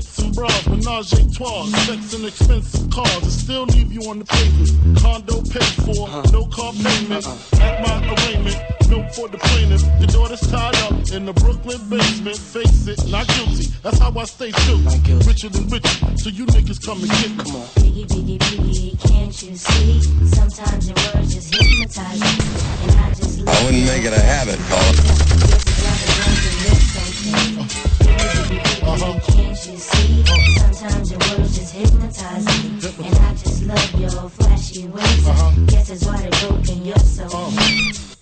tits and bras, menage a trois, sex and expensive cars, and still leave you on the pavement. Condo paid for, no car payment. At my arraignment, note for the plaintiff. Your daughter's tied up in the Brooklyn basement. Face it, not guilty. That's how I stay still. Richer than richer, so you niggas come and get me. Biggie, biggie, biggie, can't you see? Sometimes your words just hypnotize me, and I just love I wouldn't make it a habit, Paul. Can't you see? Sometimes your words just hypnotize me, and I just love your flashy ways. Guess that's why they're broken your soul.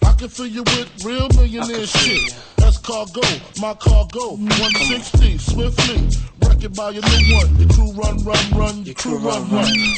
I can fill you with real millionaire shit. That's cargo, my cargo. 160, swiftly. Wreck it by your new one. Your crew run. Your crew run.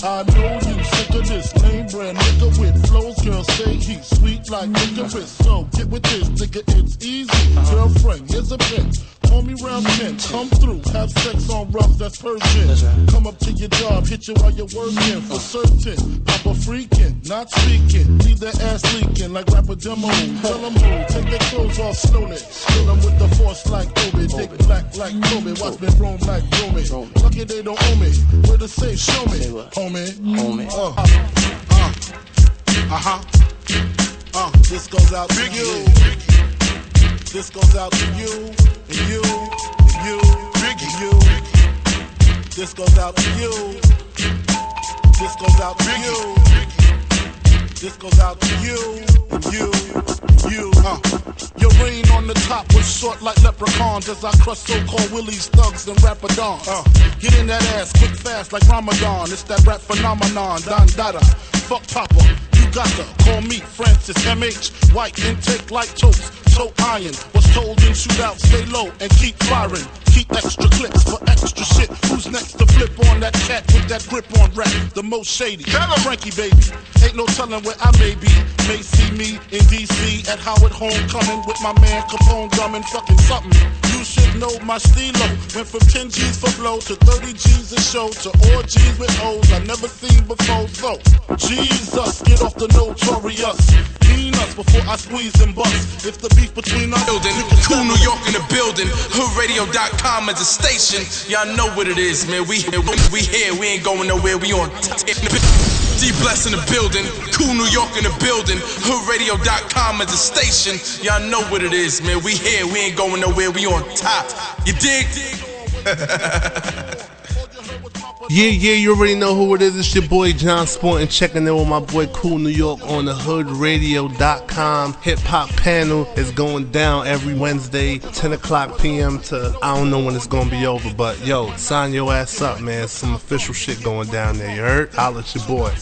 I know you sick of this name brand nigga with flows. Girl, say he's sweet like licorice. So get with this, nigga, it's easy. Girlfriend, here's a bitch. Call me round 10, come through, have sex on rough, that's Persian. Come up to your job, hit you while you're working, for certain. Papa freaking, not speaking, leave their ass leaking like rapper demo. Tell them who, take their clothes off slowly. Fill them with the force like Obi, dick black like Kobe. Watch me roam like Romy. Lucky they don't owe me, where to say, show me, homie. This goes out to you. This goes out to you. And you, and you, and you. This goes out to you. This goes out to you. This goes out to you, and you, and you. Your reign on the top was short like leprechauns as I crush so-called willies, thugs, and rapadons. Get in that ass quick, fast like Ramadan. It's that rap phenomenon, Don Dada. Fuck Papa, you got to call me Francis M.H. White intake like toast. So iron was told in shootout, stay low and keep firing. Keep extra clips for extra shit. Who's next to flip on that cat with that grip on rap? The most shady. Frankie, baby. Ain't no telling where I may be. May see me in D.C. at Howard Homecoming with my man Capone drumming fucking something. You should know my stilo. Went from 10 G's for blow to 30 G's a show to all G's with O's I never seen before. So, Jesus, get off the notorious. Clean us before I squeeze and bust. If the beef between us, building, cool New York in the building. HoodRadio.com is a station. Y'all know what it is, man. We here, we ain't going nowhere. We on D-Bless in the building, cool New York in the building. HoodRadio.com is a station. Y'all know what it is, man. We here, we ain't going nowhere. We on top. You dig? Yeah, you already know who it is. It's your boy John Sport and checking in with my boy Cool New York on the HoodRadio.com. Hip Hop Panel is going down every Wednesday, 10 o'clock p.m. to I don't know when it's going to be over, but yo, sign your ass up, man. Some official shit going down there, you heard? Holla at your boy.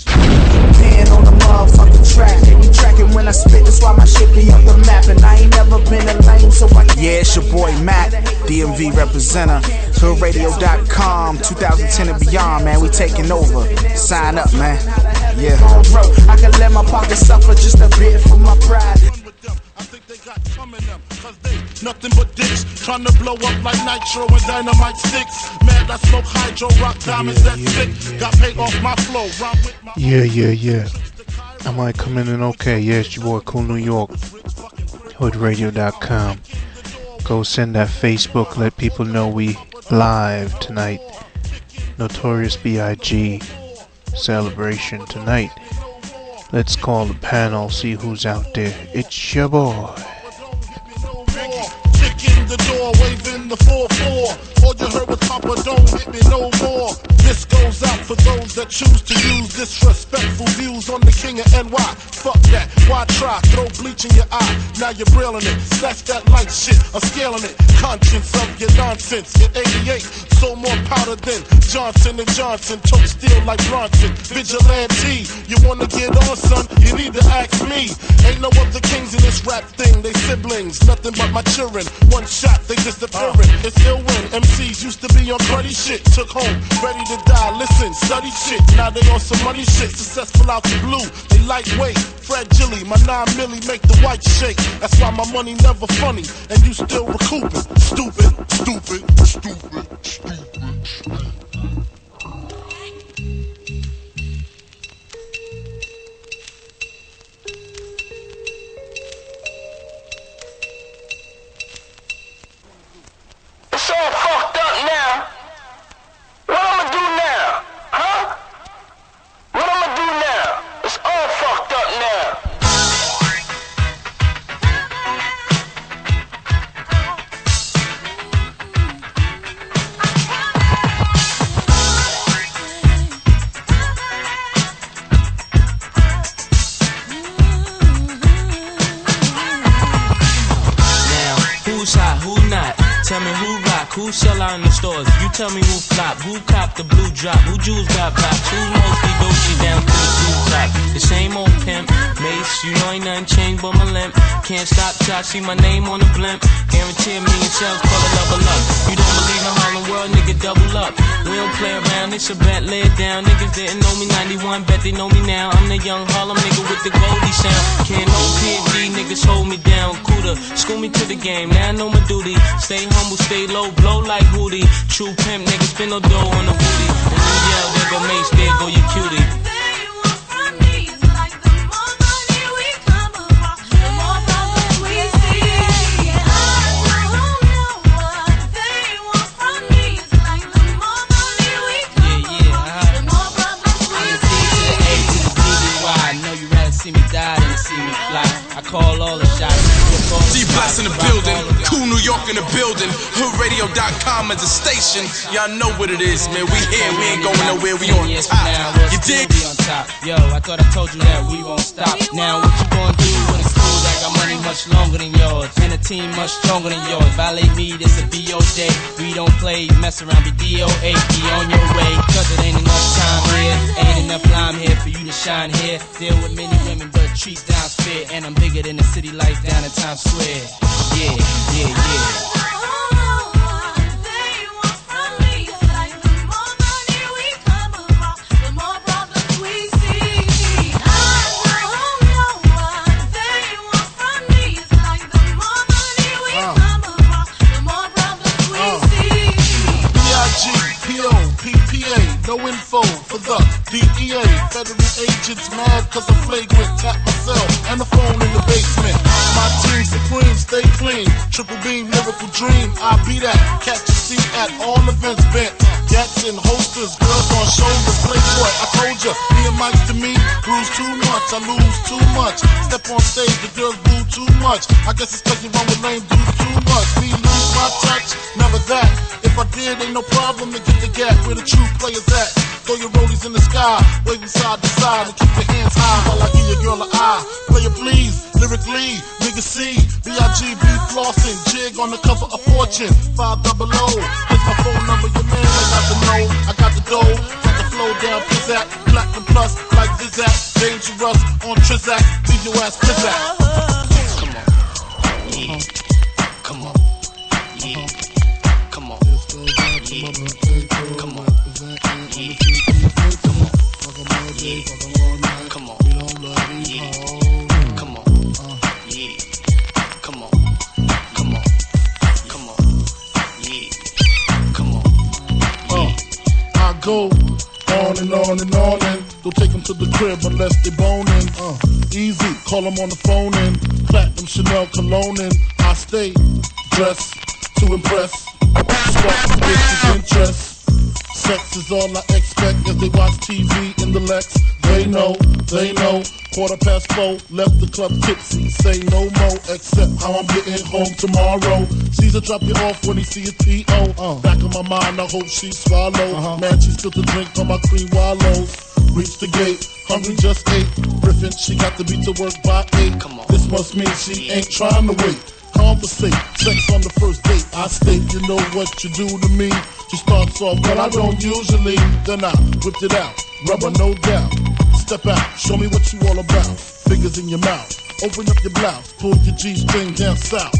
Man on the motherfucking track. You tracking when I spit, that's why my shit be up the map. And I ain't never been a lame, so I can't. Yeah, it's your boy Matt, DMV representative. HoodRadio.com, 2010 and beyond, man. We taking over. Sign up, man. Yeah. I can let my pocket suffer just a bit for my pride. I think they got some in them, cause they nothing but dicks. Trying to blow up like nitro and dynamite sticks. Mad I smoke hydro, rock diamonds that sick. Got paid off my flow. Yeah. I might come in and okay. Yeah, it's your boy Cool New York. HoodRadio.com. Go send that Facebook. Let people know we live tonight. Notorious B.I.G. celebration tonight. Let's call the panel, see who's out there. It's your boy. Kick in the door, waving the 4-4. All you heard was Papa, don't hit me no more. This goes out for those that choose to use disrespectful views on the king of NY. Fuck that, why try? Throw bleach in your eye, now you're brilling it. Slash that light shit, I'm scaling it. Conscience of your nonsense. In 88, so more powder than Johnson & Johnson. Tote steel like Bronson. Vigilante, you wanna get on, son? You need to ask me. Ain't no other kings in this rap thing. They siblings, nothing but my children. One shot, they disappearing. It's ill when MCs used to be on cruddy shit. Took home, ready to die. Listen, study shit. Now they on some money shit. Successful out the blue. They lightweight, fragile. My 9 milli make the white shake. That's why my money never funny. And you still recouping. Stupid. It's all fucked up now. sell out in the stores. You tell me who flop, who cop the blue drop, who jewels got pops, who's mostly Gucci down to the blue top. The same old pimp, Mace, you know ain't nothing changed but my limp. Can't stop till I see my name on the blimp. Guarantee a million shells, call it level up. You don't believe in Harlem World, nigga, double up. We don't play around, it's a bet, lay it down. Niggas didn't know me 91, bet they know me now. I'm the young Harlem nigga with the Goldie sound. Can't no PD, niggas hold me down. Cooler, school me to the game, now I know my duty. Stay humble, stay low, blow like Hootie. True pimp, niggas spin no dough on the booty. And then yell, there go Mace, there go your cutie. See me die than see me fly. I call all the shots. D-Bless in the building, Cool New York in the building, HoodRadio.com as a station. Y'all know what it is, man. We here, we ain't going nowhere. We on top. You dig? Yo, I thought I told you that we won't stop. Now what you gonna do when it's cool? I got money much longer than yours, and a team much stronger than yours. Violate me, this a BO day. We don't play, mess around, be DOA. Be on your way, cause it ain't enough time here. Ain't enough lime here for you to shine here. Deal with many women, but treat down's fair. And I'm bigger than the city lights down in Times Square. Yeah, yeah, yeah. No info for the DEA. Federal agents mad cause I'm flagrant. Tap myself and the phone in the basement. My team supreme, stay clean. Triple beam, lyrical dream. I be that. Catch a seat at all events bent. Gats in holsters, girls on shoulders. Playboy, I told ya. Me and Mike's to me, bruise too much. I lose too much. Step on stage, the girls boo too much. I guess it's cause you run with lame dudes too much. Me lose my touch, never that. If I did, ain't no problem to get the gap where the true players at. Throw your rollies in the sky, waving side to side, and keep your hands high while I give your girl an eye. Play it please, lyrically, nigga C, B-I-G-B flossing, jig on the cover of Fortune, 500. Here's my phone number, your man, I got the know, I got the dough, got the flow down, pizzazz, platinum plus, like Zizak, dangerous on Trizak, leave your ass pizzazz. Come on, yeah, come on, yeah, come on, yeah, come on. Go on and on and on and don't take them to the crib unless they boning. Easy, call them on the phone and platinum Chanel cologne and I stay dressed to impress. Spark the bitches' interest. Sex is all I expect as they watch TV in the Lex. They know. 4:15, left the club tipsy. Say no more, except how I'm getting home tomorrow. Caesar drop you off when he see his P.O. Back in my mind, I hope she swallow. Man, she spilled the drink on my cream wallows. Reach the gate, hungry just ate. Griffin, she got to be to work by 8. This must mean she ain't trying to wait. Conversate, sex on the first date. I state, you know what you do to me. She starts off, but I don't usually. Then I whipped it out, rubber no doubt. Step out, show me what you all about. Fingers in your mouth, open up your blouse, pull your G-string down south.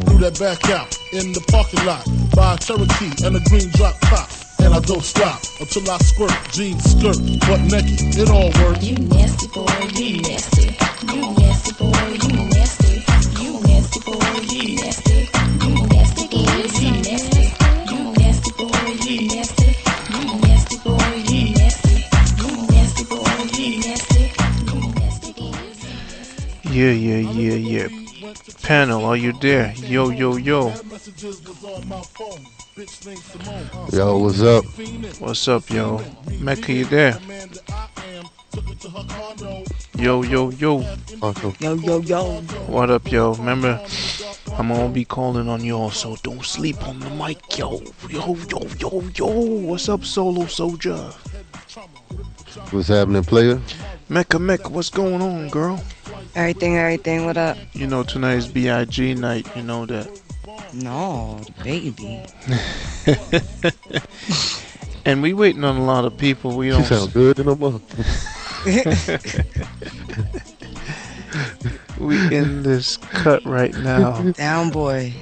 Threw that back out in the parking lot. Buy a Cherokee and a green drop top. And I don't stop until I squirt, jeans, skirt, butt naked, it all works. You nasty boy, you nasty. You nasty boy, you nasty. You nasty boy, you nasty. You nasty boy, you nasty. You nasty boy, you nasty. You nasty boy, you nasty. You nasty boy, you nasty. You nasty boy, you nasty. Yeah. Panel, are you there? Yo. Yo, what's up? What's up, yo? Mecca, you there? Yo. Awesome. Yo. What up, yo? Remember, I'm gonna be calling on y'all, so don't sleep on the mic, yo. Yo. What's up, Solo Soldier? What's happening, player? Mecca, what's going on, girl? Everything, what up? You know, tonight's BIG night, you know that. No, the baby. And we waiting on a lot of people. We She don't. sound good in her mother. We in this cut right now. Down boy.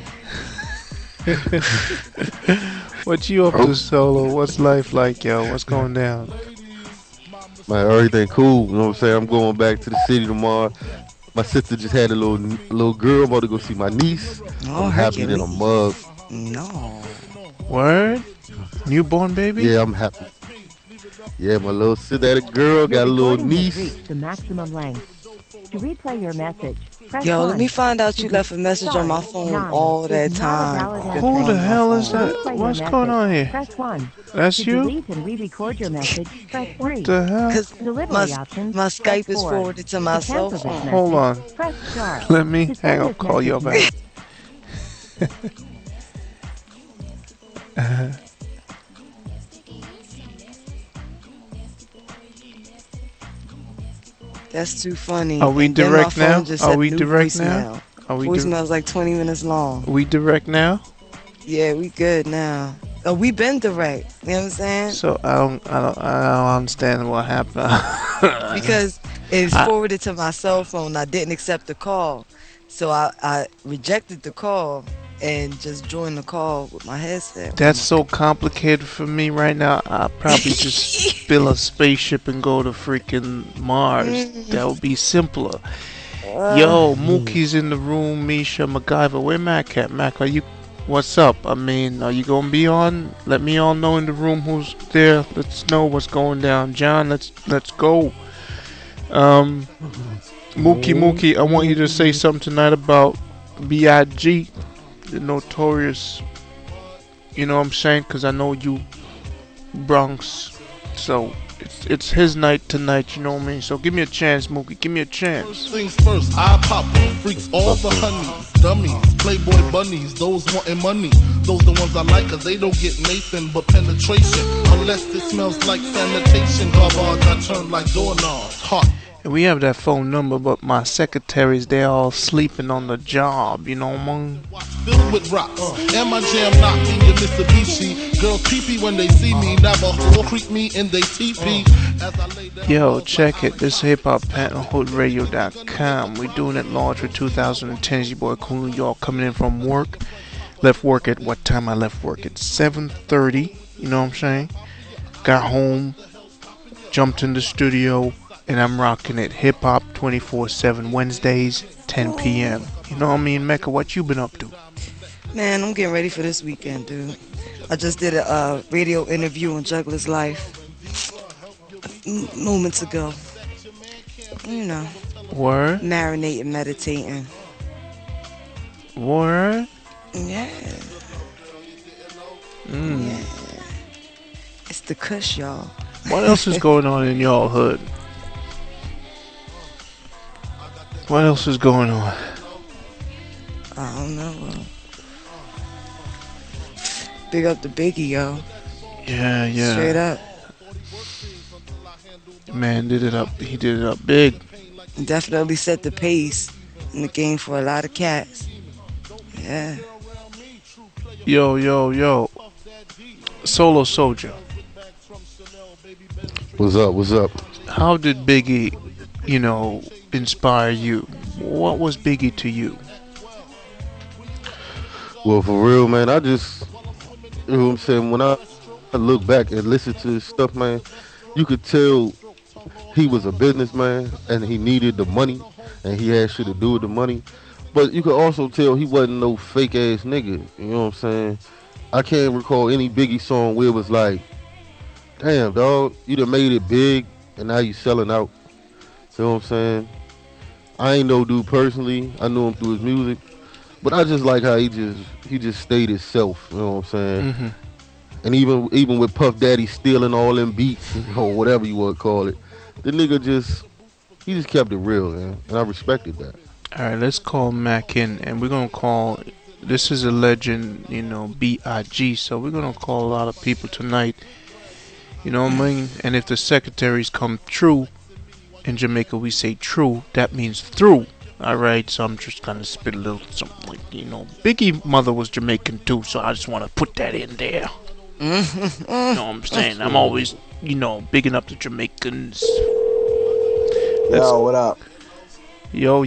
What you up to, Solo? What's life like, yo? What's going down? Man, everything cool. You know what I'm saying? I'm going back to the city tomorrow. My sister just had a little girl. I'm about to go see my niece. Oh, I'm happy than a mug. No. Word? Newborn baby? Yeah, I'm happy. Yeah, my little sister had a girl, got a little niece. The maximum length. To replay your message, press Yo, let 1. me find out you left a message on my phone all that time. Who the hell is that? What's going on here? Press 1. That's To you? delete and re-record your message, press 3. What the hell? Because Delivery options, my press Skype is 4. forwarded to my To cell cancel this phone. Hold on. message, press star. Let me To hang send up, this call you message back. That's too funny. Are we And then direct my phone now? just Are said we new direct voicemail. now? Are we Voicemail's like 20 minutes long. we direct now? Yeah, we good now. Oh, we been direct. You know what I'm saying? So I don't understand what happened. Because it's forwarded to my cell phone. I didn't accept the call. So I rejected the call and just joined the call with my headset. That's so complicated for me right now. I'll probably just build a spaceship and go to freaking Mars. That would be simpler. Yo, Mookie's in the room. Misha, MacGyver. Where Mac at? Mac, are you? What's up? I mean, are you gonna be on? Let me all know in the room who's there. Let's know what's going down. John, let's go. Mookie, I want you to say something tonight about BIG, the notorious. You know what I'm saying? Because I know you Bronx, so it's his night tonight. You know what I mean? So give me a chance, Mookie. Give me a chance. First things first, I pop freaks all the honeys, dummies, playboy bunnies, those wanting money. Those the ones I like, cause they don't get Nathan but penetration. Unless it smells like sanitation. Garbage, I turn like doorknobs. Hot. And we have that phone number, but my secretaries, they're all sleeping on the job, you know what I mean? Filled with rocks, and my jam knocking your Mitsubishi. Girls pee-pee when they see me, Navajo creep me in they teepee. As I lay down. Yo, check it. This is hiphoppanelhoodradio.com. We're doing it large for 2010. It's your boy Cool New York coming in from work. Left work at what time? I left work at 7:30. You know what I'm saying? Got home, jumped in the studio, and I'm rocking it. Hip hop 24/7 Wednesdays, 10 p.m. You know what I mean, Mecca? What you been up to? Man, I'm getting ready for this weekend, dude. I just did a radio interview on Juggler's Life moments ago. You know, Word? marinating, meditating. Word? Yeah. Yeah. It's the Kush, y'all. What else is going on in y'all hood? What else is going on? I don't know. Big up the Biggie, yo. Yeah. Straight up. Man did it up. He did it up big. Definitely set the pace in the game for a lot of cats. Yeah. Yo. Solo Soldier. What's up? What's up? How did Biggie, inspire you? What was Biggie to you? Well, for real, man, I just, you know what I'm saying, when I look back and listen to his stuff, man, you could tell he was a businessman and he needed the money and he had shit to do with the money. But you could also tell he wasn't no fake ass nigga, you know what I'm saying? I can't recall any Biggie song where it was like, damn, dog, you done made it big and now you selling out. You know what I'm saying? I ain't no dude personally. I knew him through his music. But I just like how he just stayed himself, you know what I'm saying? Mm-hmm. And even with Puff Daddy stealing all them beats or whatever you want to call it, the nigga just kept it real, man. And I respected that. All right, let's call Mac in, and we're gonna call. This is a legend, B.I.G. So we're gonna call a lot of people tonight. You know what I mean? And if the secretaries come true, in Jamaica we say true, that means through. Alright, so I'm just gonna spit a little something like, Biggie mother was Jamaican too, so I just want to put that in there. You know what I'm saying? I'm always, bigging up the Jamaicans. Yo, what up? Yo,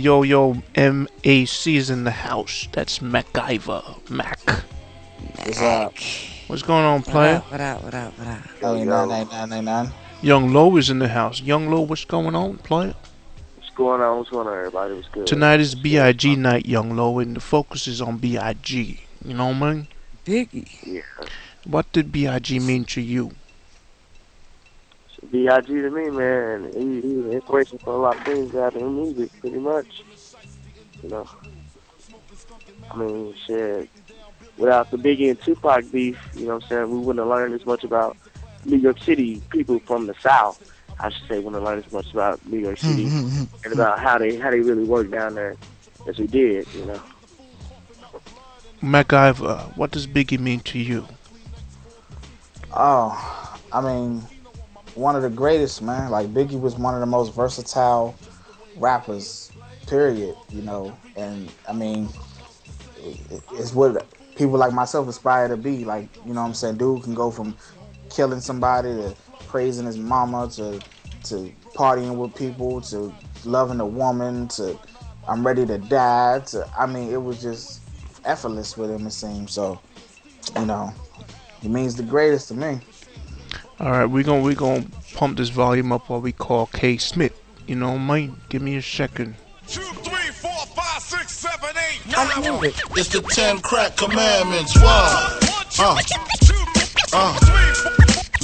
MAC is in the house. That's MacGyver. Mac. What's up? What's going on, player? What up? Oh, 99999. Young Low is in the house. Young Low, what's going on, player? What's going on, everybody? What's good? Tonight is BIG night, Young Low, and the focus is on BIG. You know what I mean? Biggie. Yeah. What did BIG mean to you? B.I.G. to me, man, he was an inspiration for a lot of things out in music, pretty much. I mean, shit. Without the Biggie and Tupac beef, we wouldn't have learned as much about New York City people from the South. I should say, wouldn't have learned as much about New York City and about how they really work down there as we did, MacGyver, what does Biggie mean to you? Oh, I mean, one of the greatest, man. Like, Biggie was one of the most versatile rappers, period, And, I mean, it's what people like myself aspire to be. Like, dude can go from killing somebody to praising his mama to partying with people to loving a woman to I'm ready to die to, it was just effortless with him, it seems. So, he means the greatest to me. All right, we're gonna pump this volume up while we call K Smith. You know what I mean? Give me a second. 2, 3, 4, 5, 6, 7, 8, 9. I knew it. It's the 10 crack commandments. Why?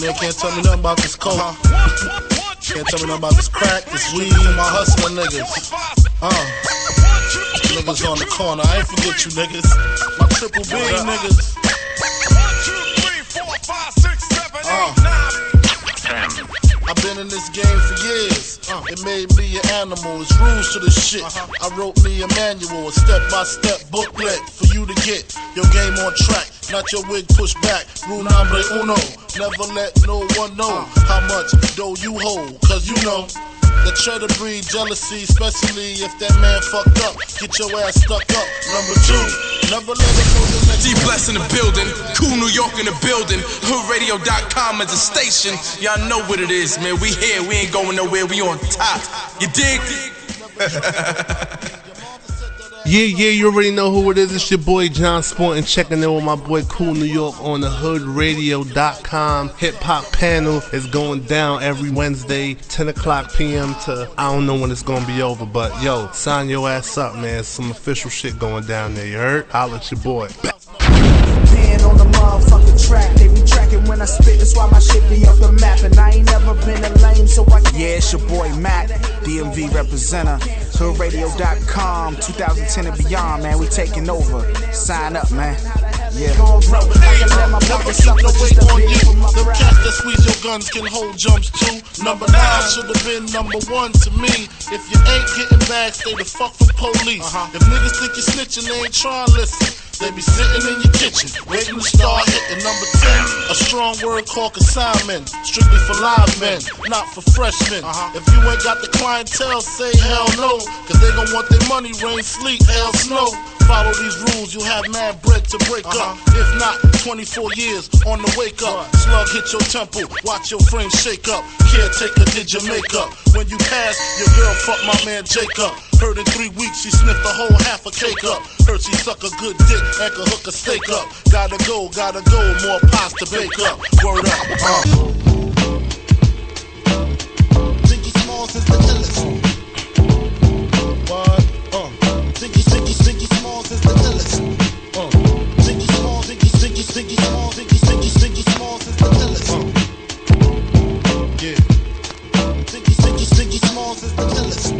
Man can't tell me nothing about this coke. Can't tell me nothing about this crack, this weed, my hustling niggas. Niggas on the corner, I ain't forget you niggas. My triple B niggas. 1, 2, 3, 4, 5, 6, 7, 8, 9. I've been in this game for years. It made me an animal. It's rules to this shit. I wrote me a manual, a step-by-step booklet for you to get your game on track. Not your wig pushed back. Rule number uno. Never let no one know how much dough you hold. Cause that try to breed jealousy, especially if that man fucked up. Get your ass stuck up. Number 2, never let it go the next. D-Bless in the building, Cool New York in the building, HoodRadio.com as a station. Y'all know what it is, man. We here, we ain't going nowhere, we on top. You dig? Yeah, you already know who it is. It's your boy John Sport and checking in with my boy Cool New York on the HoodRadio.com. Hip Hop Panel is going down every Wednesday, 10 o'clock p.m. to I don't know when it's going to be over, but yo, sign your ass up, man. Some official shit going down there, you heard? Holla at your boy. Being on the motherfucking track, they be tracking when I spit, that's why my shit be off the map. And I ain't never been a lame, so yeah, it's your boy Mac, DMV representative, HoodRadio.com, 2010 and beyond, man, we taking over. Sign up, man. Yeah. Never keep no weight on you. The cats that squeeze your guns can hold jumps too. Number 9 should have been number 1 to me. If you ain't getting back, stay the fuck from police. If niggas think you're snitching, they ain't trying to listen. They be sitting in your kitchen, waiting to start hitting. Number 10, a strong word called consignment, strictly for live men, not for freshmen. If you ain't got the clientele, say hell no, cause they gon' want their money, rain, sleet, hell, snow. Follow these rules, you have mad bread to break up. If not, 24 years on the wake up. Slug hit your temple, watch your frame shake up. Caretaker did your makeup. When you pass, your girl fucked my man Jacob. Heard in 3 weeks she sniffed a whole half a cake up. Heard she suck a good dick and could hook a steak up. Gotta go, more pies to bake up. Word up, Ziggy Smalls is the illest. What? Ziggy Smalls is the illest. Ziggy Smalls is the illest. Yeah. Ziggy Smalls is the illest.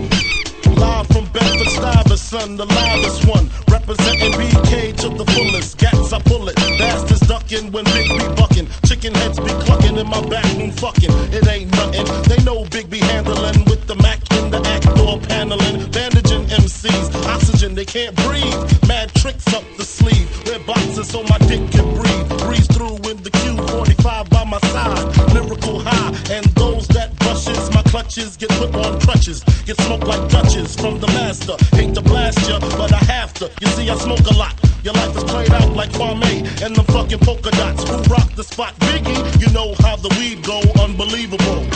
Live from Bedford-Stuyvesant, the livest one. Representing BK to the fullest. Gats I pull it. Bastards ducking when Big be bucking. Chicken heads be clucking in my back room fucking. It ain't nothing. They know Big be handling with the Mac in the act door paneling. Bandaging MCs. Oxygen, they can't breathe. Mad tricks up the sleeve. Wear boxes so my dick can breathe. Breeze through with the Q45 by my side. Lyrical high. And those that brushes my clutches get put on crutches. touches. Get smoked like Dutches from the master. Hate to blast ya, but I have to. You see, I smoke a lot. Your life is played out like Kwame and them fucking polka dots. Who rock the spot? Biggie, you know how the weed go. Unbelievable.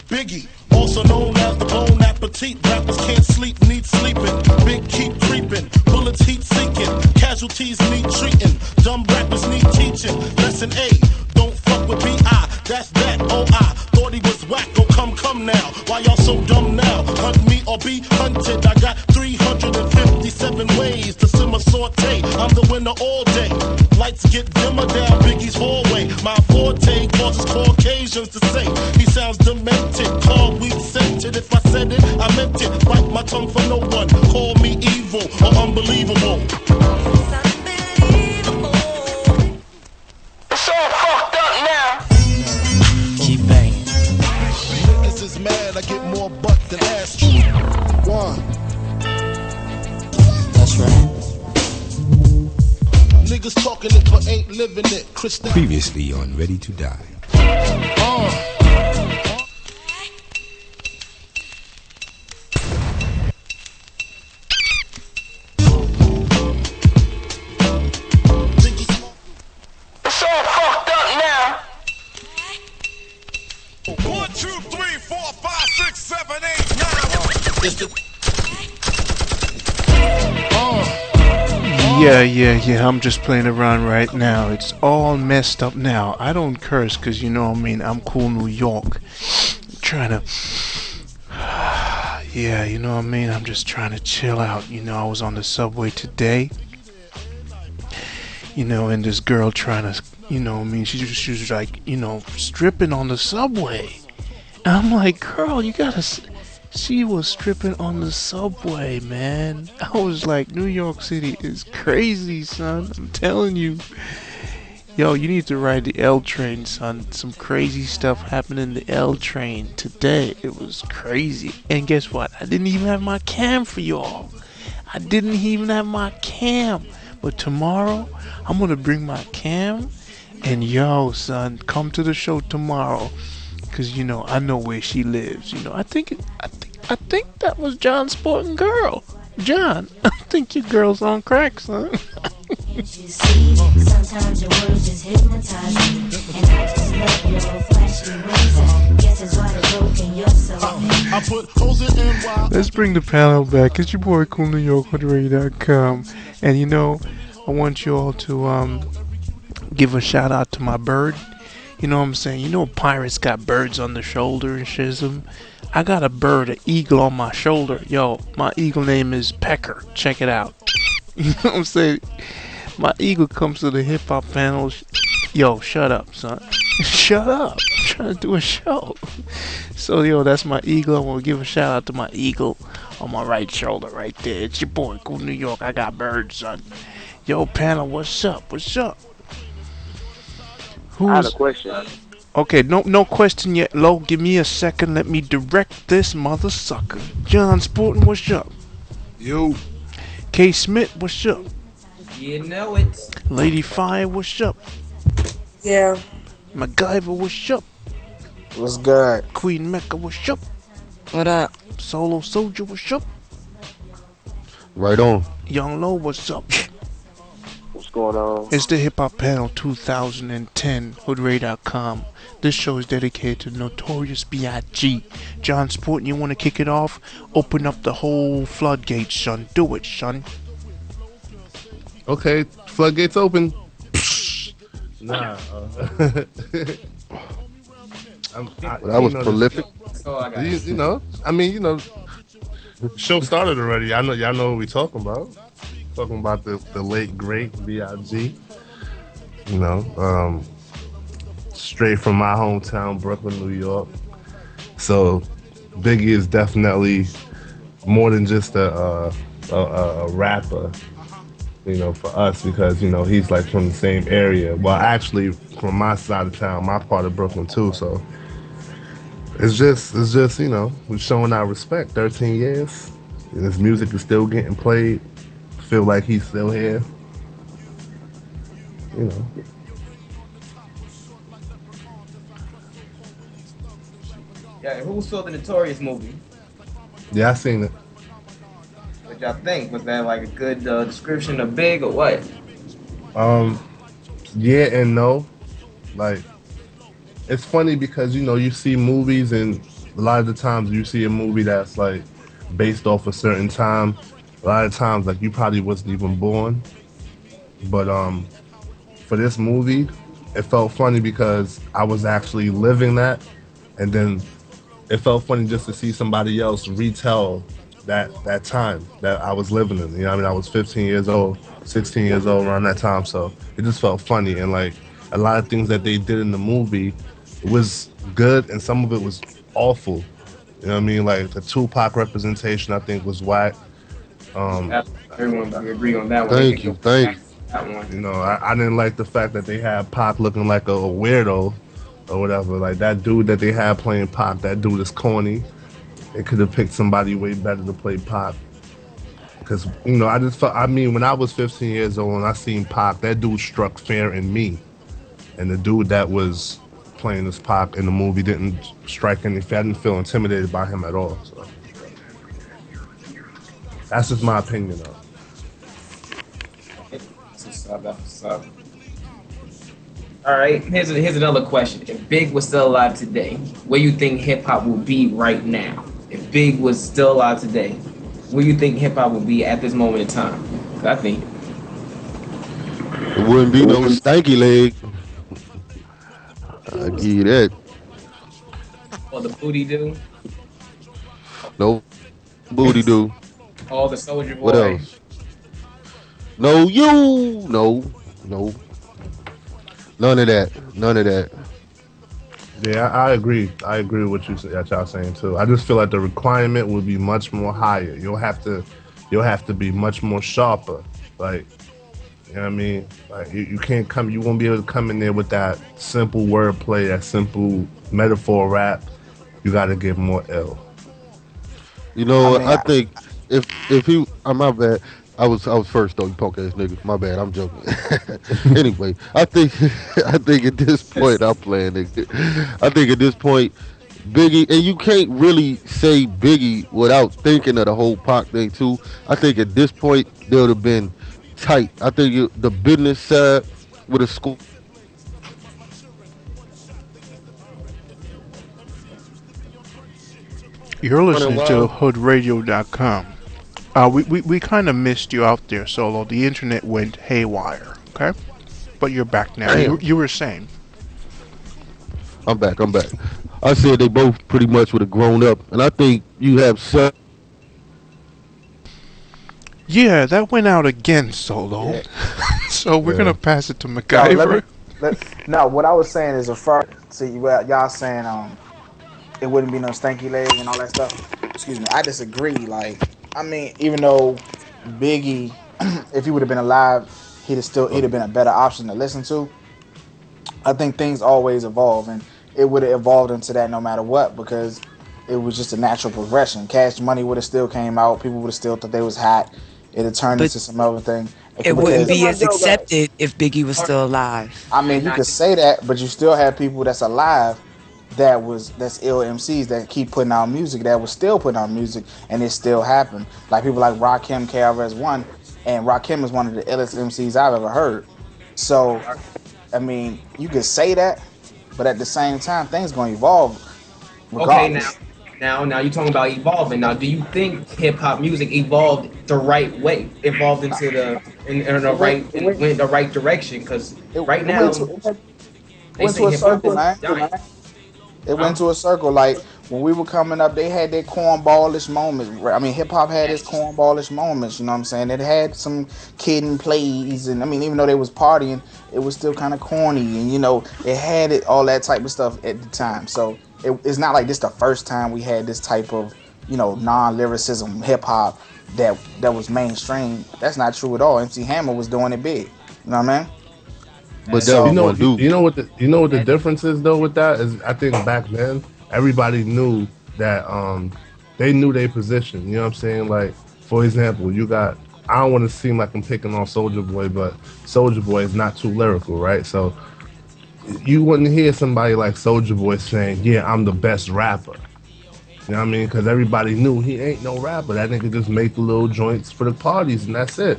Biggie, also known as the Bon Appetit. Rappers can't sleep, need sleeping. Big keep creeping, bullets heat seeking. Casualties need treating, dumb rappers need teaching. Lesson A, don't fuck with B.I. That's that, O.I. Thought he was whack, oh come now. Why y'all so dumb now? Hunt me or be hunted. I got 357 ways to simmer saute. I'm the winner all day. Lights get dimmer down Biggie's hallway. My forte causes Caucasians to say he sounds demented. Call weed scented. If I said it, I meant it. Bite my tongue for no one. Call me evil or unbelievable. It's all fucked up now. Keep banging. Niggas is mad. I get more butt than ass. One. That's right. Niggas talking it but ain't living it. Christian. Previously on Ready to Die. It's all fucked up now. 1, 2, 3, 4, 5, 6, 7, 8, 9. It's the Yeah, I'm just playing around right now. It's all messed up now. I don't curse because, you know what I mean, I'm cool New York. I'm trying to... Yeah, you know what I mean, I'm just trying to chill out. You know, I was on the subway today. You know, and this girl trying to, you know what I mean, she was like, you know, stripping on the subway. And I'm like, girl, you gotta... She was stripping on the subway, man. I was like, New York City is crazy, son. I'm telling you. Yo, you need to ride the L train, son. Some crazy stuff happened in the L train today. It was crazy. And guess what? I didn't even have my cam for y'all. I didn't even have my cam. But tomorrow, I'm going to bring my cam. And yo, son, come to the show tomorrow. Because, you know, I know where she lives. You know, I think that was John's sporting girl. John, I think your girl's on crack, son. Sometimes your words just hypnotize me, and I just love your flashy ways. Guess that's why they're broken. You're so I put holes in NY. Let's bring the panel back. It's your boy Cool New York on Radio.com. And you know, I want you all to give a shout out to my bird. You know what I'm saying? You know pirates got birds on the shoulder and shizzum. I got a bird, an eagle on my shoulder. Yo, my eagle name is Pecker. Check it out. You know what I'm saying? My eagle comes to the hip hop panel. Yo, shut up, son. Shut up. I'm trying to do a show. So, yo, that's my eagle. I want to give a shout out to my eagle on my right shoulder right there. It's your boy, Cool New York. I got birds, son. Yo, panel, what's up? What's up? I had a question. Okay, no question yet, Lo. Give me a second. Let me direct this mother sucker. John Sporting, what's up? Yo. K. Smith, what's up? You know it. Lady Fire, what's up? Yeah. MacGyver, what's up? What's good? Queen Mecca, what's up? What up? Solo Soldier, what's up? Right on. Young Lo, what's up? What's going on? It's the Hip Hop Panel 2010, hoodray.com. This show is dedicated to Notorious B.I.G. John Sporting, you want to kick it off? Open up the whole floodgates, son. Do it, son. Okay, floodgates open. Nah. That was prolific. You know, I mean, you know, show started already. I know y'all know what we talking about. Talking about the late great B.I.G. You know, straight from my hometown, Brooklyn, New York. So Biggie is definitely more than just a rapper. For us because he's like from the same area. Well, actually, from my side of town, my part of Brooklyn too. So it's just we're showing our respect. 13 years, and his music is still getting played. Feel like he's still here. You know. Yeah, who saw the Notorious movie? Yeah, I seen it. What y'all think? Was that like a good description of Big or what? Um, yeah and no. Like it's funny because you see movies and a lot of the times you see a movie that's like based off a certain time. A lot of times like you probably wasn't even born. But for this movie, it felt funny because I was actually living that, and then it felt funny just to see somebody else retell that time that I was living in. I mean, I was 15 years old, 16 years old around that time, so it just felt funny. And like a lot of things that they did in the movie was good, and some of it was awful. You know what I mean? Like the Tupac representation, I think was whack. Um, Everyone agree on that one. They Thank can you, go thank back you. to that one. I didn't like the fact that they had Pac looking like a weirdo or whatever. Like that dude that they had playing Pac, that dude is corny. They could have picked somebody way better to play Pac. Because, I just felt, I mean, when I was 15 years old and I seen Pac, that dude struck fear in me. And the dude that was playing this Pac in the movie didn't strike any fear. I didn't feel intimidated by him at all. So that's just my opinion, though. That's what's up. That's what's up. All right, here's another question. If Big was still alive today, where you think hip hop would be right now? If Big was still alive today, where you think hip hop would be at this moment in time? 'Cause I think It wouldn't be no stanky leg. I give you that. all the booty do, No booty do. all the Soldier What Boy. else? No you. No. No. None of that. None of that. Yeah, I agree. I agree with what that y'all saying too. I just feel like the requirement would be much more higher. You'll have to be much more sharper. Like, you know what I mean? Like you can't come. You won't be able to come in there with that simple wordplay, that simple metaphor rap. You got to get more ill. You know I what? mean, I think if he, my bad. I was first though. You punk ass nigga. My bad. I'm joking. Anyway, I think at this point I'm playing nigga. I think at this point Biggie, and you can't really say Biggie without thinking of the whole Pac thing too. I think at this point they would have been tight. I think the business side would have scored. You're listening to hoodradio.com. We kind of missed you out there, Solo. The internet went haywire, okay? But you're back now. You were saying. I'm back. I said they both pretty much would have grown up, and I think you have some. Yeah, that went out again, Solo. Yeah. So we're going to pass it to No, MacGyver. no, what I was saying is refer to y'all saying it wouldn't be no stanky leg and all that stuff. Excuse me, I disagree. Like, I mean, even though Biggie, if he would have been alive, he'd have been a better option to listen to. I think things always evolve, and it would have evolved into that no matter what, because it was just a natural progression. Cash Money would have still came out. People would have still thought they was hot. It had turned into some other thing. It wouldn't be as accepted if Biggie was still alive. I mean, you could say that, but you still have people that's alive that's ill MCs that keep putting out music that was still putting out music, and it still happened. Like people like Rakim, KRS-One, and Rakim is one of the illest MCs I've ever heard. So, I mean, you could say that, but at the same time, things gonna evolve. Regardless. Okay, now you're talking about evolving. Now, do you think hip hop music evolved the right way? Evolved into went the right direction? Because right now, went to a circle, man. It went to a circle. Like when we were coming up, they had their cornballish moments. I mean, hip hop had its cornballish moments. You know what I'm saying? It had some kid and plays, and I mean, even though they was partying, it was still kind of corny, and it had all that type of stuff at the time. So it's not like this the first time we had this type of non-lyricism hip hop that was mainstream. That's not true at all. MC Hammer was doing it big. You know what I mean? But that So was one dude. You know what the difference is though with that is I think back then everybody knew that they knew their position. You know what I'm saying? Like for example, you got I don't want to seem like I'm picking on Soldier Boy, but Soldier Boy is not too lyrical, right? So you wouldn't hear somebody like Soldier Boy saying, "Yeah, I'm the best rapper." You know what I mean? Because everybody knew he ain't no rapper. That nigga just make the little joints for the parties and that's it.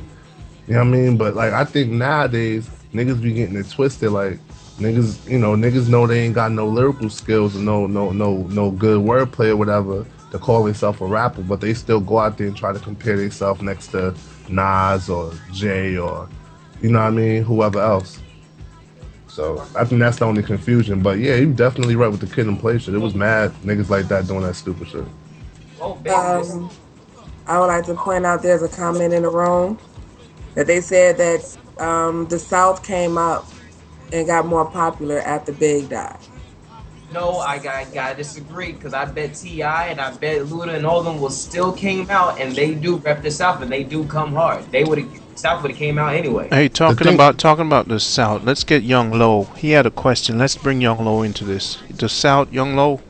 You know what I mean? But like I think nowadays niggas be getting it twisted. Like niggas know they ain't got no lyrical skills or no good wordplay or whatever to call themselves a rapper, but they still go out there and try to compare themselves next to Nas or Jay or you know what I mean, whoever else. So I think that's the only confusion. But yeah, you definitely right with the kid and play shit. It was mad niggas like that doing that stupid shit. Um, I would like to point out there's a comment in the room that they said that the South came up and got more popular after Big died. No, I gotta disagree because I bet Ti and I bet Luda and all of them will still came out and they do rep the South and they do come hard. They would have South would have came out anyway. Hey, talking about the South. Let's get Young Low. He had a question. Let's bring Young Low into this. The South, Young Low.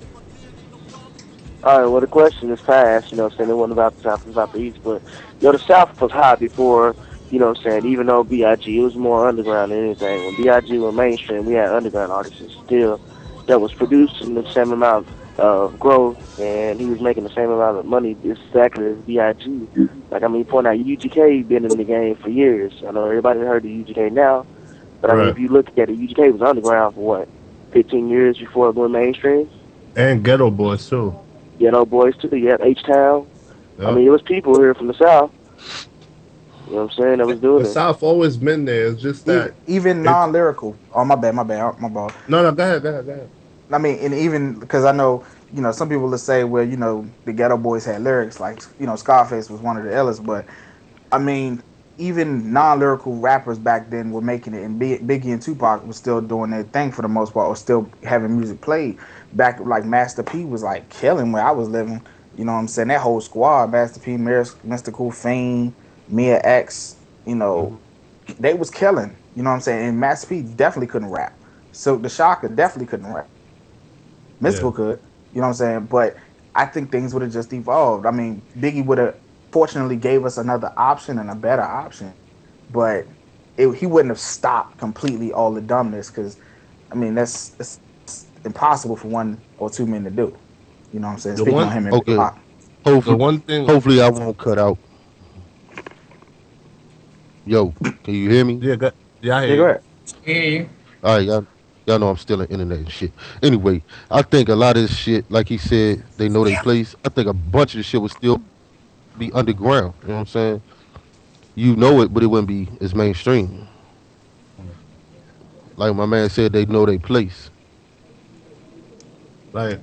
All right, well, the question is past, you know what I'm saying? It wasn't about the South, it was about the East. But, the South was hot before, you know what I'm saying? Even though B.I.G., it was more underground than anything. When B.I.G. went mainstream, we had underground artists still that was producing the same amount of growth, and he was making the same amount of money exactly as B.I.G. Like, I mean, point out, UGK been in the game for years. I know everybody heard of UGK now, but I mean, if you look at it, UGK was underground for what, 15 years before it went mainstream? And Ghetto Boys too. Ghetto Boys too, yeah, H-Town. Yep. I mean, it was people here from the South. You know what I'm saying? That was doing The it. South always been there. It's just that even non-lyrical. Oh, my bad, my bad. No, go ahead. I mean, and even because I know, some people will say, well, the Ghetto Boys had lyrics, like, Scarface was one of the illest, but I mean, even non-lyrical rappers back then were making it, and Biggie and Tupac was still doing their thing for the most part, or still having music played. Back like Master P was like killing where I was living. You know what I'm saying? That whole squad, Master P, Mystical, Fiend, Mia X, they was killing. You know what I'm saying? And Master P definitely couldn't rap. Silk the Shocker definitely couldn't rap. Mystical could. You know what I'm saying? But I think things would have just evolved. I mean, Biggie would have fortunately gave us another option and a better option, but he wouldn't have stopped completely all the dumbness because, I mean, that's impossible for one or two men to do. You know what I'm saying? Speaking on him and Pac. Hopefully I won't cut out. Yo, can you hear me? Yeah, I hear you. Go ahead. Hear you. All right, y'all know I'm still in internet and shit. Anyway, I think a lot of this shit, like he said, they know their place. I think a bunch of this shit would still be underground. You know what I'm saying? You know it, but it wouldn't be as mainstream. Like my man said, they know their place. Like,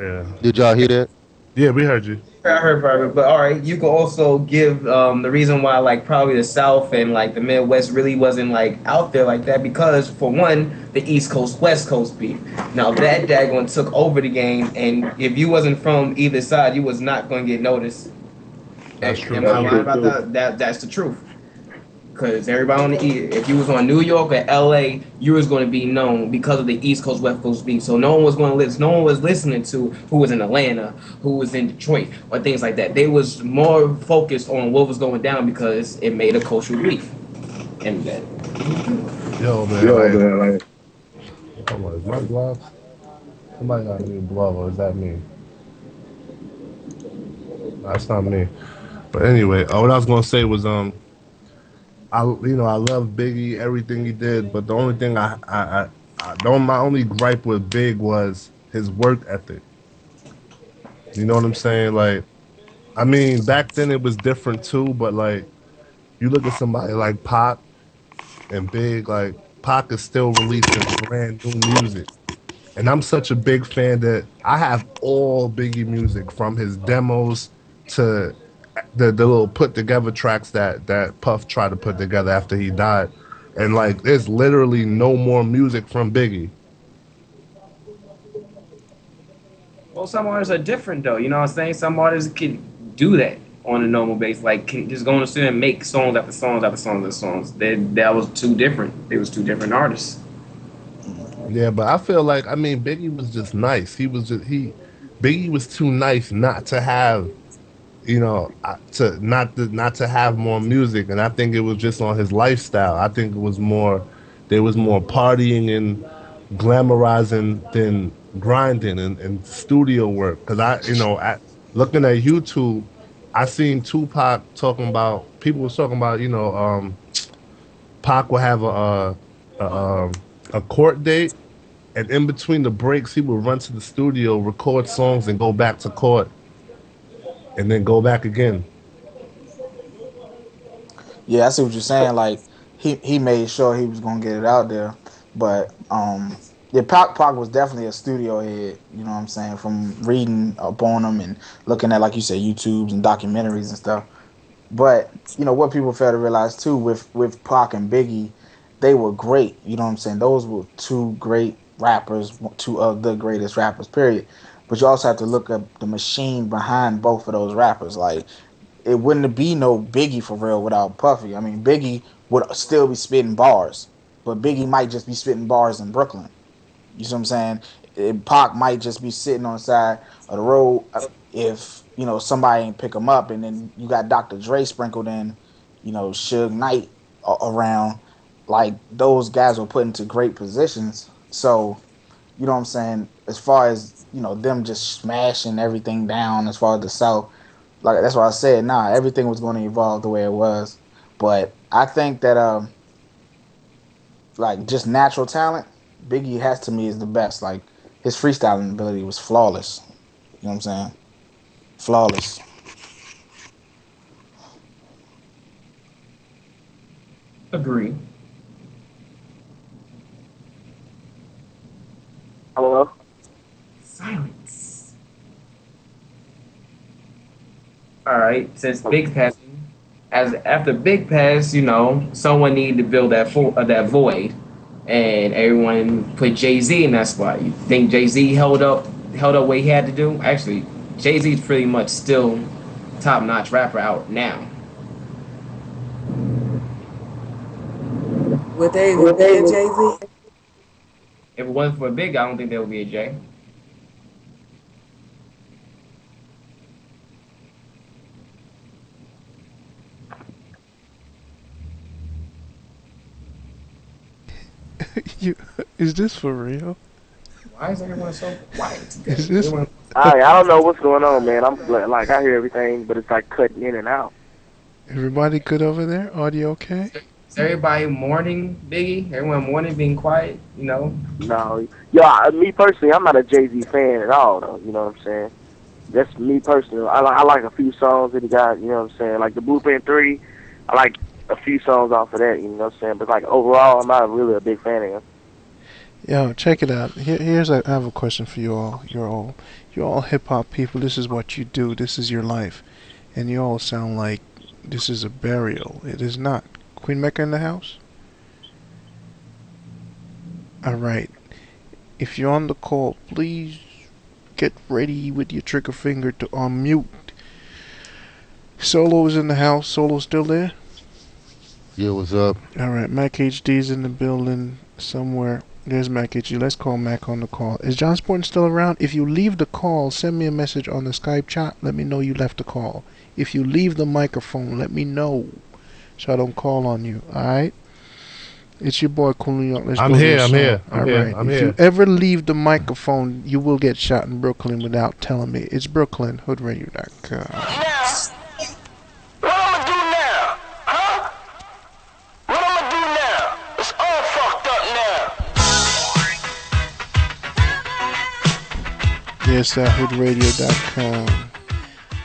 yeah. Did y'all hear that? Yeah, we heard you. I heard probably, but all right, you could also give the reason why like probably the South and like the Midwest really wasn't like out there like that because for one, the East Coast West Coast beef. Now that daggone took over the game, and if you wasn't from either side, you was not going to get noticed. That's true. Am I lying about that? That's the truth. Because everybody on the East, if you was on New York or LA, you was going to be known because of the East Coast West Coast beef. So no one was going to listen. No one was listening to who was in Atlanta, who was in Detroit, or things like that. They was more focused on what was going down because it made a cultural beef. And that. Yo, man. Like, hold on, is my gloves? Somebody got a new glove, or is that me? No, that's not me. But anyway, what I was gonna say was I love Biggie, everything he did, but the only thing my only gripe with Big was his work ethic. You know what I'm saying? Like, I mean, back then it was different too, but like, you look at somebody like Pac and Big, like Pac is still releasing brand new music, and I'm such a big fan that I have all Biggie music from his demos to the little put together tracks that Puff tried to put together after he died, and like there's literally no more music from Biggie. Well, some artists are different though. You know what I'm saying? Some artists can do that on a normal basis, like can just go in the studio and make songs after songs after songs after songs. That was two different. They was two different artists. Yeah, but I feel like, I mean, Biggie was just nice. Biggie was too nice not to have, not to have more music, and I think it was just on his lifestyle. I think it was more, there was more partying and glamorizing than grinding and studio work. Because looking at YouTube, I seen Tupac talking about, people was talking about, Pac would have a court date, and in between the breaks, he would run to the studio, record songs, and go back to court, and then go back again. Yeah, I see what you're saying. Like he made sure he was gonna get it out there, but yeah, Pac was definitely a studio head. You know what I'm saying? From reading up on him and looking at, like you said, YouTubes and documentaries and stuff. But what people fail to realize too, with Pac and Biggie, they were great. You know what I'm saying? Those were two great rappers, two of the greatest rappers. Period. But you also have to look at the machine behind both of those rappers. Like, it wouldn't be no Biggie for real without Puffy. I mean, Biggie would still be spitting bars, but Biggie might just be spitting bars in Brooklyn. You see what I'm saying? Pac might just be sitting on the side of the road if somebody ain't pick him up, and then you got Dr. Dre sprinkled in, Suge Knight around. Like, those guys were put into great positions. So, you know what I'm saying? As far as them just smashing everything down, as far as the South, like, that's why I said, nah, everything was going to evolve the way it was. But I think that like, just natural talent, Biggie has to me is the best. Like, his freestyling ability was flawless. You know what I'm saying? Flawless. Agree. Hello? Silence. All right. Since Big passing, after Big pass, someone needed to fill that void, and everyone put Jay-Z in that spot. You think Jay-Z held up what he had to do? Actually, Jay-Z is pretty much still top-notch rapper out now. Would they get Jay-Z? If it wasn't for Big, I don't think there would be a Jay. Is this for real? Why is everyone so quiet today? Is this? I don't know what's going on, man. I'm like, I hear everything, but it's like cutting in and out. Everybody good over there? Audio okay? Is everybody mourning Biggie? Everyone mourning, being quiet? No. Yeah, me personally, I'm not a Jay-Z fan at all, though. You know what I'm saying? That's me personally. I like a few songs that he got, you know what I'm saying? Like the Blueprint 3, I like a few songs off of that, you know what I'm saying? But like overall, I'm not really a big fan of him. Yo, check it out. I have a question for you all. You're all hip hop people. This is what you do. This is your life, and you all sound like this is a burial. It is not. Queen Mecca in the house. All right. If you're on the call, please get ready with your trigger finger to unmute. Solo is in the house. Solo still there? Yeah, what's up? All right. Mac HD's in the building somewhere. There's Mac HD. Let's call Mac on the call. Is John Sporton still around? If you leave the call, send me a message on the Skype chat. Let me know you left the call. If you leave the microphone, let me know so I don't call on you. All right? It's your boy Cool New York. I'm here. If you ever leave the microphone, you will get shot in Brooklyn without telling me. It's Brooklyn, hoodradio.com. Yes, hoodradio.com.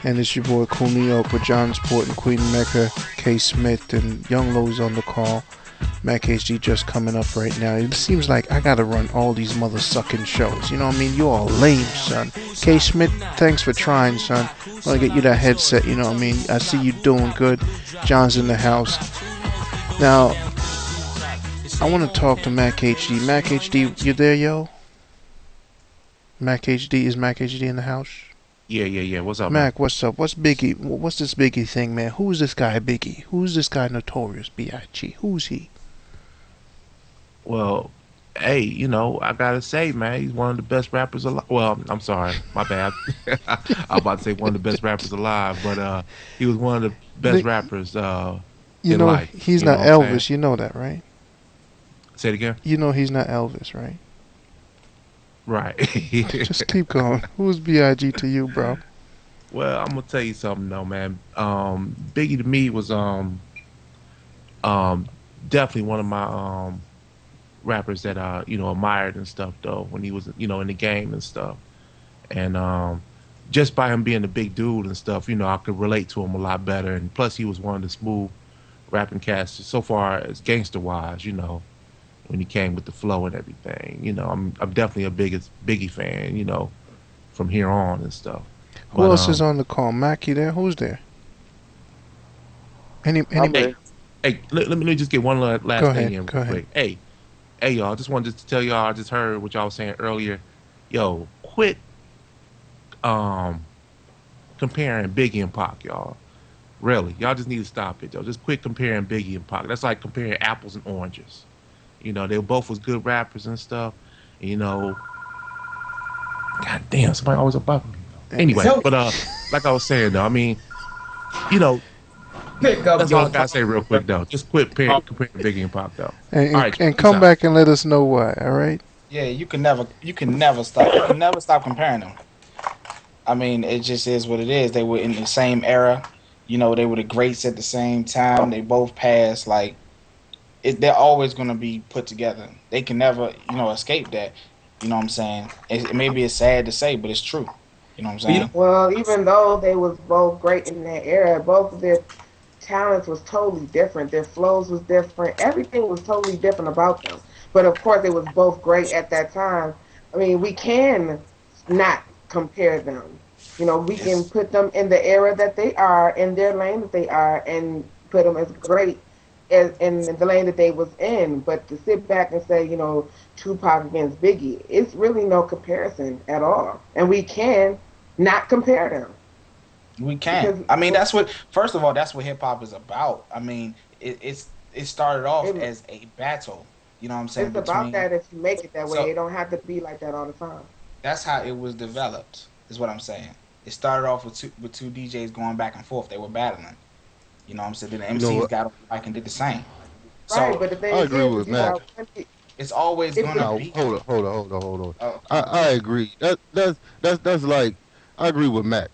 And it's your boy Cool New York with John Sport and Queen Mecca, K. Smith, and Young Lowe's on the call. Mac HD just coming up right now. It seems like I gotta run all these mother sucking shows. You know what I mean? You all lame, son. K. Smith, thanks for trying, son. I'm gonna get you that headset, you know what I mean? I see you doing good. John's in the house. Now, I want to talk to Mac HD. Mac HD, you there, yo? Mac HD, is Mac HD in the house? Yeah. What's up, man? Mac, what's up? What's Biggie? What's this Biggie thing, man? Who's this guy, Biggie? Who's this guy, Notorious B.I.G.? Who's he? Well, hey, I gotta say, man, he's one of the best rappers alive. Well, I'm sorry, my bad. I'm about to say one of the best rappers alive, but he was one of the best rappers You in know life. he's You know not what I'm saying? Elvis. You know that, right? Say it again. You know he's not Elvis, right? Right. Just keep going. Who's B.I.G. to you, bro? Well, I'm gonna tell you something though, man. Biggie to me was definitely one of my rappers that admired and stuff though when he was in the game and stuff. And just by him being a big dude and stuff, I could relate to him a lot better. And plus, he was one of the smooth rapping cats so far as gangster wise, when he came with the flow and everything. I'm definitely a biggest Biggie fan, from here on and stuff. Who else is on the call? Mackie there? Who's there? Any? Hey, let me just get one last thing in Go quick. ahead. Hey, y'all, just wanted to tell y'all, I just heard what y'all was saying earlier. Yo, quit comparing Biggie and Pac, y'all. Really, y'all just need to stop it, yo. Just quit comparing Biggie and Pac. That's like comparing apples and oranges. They both was good rappers and stuff. God damn, somebody always above me. Anyway, but like I was saying though, I mean, that's all I gotta say real quick though. Just quit comparing Biggie and Pac though. And, all right, and come back and let us know why. All right. Yeah, you can never stop. You can never stop comparing them. I mean, it just is what it is. They were in the same era. They were the greats at the same time. They both passed. Like, they're always going to be put together. They can never, escape that. You know what I'm saying? Maybe it's sad to say, but it's true. You know what I'm saying? Well, even though they was both great in that era, both of their talents was totally different. Their flows was different. Everything was totally different about them. But of course, they was both great at that time. I mean, we can not compare them. We can put them in the era that they are, in their lane that they are, and put them as great as in the lane that they was in. But to sit back and say, Tupac against Biggie, it's really no comparison at all. And we can not compare them. We can. I mean, first of all, that's what hip hop is about. I mean, it started off as a battle. You know what I'm saying? It's about that if you make it that way. It don't have to be like that all the time. That's how it was developed, is what I'm saying. It started off with two DJs going back and forth. They were battling. You know what I'm saying? Then the MCs got on the mic and did the same. Right, but the thing I agree with Mac. It's always gonna be. Hold on. Oh, I agree. That's like, I agree with Mac.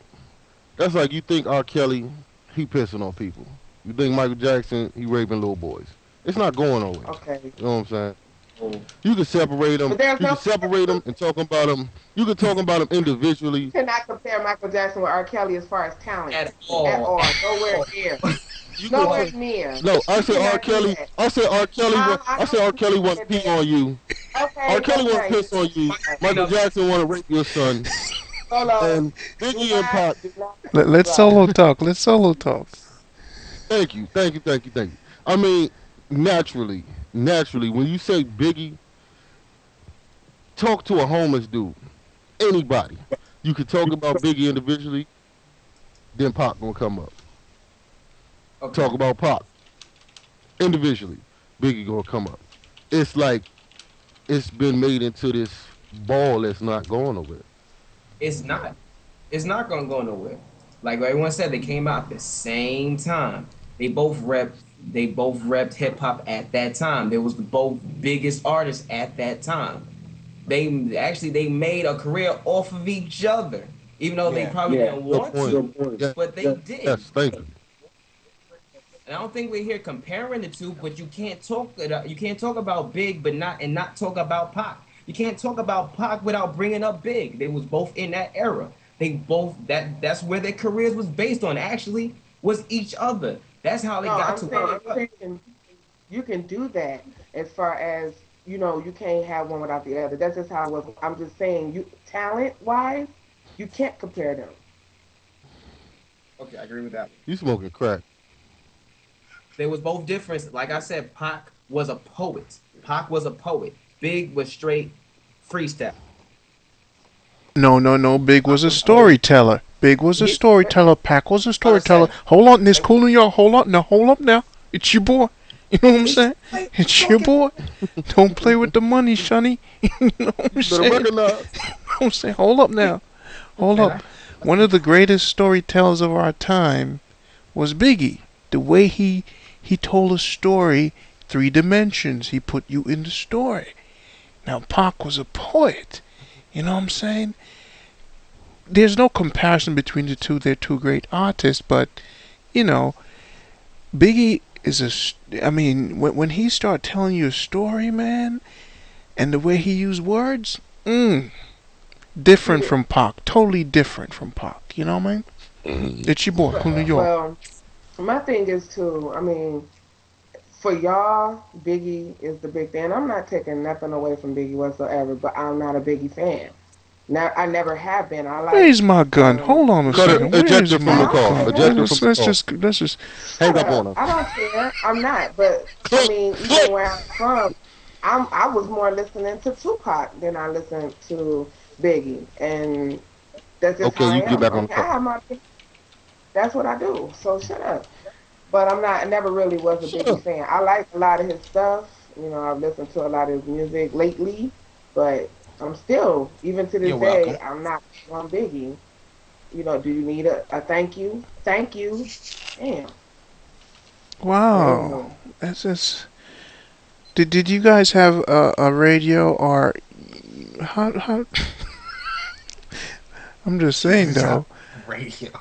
That's like you think R. Kelly, he pissing on people. You think Michael Jackson, he raping little boys. It's not going nowhere. Okay. You know what I'm saying? You can separate them. You can separate them and talk about them. You can talk about them individually. You cannot compare Michael Jackson with R. Kelly as far as talent. At all. Nowhere near. Nowhere near. No, I said R. Kelly. I said R. Kelly want to pee on you. Okay. R. Kelly want to piss on you. Michael Jackson want to rape your son. And Biggie and Pac. Let's solo talk. Thank you. I mean, naturally, when you say Biggie, talk to a homeless dude, anybody. You could talk about Biggie individually, then Pac gonna come up. Okay. Talk about Pac individually, Biggie gonna come up. It's like it's been made into this ball that's not going nowhere. It's not. It's not gonna go nowhere. Like everyone said, they came out at the same time. They both repped hip hop at that time. They was the both biggest artists at that time. They made a career off of each other, even though they probably didn't want to, but they did. Yes, thank you. And I don't think we're here comparing the two, but you can't talk about Big, but not talk about Pac. You can't talk about Pac without bringing up Big. They was both in that era. They both that's where their careers was based on. Actually, was each other. That's how they got to where they were. You can do that as far as you can't have one without the other. That's just how it was. I'm just saying, talent wise, you can't compare them. Okay, I agree with that. You smoking crack. They was both different. Like I said, Pac was a poet. Big was straight freestyle. No, no, no. Big was a Oh, storyteller. Big was a he, storyteller. Pac was a I was storyteller. saying, Hold on, this cool New York. Hold on now. Hold up now. It's your boy. You know what I'm saying? It's your boy. Don't play with the money, Shunny. You know what I'm Better saying? recognize. I'm saying, hold up now. Hold up. One of the greatest storytellers of our time was Biggie. The way he told a story, 3 dimensions. He put you in the story. Now Pac was a poet. You know what I'm saying? There's no comparison between the two. They're two great artists, but you know, Biggie is I mean, when he start telling you a story, man, and the way he used words, different from Pac. Totally different from Pac. You know what I mean? It's your boy from New York. Well, my thing is too. I mean, for y'all, Biggie is the big thing. I'm not taking nothing away from Biggie whatsoever, but I'm not a Biggie fan. Now, I never have been. I like Where's my gun? Hold on a Cut it. second. Eject Where's her from my the call. gun? Eject her from the call. Let's just. Hang Shut up on up. her. I don't care. I'm not. But I mean, even where I'm from, I was more listening to Tupac than I listened to Biggie, and that's just Okay, how I you can get am. back I on the mean, I call. have my. That's what I do. So shut up. But I'm not. I never really was a Shut Biggie up. fan. I like a lot of his stuff. You know, I've listened to a lot of his music lately, but I'm still, even to this You're welcome. day, I'm not on Biggie. You know, do you need a thank you? Thank you. Damn. Hell Wow. no. That's just. Did you guys have a radio or how? I'm just saying though. Radio.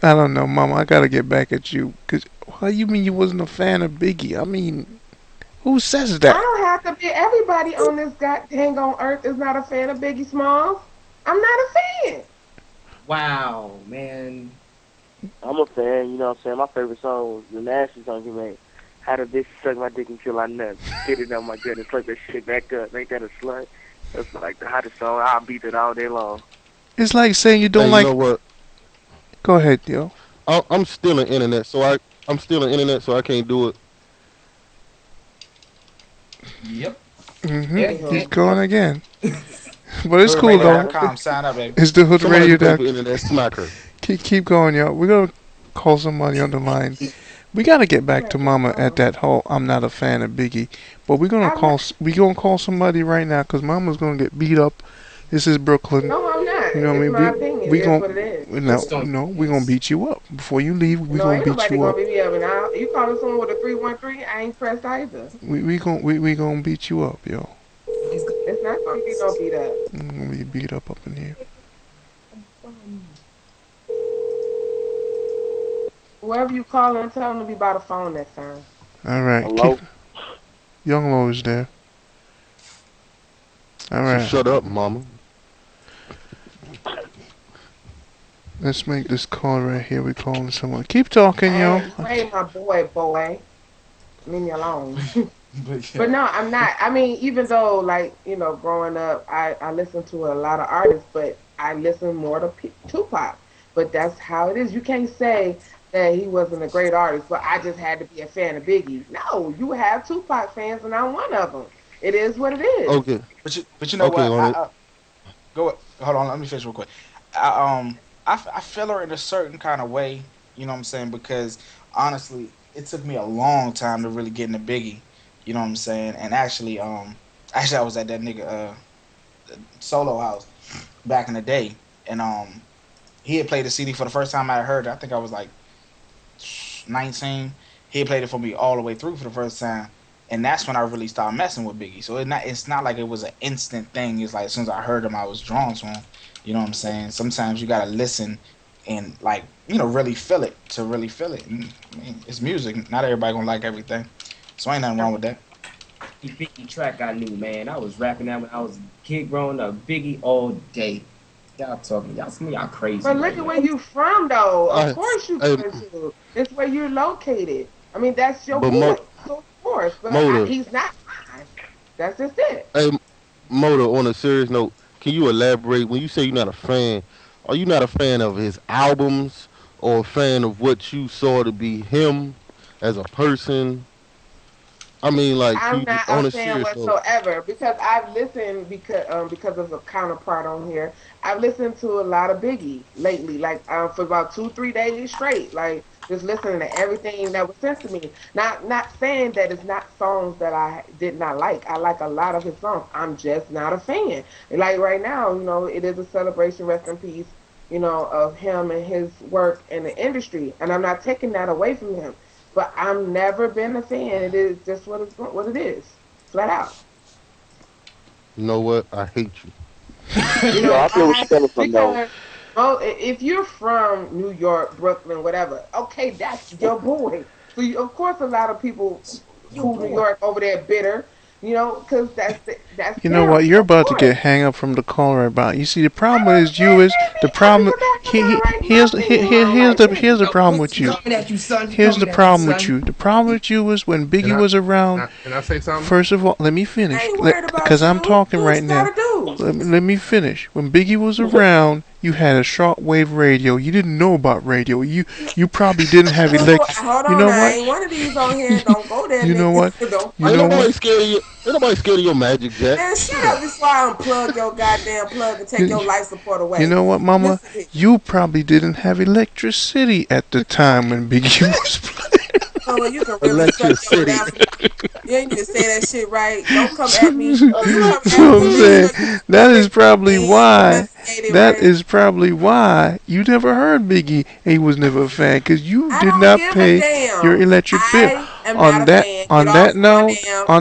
I don't know, Mama. I gotta get back at you. Cause why you mean you wasn't a fan of Biggie? I mean, who says I that? don't have to be. Everybody on this goddamn on earth is not a fan of Biggie Smalls. I'm not a fan. wow, man. I'm a fan, you know what I'm saying? My favorite song was the nasty song he made. How the bitch suck my dick until I nut. Get it on my gut and suck that shit back up. Ain't that a slut? That's like the hottest song. I'll beat it all day long. It's like saying you don't Hey, you like. know what? Go ahead, yo. I'm still an internet, I'm still an internet, so I can't do it. Yep. Mm-hmm. Yeah, He's yeah. going again. But it's cool though. HoodRadio.com. Sign up, baby. It's the Hood Somebody Radio. who pay for internet, smack her. Keep going, yo. We're gonna call somebody on the line. We gotta get back to Mama at that whole. I'm not a fan of Biggie, but we gonna call somebody right now because Mama's gonna get beat up. This is Brooklyn. No, I'm not. You know what I It's mean? my opinion. We It is what it is. no, we gonna beat you up before you leave. We No, gonna ain't beat nobody you gonna up. beat me up. And you calling someone with a 313? I ain't pressed either. We gonna beat you up, yo. It's not gonna be no beat up. I'm gonna be beat up in here. Whoever you calling, tell them to be by the phone next time. All right, Hello? Young Lo is there. All So right, shut up, mama. let's make this call right here. We calling someone. Keep talking, yo. Hey, my boy. Leave me alone. But no, I'm not. I mean, even though, like, you know, growing up, I listened to a lot of artists, but I listen more to Tupac. But that's how it is. You can't say that he wasn't a great artist, but I just had to be a fan of Biggie. No, you have Tupac fans, and I'm one of them. It is what it is. Okay. But you know Okay, what? on it. Go. Hold on. Let me finish real quick. I feel her in a certain kind of way. You know what I'm saying? Because honestly, it took me a long time to really get into Biggie. You know what I'm saying? And actually I was at that nigga solo house back in the day, and he had played the CD for the first time I heard it. I think I was like 19. He had played it for me all the way through for the first time, and that's when I really started messing with Biggie. So it's not like it was an instant thing. It's like as soon as I heard him, I was drawn to him. You know what I'm saying? Sometimes you gotta listen and like really feel it to really feel it. And, I mean, it's music. Not everybody gonna like everything, so ain't nothing wrong with that. The Biggie track I knew, man. I was rapping that when I was a kid growing up. Biggie all day. Y'all talking, y'all crazy. But look at where you from, though. Of I- course you I- going to. It's where you're located. I mean, that's your But boy. Mo- So of course. But Motor. he's not mine. That's just it. Hey, Motor, on a serious note, can you elaborate? When you say you're not a fan, are you not a fan of his albums or a fan of what you saw to be him as a person? I mean, like, I'm not on a a fan serious note. whatsoever because I've listened because of a counterpart on here. I've listened to a lot of Biggie lately, like for about 2-3 days straight, like just listening to everything that was sent to me. Not saying that it's not songs that I did not like. I like a lot of his songs. I'm just not a fan. Like right now, it is a celebration, rest in peace, of him and his work in the industry, and I'm not taking that away from him. But I've never been a fan. It is just what it is, flat out. You know what? I hate you. I feel where she's coming from, though. Because if you're from New York, Brooklyn, whatever, okay, that's your boy. So of course, a lot of people who New York over there bitter, because that's. You know what? You're about to get hang up from the caller about. You see, the problem is you is the problem. Here's the problem with you. Here's the problem with you. The problem with you is when Biggie was around. Can I say something? First of all, let me finish, because I'm talking right now. Let me finish. When Biggie was around, you had a shortwave radio. You didn't know about radio. You probably didn't have electric. Hold on, You know what? ain't one of these on here. Don't go there. You know what? Ain't nobody scared of you. Ain't nobody scared of your magic, Jack. Man, shut up before I unplug your goddamn plug and take your life support away. You know what, Mama? You probably didn't have electricity at the time when Biggie was playing. Oh, well, you can really suck your damn. You ain't need to say that shit right. Don't come at me. You come at So I'm me. saying that is probably why. That is probably why you never heard Biggie and he was never a fan, because you did not pay your electric bill. On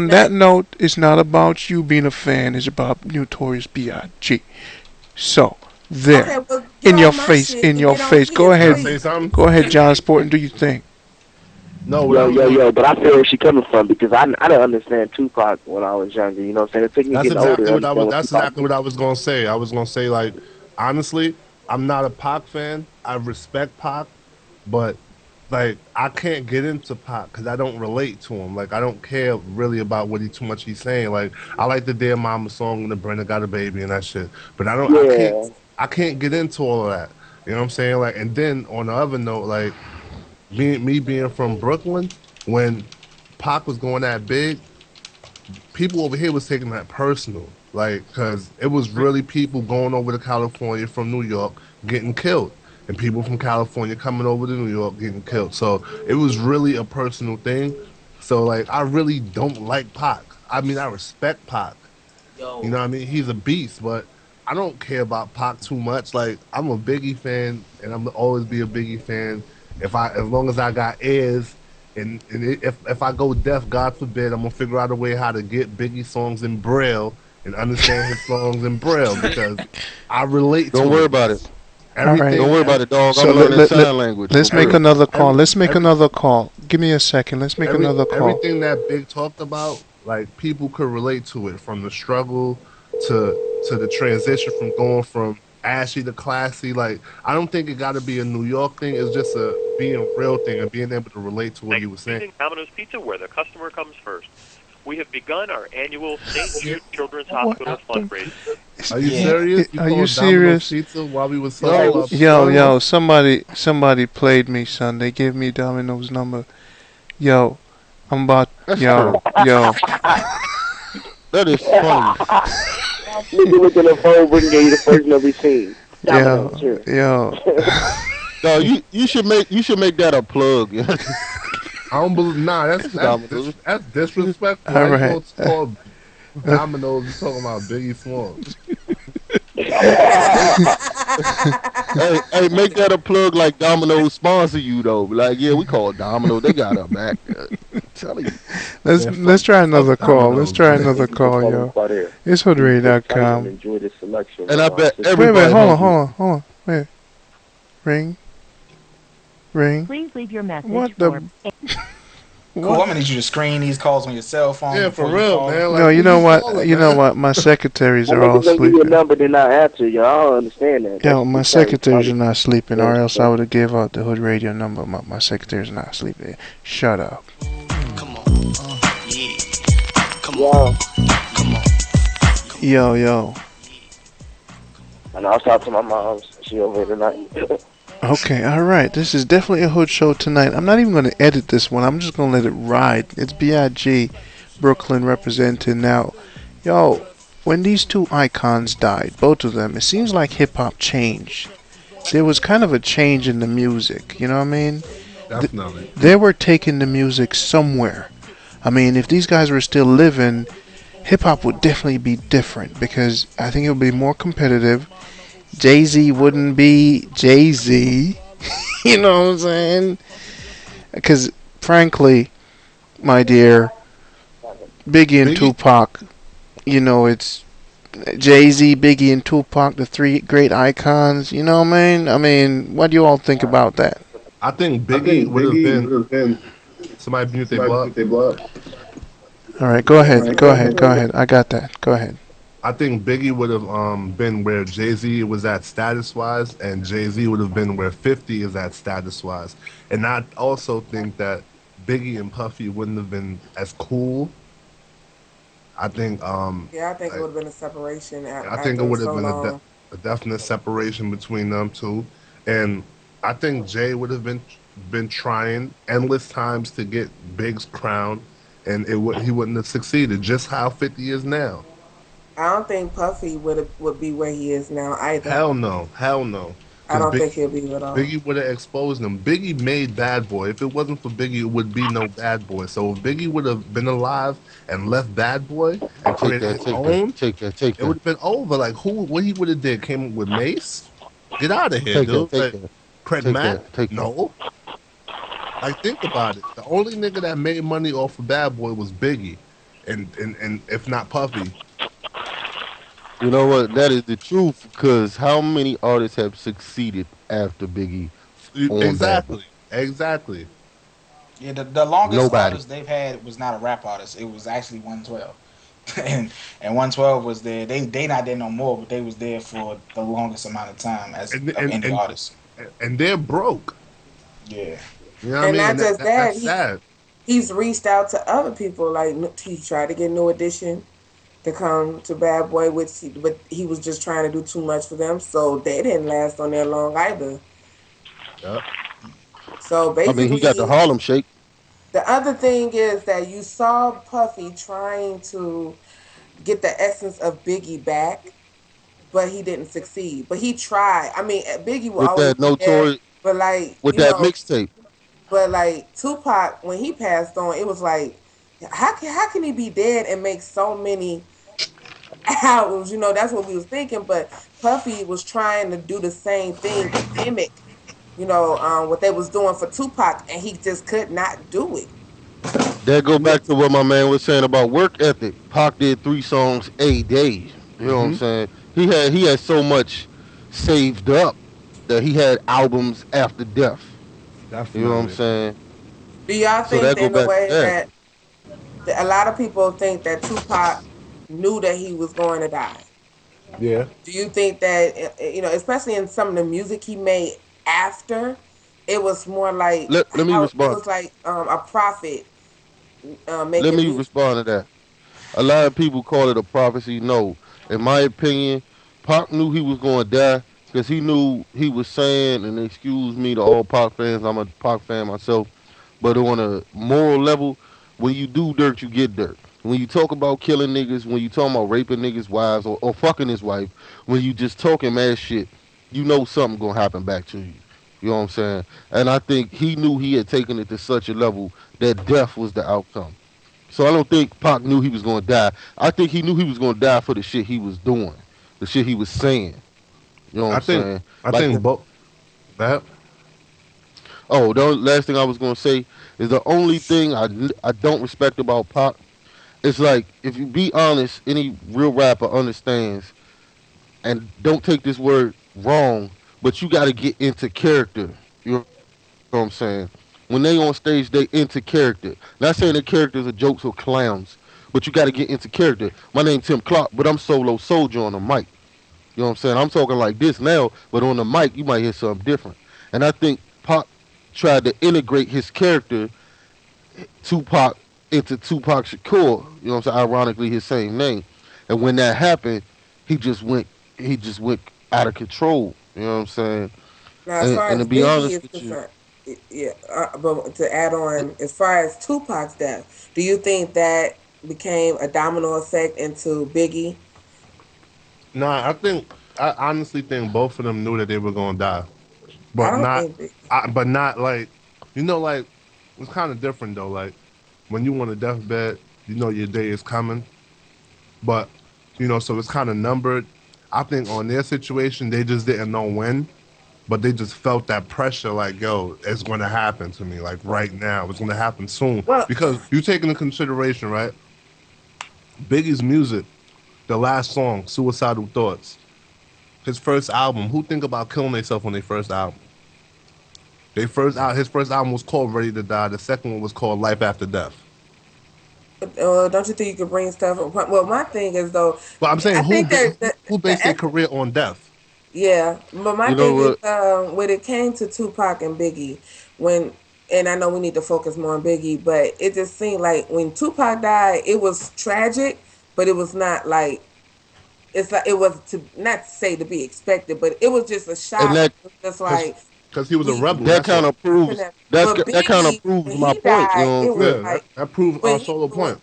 that note, it's not about you being a fan. It's about Notorious B.I.G. So there, Okay, well, in your my face, shit in and your get on face. here, Go ahead, please. go ahead, John Sport, and do your thing. No, Yo, but I feel where she's coming from because I didn't understand Tupac when I was younger. You know what I'm saying? It took me That's getting exactly older. that's exactly what I was gonna say. I was gonna say, like, honestly, I'm not a Pac fan. I respect Pac, but like I can't get into Pac because I don't relate to him. Like I don't care really about what he's saying. Like I like the Dear Mama song and the Brenda Got a Baby and that shit, but I can't get into all of that. You know what I'm saying? Like, and then on the other note, like me being from Brooklyn, when Pac was going that big, people over here was taking that personal, like, because it was really people going over to California from New York getting killed, and people from California coming over to New York getting killed. So it was really a personal thing. So like, I really don't like Pac. I mean, I respect Pac. You know what I mean? He's a beast, but I don't care about Pac too much. Like, I'm a Biggie fan, and I'm gonna always be a Biggie fan. As long as I got ears. If I go deaf, God forbid, I'm gonna figure out a way how to get Biggie songs in Braille and understand his songs in Braille because I relate. Don't worry about it. Everything. Don't worry about it, dog. So I'm learning sign language. Let's make another call. Let's make another call. Give me a second. Let's make another call. Everything that Big talked about, like people could relate to it, from the struggle to the transition from going from ashy to classy. Like I don't think it got to be a New York thing. It's just a being real thing and being able to relate to what you were saying. Domino's Pizza, where the customer comes first. We have begun our annual St. Jude Children's Hospital fundraiser. Are you serious? Are you serious? Pizza while we was talking about Yo, somebody played me, son. They gave me Domino's number. Yo, I'm about yo. That is funny. Nigga looking at the phone, we can get you the first number seen. Yo. No, you should make that a plug. I don't believe. Nah, that's disrespectful. All right. It's called Domino's. You talking about Biggie Smalls? hey, make that a plug like Domino's sponsor you though. Like, yeah, we call Domino. They got our back. I'm telling you. Let's try another call. Let's try another call, yo. It's hoodradio.com. Enjoy the selection. And I bet everybody. Wait, hold on. Wait. Ring. Please leave your message. What the? Cool. I'm gonna need you to screen these calls on your cell phone. Yeah, for real, man. Like, No, you know what? My secretaries are all Give you a sleeping. number, then I answer you. I don't understand that. Yo, my secretaries are not sleeping, or else I would have gave out the Hood Radio number. My secretaries are not sleeping. Shut up. Yo. And I was talking to my mom. She over here tonight. Okay, all right. This is definitely a hood show tonight. I'm not even going to edit this one. I'm just going to let it ride. It's BIG, Brooklyn representing now. Yo, when these two icons died, both of them, it seems like hip hop changed. There was kind of a change in the music. You know what I mean? Definitely. They were taking the music somewhere. I mean, if these guys were still living, hip hop would definitely be different because I think it would be more competitive. Jay Z wouldn't be Jay Z. You know what I'm saying? Because, frankly, my dear, Biggie and Biggie, Tupac, it's Jay Z, Biggie, and Tupac, the three great icons. You know what I mean? I mean, what do you all think about that? I think I Biggie think would have Biggie been would have been somebody mute they somebody blood. put their blood. All right, go All ahead, right, go go ahead, ahead. go ahead. I got that. Go ahead. I think Biggie would have been where Jay Z was at status wise, and Jay Z would have been where 50 is at status wise. And I also think that Biggie and Puffy wouldn't have been as cool. I think Yeah, I think it I, would have been a separation I think it after would have so been long. a definite separation between them two, and I think Jay would have been trying endless times to get Big's crown, and he wouldn't have succeeded. Just how 50 is now. I don't think Puffy would be where he is now either. Hell no, hell no, I because don't think he'll be at all. Biggie would have exposed him. Biggie made Bad Boy. If it wasn't for Biggie, it would be no Bad Boy. So if Biggie would have been alive and left Bad Boy and Take created that, his take that, own, take that, take it would that, have been over. Like what he would have did? Came with Mace? Get out of here, take that, dude. take Like that, Craig take Mack? that, take that. No. Like think about it. The only nigga that made money off of Bad Boy was Biggie, and if not Puffy. You know what? That is the truth. Because how many artists have succeeded after Biggie on Bad Boy? Exactly. Exactly. Yeah, the longest Nobody. artist they've had was not a rap artist. It was actually 112. and 112 was there. They not there no more, but they was there for the longest amount of time as And of and any and artist. and they're broke. Yeah. You know what I And mean? not And just that, that's sad. he's reached out to other people. Like he tried to get New Edition to come to Bad Boy, but he was just trying to do too much for them, so they didn't last on there long either. Yep. So I mean, he got the basically, Harlem Shake. the other thing is that you saw Puffy trying to get the essence of Biggie back, but he didn't succeed. But he tried. I mean, Biggie will with always that be there, notorious, but like with that mixtape. but like Tupac when he passed on, it was like, how can he be dead and make so many albums? That's what we was thinking. But Puffy was trying to do the same thing to mimic, what they was doing for Tupac, and he just could not do it. That go back to what my man was saying about work ethic. Pac did 3 songs a day. You know what I'm Mm-hmm. saying? He had so much saved up that he had albums after death. You know what I'm Definitely. saying? Do y'all So think that go in a back to way that. that a lot of people think that Tupac knew that he was going to die? Yeah. Do you think that especially in some of the music he made after, it was more like Let me how it respond. was like a prophet Let making me music? respond to that. A lot of people call it a prophecy. No, in my opinion, Pac knew he was going to die because he knew he was saying, and excuse me to all Pac fans, I'm a Pac fan myself, but on a moral level, when you do dirt, you get dirt. When you talk about killing niggas, when you talking about raping niggas' wives or fucking his wife, when you just talking mad shit, you know something gonna happen back to you. You know what I'm saying? And I think he knew he had taken it to such a level that death was the outcome. So I don't think Pac knew he was going to die. I think he knew he was going to die for the shit he was doing, the shit he was saying. You know what I I'm think saying? I Like, think both that oh, the last thing I was going to say is the only thing I don't respect about Pac. It's like, if you be honest, any real rapper understands, and don't take this word wrong, but you got to get into character. You know what I'm saying? When they on stage, they into character. Not saying their characters are jokes or clowns, but you got to get into character. My name Tim Clark, but I'm solo soldier on the mic. You know what I'm saying? I'm talking like this now, but on the mic, you might hear something different. And I think Pac tried to integrate his character, Tupac, into Tupac Shakur. You know what I'm saying? Ironically, his same name. And when that happened, he just went, he just went out of control. You know what I'm saying? Now, as far And to as be Biggie honest is with you, concerned, yeah. But to add on, as far as Tupac's death, do you think that became a domino effect into Biggie? Nah, I honestly think both of them knew that they were gonna die, I but don't not, think Biggie. but not like, like it's kind of different though. Like when you on a deathbed, your day is coming, but so it's kind of numbered. I think on their situation, they just didn't know when, but they just felt that pressure, like, yo, it's going to happen to me, like right now. It's going to happen soon. Well, Because you take into consideration, right? Biggie's music, the last song, Suicidal Thoughts, his first album, who think about killing themselves on their first album? His first album was called Ready to Die. The second one was called Life After Death. Don't you think you could bring stuff up? Well, my thing is though, But I'm saying I think that who based their career on death? yeah, but my you know thing is, what? when it came to Tupac and Biggie, when and I know we need to focus more on Biggie, but it just seemed like when Tupac died, it was tragic, but it was not like it's like it was to not to say to be expected, but it was just a And shock. that It was just Because like he was a we rebel. that That's kind what. of proves but that kind of Biggie proves when my he point. You died, know what it I'm was Yeah, saying? like that proved when he Solo point.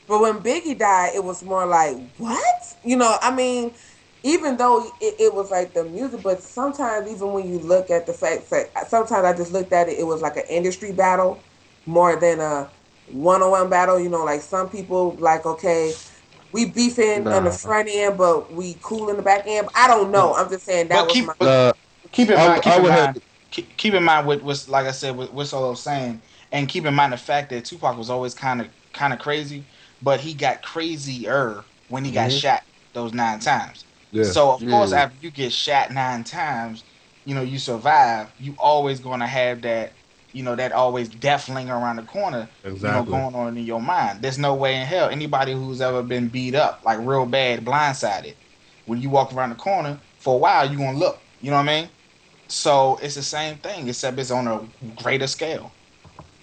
but when Biggie died, it was more like, what? I mean, even though it was like the music, but sometimes even when you look at the facts, like sometimes I just looked at it, it was like an industry battle more than a one-on-one battle. Like some people like, okay, we beefing on the Nah, front end, but we cool in the back end. I don't Yeah. know. I'm just saying that But was my. nah. keep in mind, I would have. keep in mind what's like I said, what Solo's saying, and keep in mind the fact that Tupac was always kind of crazy, but he got crazier when he got Hmm. shot those 9 times. Yeah, So of course, Yeah, after you get shot 9 times, you survive. You always gonna have that, that always death linger around the corner, exactly. going on in your mind. There's no way in hell anybody who's ever been beat up like real bad, blindsided, when you walk around the corner for a while, you gonna look. You know what I mean? So it's the same thing, except it's on a greater scale.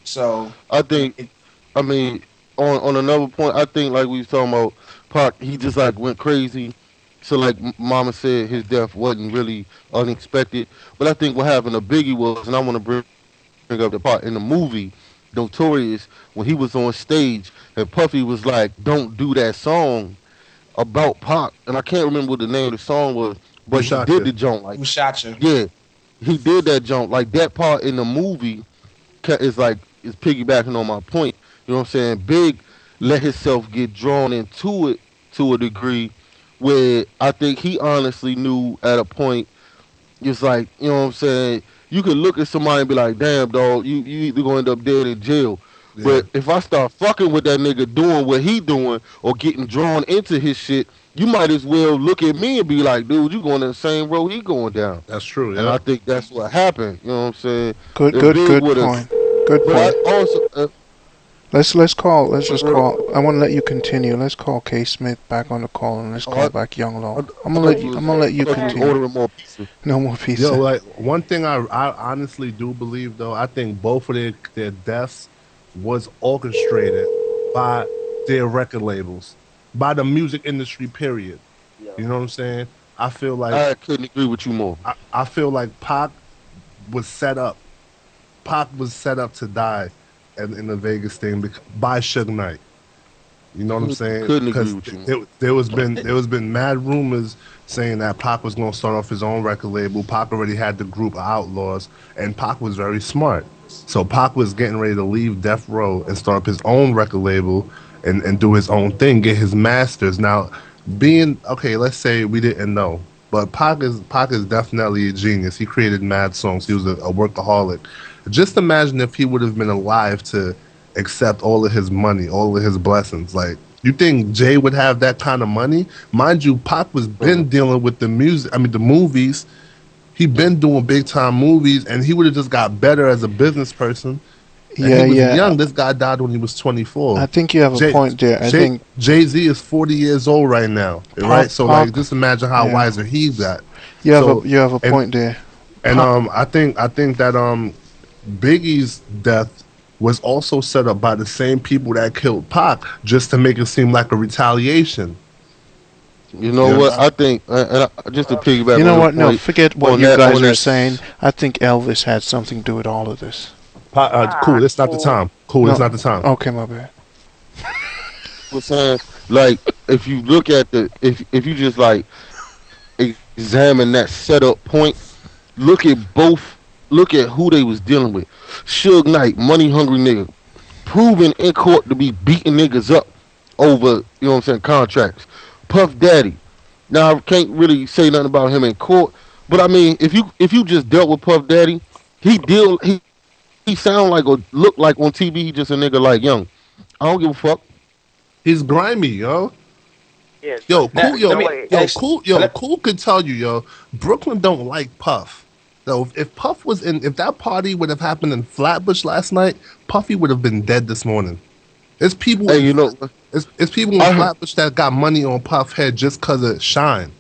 So I think. it, I mean, on another point, I think like we was talking about, Pac, he just like went crazy. So like Mama said, his death wasn't really unexpected. But I think what happened to Biggie was, and I want to bring up the part in the movie, Notorious, when he was on stage and Puffy was like, "Don't do that song about Pac," and I can't remember what the name of the song was, Who but he shot did you? the jump like, who shot you? yeah, he did that jump like that part in the movie is like is piggybacking on my point. You know what I'm saying? Big let himself get drawn into it to a degree where I think he honestly knew at a point. It's like, you know what I'm saying? You could look at somebody and be like, damn dog, you either gonna end up dead in jail. Yeah, But if I start fucking with that nigga doing what he doing or getting drawn into his shit, you might as well look at me and be like, dude, you going in the same road he going down. that's true. And I Yeah. think that's what happened. You know what I'm saying? Good, If good, Big good would have, point. Good but point. I also, Let's call. Let's just real, call. I want to let you continue. Let's call K Smith back on the call, and let's oh, call back Young Law. I'm I gonna thought let you you. was, I'm gonna let I you thought you was continue. ordering more pizza. No more Yo, pizza. like one thing I honestly do believe though, I think both of their deaths was orchestrated by their record labels, by the music industry, period. Yeah. You know what I'm saying? I feel like I couldn't agree with you more. I feel like Pac was set up. Pac was set up to die in the Vegas thing by Suge Knight. You know what I'm saying? Couldn't agree Because with you more. there was been mad rumors saying that Pac was going to start off his own record label. Pac already had the group of Outlaws, and Pac was very smart. So Pac was getting ready to leave Death Row and start up his own record label and do his own thing, get his masters. Now, being okay, let's say we didn't know, but Pac is definitely a genius. He created mad songs. He was a workaholic. Just imagine if he would have been alive to accept all of his money, all of his blessings. Like, you think Jay would have that kind of money? Mind you, Pac was been dealing with the music. I mean, the movies. He been doing big time movies, and he would have just got better as a business person. And he Yeah, was yeah. young. This guy died when he was 24. I think you have a Jay point there. I Jay think Jay Z is 40 years old right now, right? So Pac. like, just imagine how Yeah, wiser he got. you So have a and point there. and I think that Biggie's death was also set up by the same people that killed Pac, just to make it seem like a retaliation. You know Yeah. what? I think, just to piggyback You know on your what? No, point, forget what on you that, guys are saying. I think Elvis had something to do with all of this. Cool. It's not the time. Cool. It's No, not the time. okay, my bad. was saying, like, if you look at if you just like examine that setup point, look at both, look at who they was dealing with. Suge Knight, money hungry nigga, proven in court to be beating niggas up over, you know what I'm saying, contracts. Puff Daddy. Now I can't really say nothing about him in court, but I mean, if you just dealt with Puff Daddy, he sound like or look like on TV he just a nigga like young. I don't give a fuck. He's grimy, yo. Yeah. So, Yo, cool, Let yo, me cool could tell you, yo. Brooklyn don't like Puff. So if Puff was in, if that party would have happened in Flatbush last night, Puffy would have been dead this morning. It's people. Hey, you know, It's people in I heard, Flatbush that got money on Puff head just cause of Shine.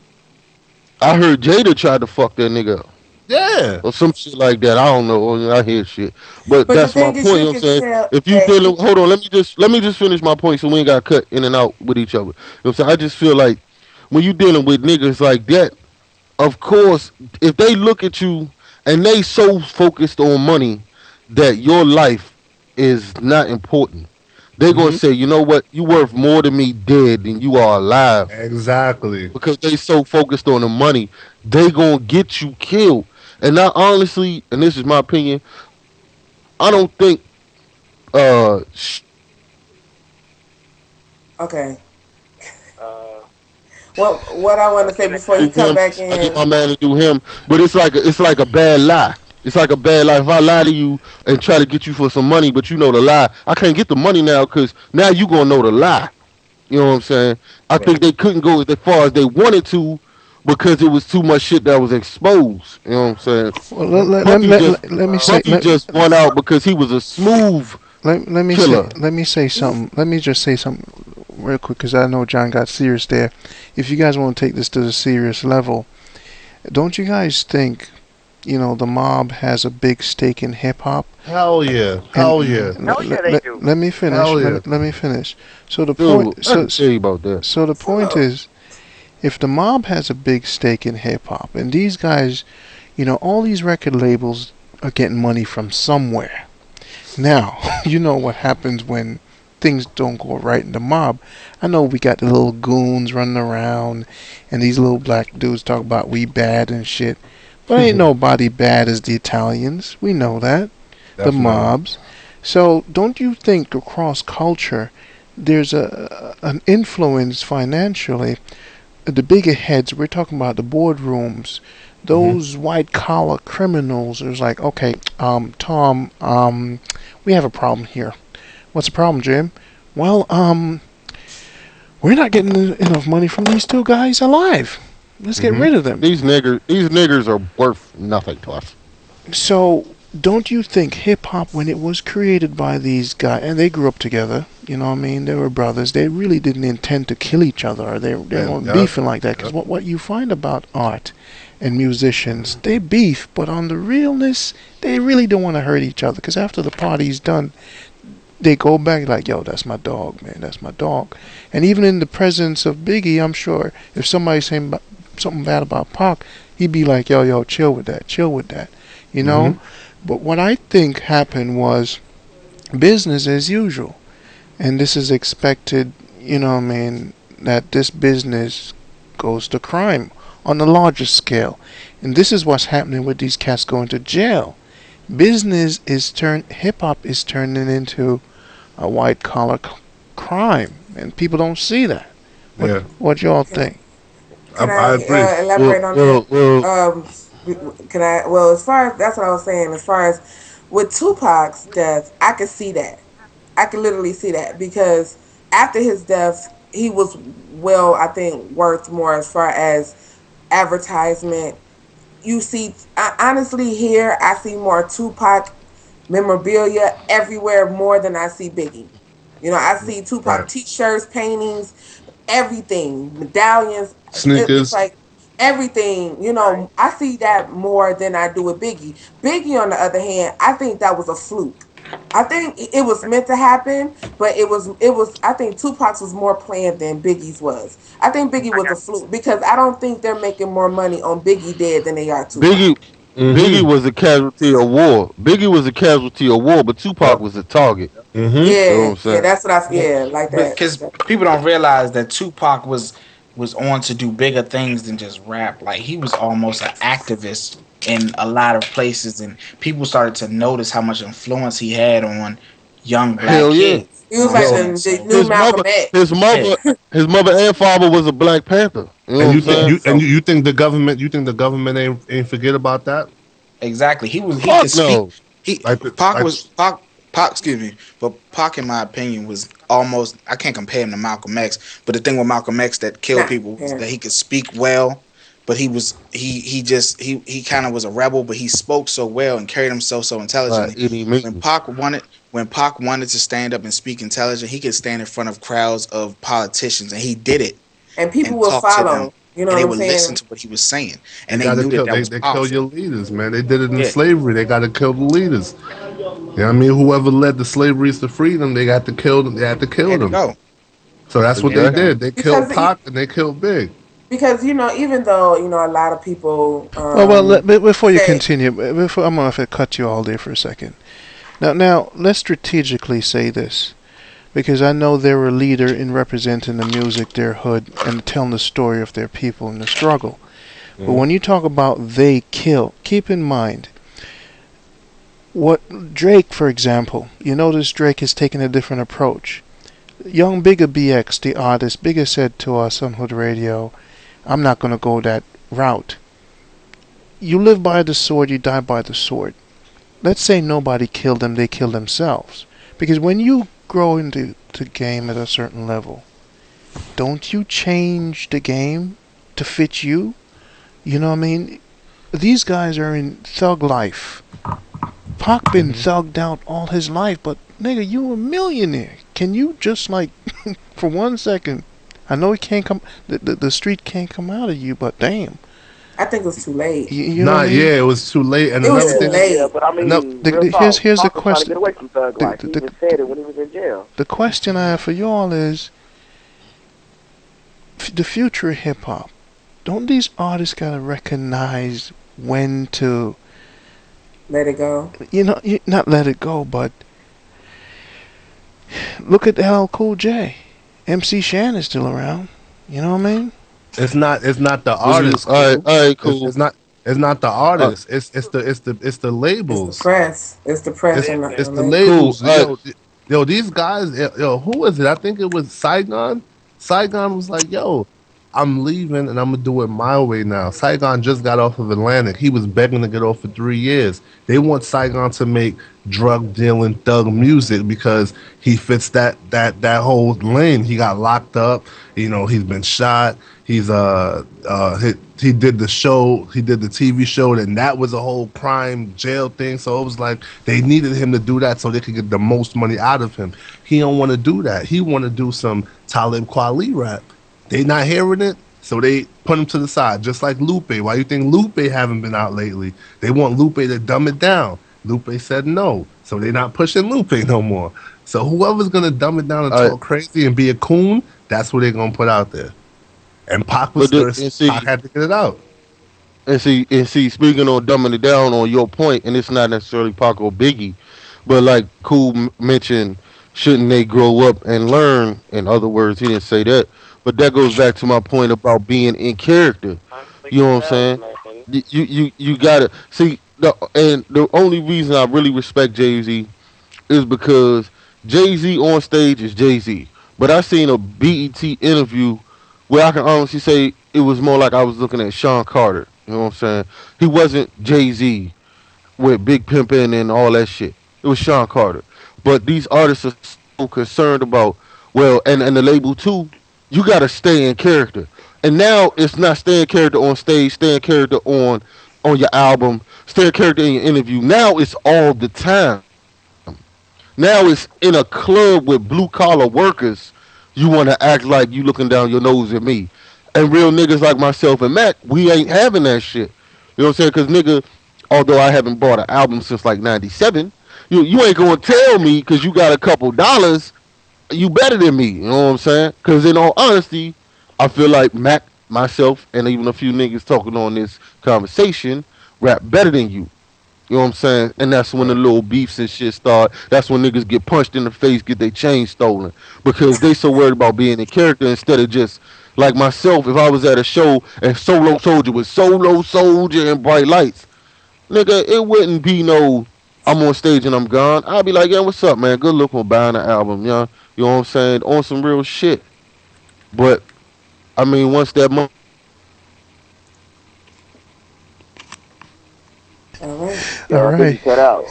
I heard Jada tried to fuck that nigga up. Yeah. Or some shit like that. I don't know. I hear shit, but But the that's my thing point. is, You you know what I'm can saying? tell. If you dealing, hold on. Let me just finish my point so we ain't got cut in and out with each other. You know what I'm saying? I just feel like when you dealing with niggas like that, of course, if they look at you and they so focused on money that your life is not important, they gonna say, you know what, you worth more to me dead than you are alive. Exactly. Because they so focused on the money, they gonna get you killed. And now, honestly, and this is my opinion, I don't think Okay. uh, What I want to say before do you come him. back I get in. my man to do him, but it's like a bad lie. It's like a bad lie. If I lie to you and try to get you for some money, but you know the lie, I can't get the money now because now you gonna know the lie. You know what I'm saying? I think they couldn't go as far as they wanted to because it was too much shit that was exposed. You know what I'm saying? Well, let me say Puffy just won out because he was a smooth let me say killer. let me say something. Let me just say something real quick because I know John got serious there. If you guys want to take this to the serious level, don't you guys think, the mob has a big stake in hip hop? Hell yeah. Hell yeah. Hell yeah, they do. Let me finish. Hell yeah. Let me finish. So the Dude, point. I can tell you about that. So the point is, if the mob has a big stake in hip hop, and these guys, all these record labels are getting money from somewhere. Now, you know what happens when things don't go right in the mob. I know we got the little goons running around, and these little black dudes talk about we bad and shit. But ain't nobody bad as the Italians. We know that. The Definitely. mobs. So don't you think across culture there's an influence financially? The bigger heads, we're talking about the boardrooms, those white collar criminals. It's like, okay, Tom, we have a problem here. What's the problem, Jim? Well, we're not getting enough money from these two guys alive. Let's get rid of them. These niggers are worth nothing to us. So, don't you think hip hop, when it was created by these guys, and they grew up together, you know what I mean? They were brothers. They really didn't intend to kill each other, or they weren't beefing like that. Because what you find about art and musicians, they beef, but on the realness, they really don't want to hurt each other. Because after the party's done, they go back like, yo, that's my dog, man, that's my dog. And even in the presence of Biggie, I'm sure if somebody's saying something bad about Pac, he'd be like, yo, chill with that, you know? But what I think happened was business as usual. And this is expected, you know what I mean, that this business goes to crime on a larger scale. And this is what's happening with these cats going to jail. Hip hop is turning into a white collar crime, and people don't see that. What y'all think? Can I agree. Elaborate on that? Can I? Well, as far as that's what I was saying. As far as with Tupac's death, I could see that. I could literally see that because after his death, he was I think, worth more as far as advertisement. You see, honestly, here I see more Tupac memorabilia everywhere more than I see Biggie. I see Tupac T-shirts, paintings, everything, medallions. It's Sneakers. like everything. I see that more than I do with Biggie. Biggie, on the other hand, I think that was a fluke. I think it was meant to happen, but it was. I think Tupac's was more planned than Biggie's was. I think Biggie was a fluke because I don't think they're making more money on Biggie dead than they are Biggie Tupac. Biggie was a casualty of war. Biggie was a casualty of war, but Tupac was a target. You know what Yeah, I'm yeah, saying? that's what I. Yeah, like that. Because people don't realize that Tupac was on to do bigger things than just rap. Like he was almost an activist in a lot of places, and people started to notice how much influence he had on young black Hell yeah. kids. He You know was what I'm like Yo, saying? the So new his Malcolm mother, his X. yeah, mother, his mother and father was a Black Panther. You know And what I'm you think yeah. saying? you and So you think the government ain't forget about that? exactly, he could Fuck speak. no. He Like Pac like was Pac. Pac, excuse me, but Pac, in my opinion, was almost. I can't compare him to Malcolm X, but the thing with Malcolm X that killed Nah, people was yeah. that he could speak well, but he kind of was a rebel, but he spoke so well and carried himself so By intelligently. any When means. Pac wanted when Pac wanted to stand up and speak intelligent, he could stand in front of crowds of politicians, and he did it And people and will talk to them, follow. You know and what they I'm would listen saying? to what he was saying, they and they gotta knew that kill that was they kill powerful. your leaders, man. They did it in Yeah, slavery. They gotta kill the leaders. You know what I mean? Whoever led the slaveries to freedom, they got to kill them. They had to they kill had to them. go. So that's They what had they to Exactly. go. did. They killed Because Pac and they killed Big. even though a lot of people Before you say continue, before I'm gonna have to cut you all there for a second. Now, let's strategically say this because I know they're a leader in representing the music, their hood, and telling the story of their people and the struggle. But when you talk about they kill, keep in mind what Drake, for example. You notice Drake has taken a different approach. Young Bigger BX, the artist, Bigger said to us on Hood Radio, "I'm not gonna go that route. You live by the sword, you die by the sword." Let's say nobody killed them, they kill themselves. Because when you grow into the game at a certain level, don't you change the game to fit you? You know what I mean? These guys are in thug life. Pac been thugged out all his life, but nigga, you a millionaire. Can you just like, for 1 second, I know it can't come, the street can't come out of you, but damn. I think it was too late. You know Nah, what I mean? yeah, it was too late. And It was another too thing, Yeah, late. but I another, mean, real Here's talk. the Pac was trying to question. get away from thug life. He The, even said it when he was in jail. the question I have for y'all is the future of hip hop. Don't these artists gotta recognize when to, Let it go. not let it go, but look at LL Cool J. MC Shan is still around. You know what I mean? it's not the What you? artist, All cool. right, It's, cool. it's not it's not the Uh, artist. It's the It's the labels. press. It's the press It's and it's the the label. cool. labels. Yo, these guys. Yo, who was it? I think it was Saigon. Saigon was like, yo, I'm leaving and I'm gonna do it my way now. Saigon just got off of Atlantic. He was begging to get off for 3 years. They want Saigon to make drug dealing thug music because he fits that whole lane. He got locked up. He's been shot. He did the show. He did the TV show, and that was a whole crime jail thing. So it was like they needed him to do that so they could get the most money out of him. He don't want to do that. He want to do some Talib Kweli rap. They not hearing it, so they put him to the side, just like Lupe. Why you think Lupe haven't been out lately? They want Lupe to dumb it down. Lupe said no, so they not pushing Lupe no more. So whoever's gonna dumb it down and all right. talk crazy and be a coon, that's what they're gonna put out there. And Pac was But the, thirsty. and see, Pac had to get it out. and see, speaking on dumbing it down on your point, and it's not necessarily Pac or Biggie, but like Cool mentioned, shouldn't they grow up and learn? In other words, he didn't say that, but that goes back to my point about being in character. You know what I'm saying? You gotta see and the only reason I really respect Jay Z is because Jay Z on stage is Jay Z. But I seen a BET interview where I can honestly say it was more like I was looking at Sean Carter. You know what I'm saying? He wasn't Jay Z with Big Pimpin' and all that shit. It was Sean Carter. But these artists are so concerned about, well, and the label too, you gotta stay in character. And now it's not staying character on stage, staying character on your album, staying character in your interview. Now it's all the time. Now it's in a club with blue collar workers. You want to act like you looking down your nose at me. And real niggas like myself and Mac, we ain't having that shit. You know what I'm saying? Because nigga, although I haven't bought an album since like '97, You ain't gonna tell me because you got a couple dollars, you better than me. You know what I'm saying? Because in all honesty, I feel like Mac, myself, and even a few niggas talking on this conversation rap better than you. You know what I'm saying? And that's when the little beefs and shit start. That's when niggas get punched in the face, get their chain stolen. Because they so worried about being in character instead of just, like myself, if I was at a show and Solo Soldier was Solo Soldier and Bright Lights, nigga, it wouldn't be no, I'm on stage and I'm gone. I'd be like, yeah, what's up, man? Good luck on buying the album, yeah. You know what I'm saying? On some real shit. But, I mean, once that money... All right. Yeah, I think you cut out.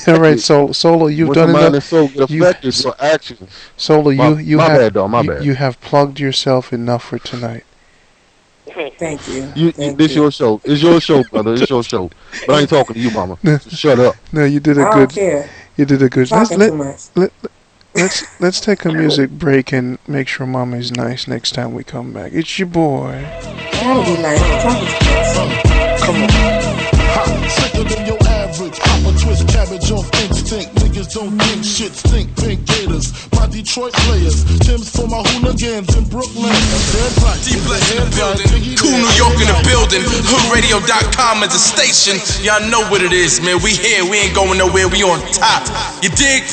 All right, so Solo, you've done enough. Your actions. Solo, you my have bad, dog. My bad. You have plugged yourself enough for tonight. Thank you. This your show. It's your show, brother. It's your show. But I ain't talking to you, mama. Shut up. No, you did a I good. don't care. You did a good. Talking too much. Let's take a music break and make sure Mama is nice next time we come back. It's your boy. That'll be nice. Come on. Sicker than your average. Papa twist cabbage off instinct. Niggas don't think shit stink. Pink Gators. My Detroit players. Tim's for my hooligans in Brooklyn. Dead right. D-Bless in the building. Cool New York in the building. HoodRadio.com is a station. Y'all know what it is, man. We here. We ain't going nowhere. We on top. You dig?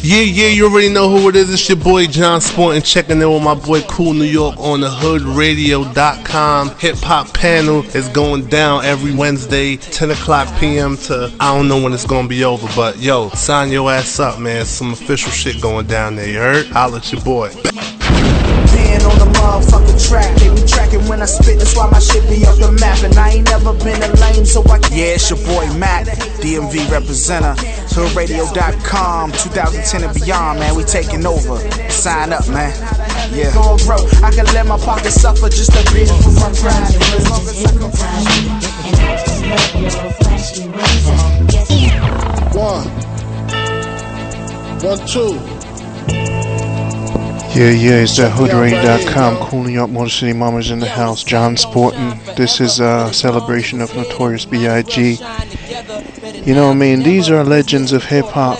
Yeah, you already know who it is. It's your boy John Sport and checking in with my boy Cool New York on the HoodRadio.com. Hip Hop Panel is going down every Wednesday, 10 o'clock p.m. to I don't know when it's gonna be over, but yo, sign your ass up, man. Some official shit going down there, you heard? Holla at your boy. Being on the motherfucking track, they be tracking when I spit, that's why my shit be up the map. And I ain't never been a lame, so I can't. Yeah, it's your boy Matt, DMV representative, HoodRadio.com, 2010 and beyond, man, we taking over. Sign up, man. Yeah. Going broke, I can let my pocket suffer just a bit for my pride. One, two. Yeah, it's that HoodRadio.com. Cool New York Motor City Mamas in the house. John Sportin. This is a celebration of Notorious B.I.G. You know what I mean? These are legends of hip hop.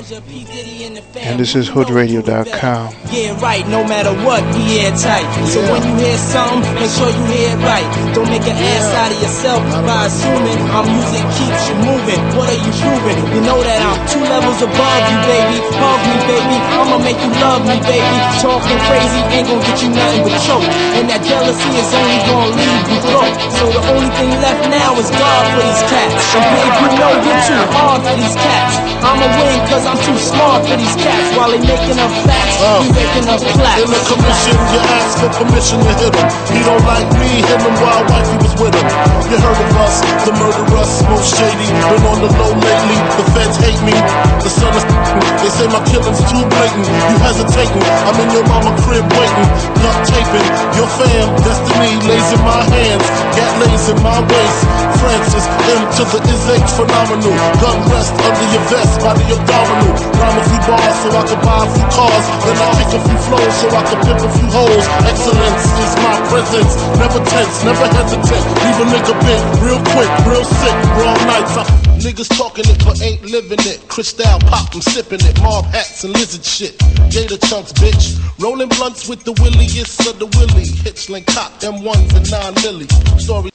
And this is HoodRadio.com. Yeah, right, no matter what, we airtight. So when you hear something, make sure you hear it right. Don't make an ass out of yourself by assuming our music keeps you moving. What are you proving? You know that I'm 2 levels above you, baby. Hug me, baby. I'ma make you love me, baby. Talking crazy ain't gonna get you nothing but choke. And that jealousy is only gonna leave you broke. So the only thing left now is God for these cats. And babe, you know you're too hard for these cats. I'ma win cause I'm too smart for these cats. While they making up facts, you making up plaques. In the commission, you ask for permission to hit him. He don't like me, hit him while wifey was with him. You heard of us, the murderers, most shady. Been on the low lately, the feds hate me. The son is they say my killing's too blatant. You hesitating, I'm in your mama crib waiting. Duct taping, your fam, destiny lays in my hands. Gat lays in my waist. Francis, M to the is H phenomenal. Gun rest under your vest, body abdominal. Rhyme a few bars so I can buy a few cars. Then I kick a few flows so I can pimp a few hoes. Excellence is my presence. Never tense, never hesitate. Leave a nigga bent real quick, real sick. Wrong nights. Niggas talking it but ain't living it. Cristal pop, I'm sipping it. Mob hats and lizard shit. Gator chunks, bitch. Rolling blunts with the williest of the willy. Hitchling cop, M1s and 9 milli. Story.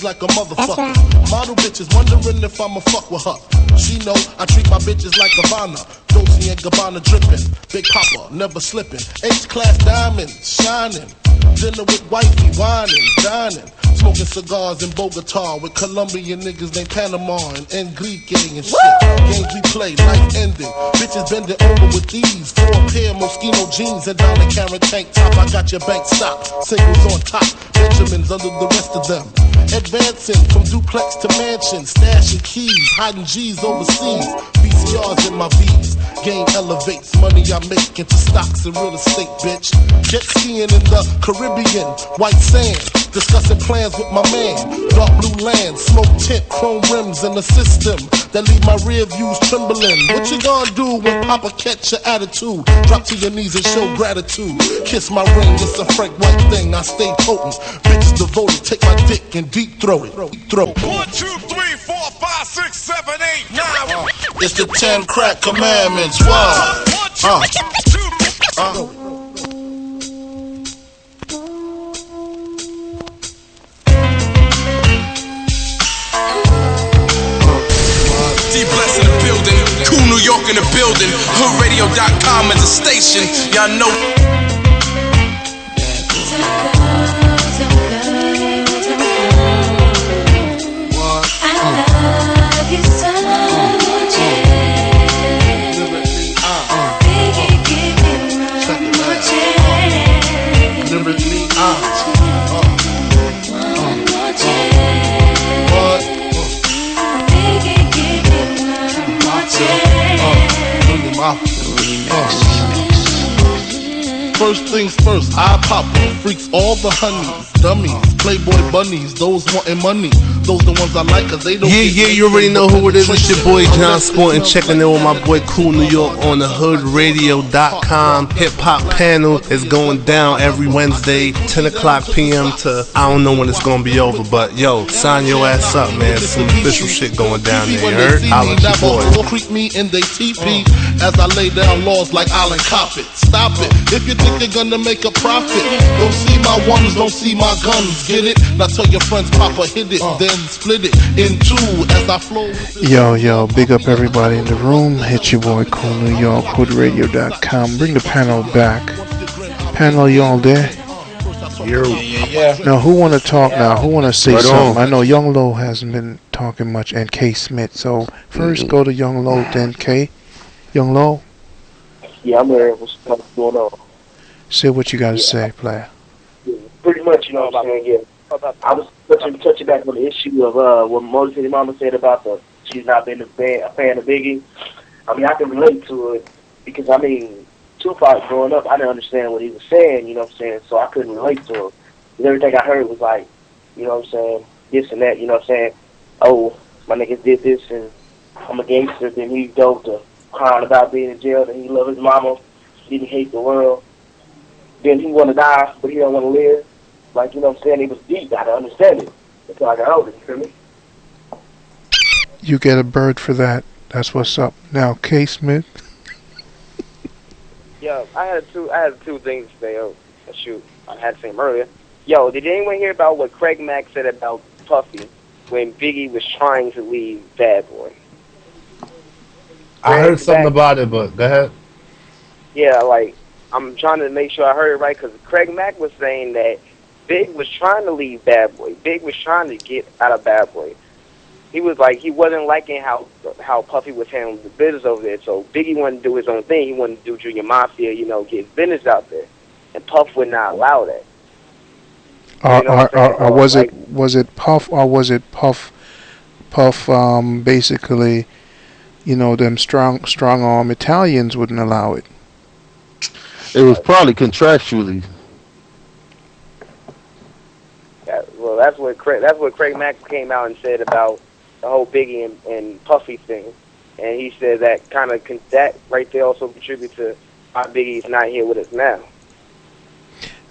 Like a motherfucker. Model bitches wondering if I'ma fuck with her. She know I treat my bitches like Havana. Dolce and Gabbana dripping. Big Papa, never slipping. H-class diamonds, shining. Dinner with wifey, whining, dining. Smoking cigars in Bogota with Colombian niggas named Panama and Enrique and shit. Games we play, life ending. Bitches bending over with these. 4 pair Moschino jeans and down the Karen tank top. I got your bank stock. Singles on top. Benjamins under the rest of them. Advancing from duplex to mansion. Stashing keys, hiding G's overseas. VCRs in my V's. Game elevates, money I make into stocks and real estate, bitch. Jet skiing in the Caribbean. White sand. Discussing plans with my man. Dark blue land, smoke tint, chrome rims in the system that leave my rear views trembling. What you gonna do when Papa catch your attitude? Drop to your knees and show gratitude. Kiss my ring, it's a frank white thing. I stay potent. Bitches devoted, take my dick and deep throw it. Throw it. 1, 2, 3, 4, 5, 6, 7, 8, 9. It's the 10 crack commandments. Wow. D-Bless in the building, Cool New York in the building, HoodRadio.com is a station, y'all know. First things first, I pop freaks all the honeys, dummies, playboy bunnies, those wanting money. Those the ones I like cause they don't Yeah, you already know who it is. It's your boy John Sport and checking in with my boy Cool New York on the HoodRadio.com. Hip Hop Panel is going down every Wednesday, 10 o'clock p.m. to I don't know when it's gonna be over, but yo, sign your ass up, man. Some official shit going down there, you heard? I'll let you boy. Creep me in they TP as I lay down laws like Island Coppet. Stop it, if you think you're gonna make a profit. Don't see my ones, don't see my guns, get it? Now tell your friends Papa hit it, then split it in two as I flow. Yo, big up everybody in the room. Hit your boy Cool New York, HoodRadio.com. Bring the panel back. Panel, y'all there? Yeah. Now, who want to talk now? Who want to say Right something? on. I know Young Lo hasn't been talking much, and K Smith. So first go to Young Lo, then K. Young Lo, Yeah, I'm here. What's going on? say what you got to say, player. Pretty much, you know what I'm saying? Yeah. I was touching back on the issue of what Motor City Mama said about she's not been a fan of Biggie. I mean, I can relate to it because, I mean, Tupac growing up, I didn't understand what he was saying, you know what I'm saying? So I couldn't relate to him. Because everything I heard was like, you know what I'm saying, this and that, you know what I'm saying? Oh, my niggas did this and I'm a gangster. Then he dove to crying about being in jail. Then he loved his mama. Then he hate the world. Then he want to die, but he don't want to live. Like, you know what I'm saying? It was deep. I didn't understand it until I got older, you feel me? You get a bird for that. That's what's up. Now, K Smith. Yo, I had two things to say. Oh, shoot, I had to say them earlier. Yo, did anyone hear about what Craig Mack said about Puffy when Biggie was trying to leave Bad Boy? I heard something about it, but go ahead. Yeah, like, I'm trying to make sure I heard it right, because Craig Mack was saying that Big was trying to leave Bad Boy. Big was trying to get out of Bad Boy. He was like, he wasn't liking how Puffy was handling the business over there. So Biggie wanted to do his own thing. He wanted to do Junior Mafia, you know, get his business out there. And Puff would not allow that. Or was it Puff, or was it Puff? Basically, you know, them strong arm Italians wouldn't allow it. It was probably contractually. Well, that's what Craig Mack came out and said about the whole Biggie and Puffy thing, and he said that that right there also contributes to why Biggie's not here with us now.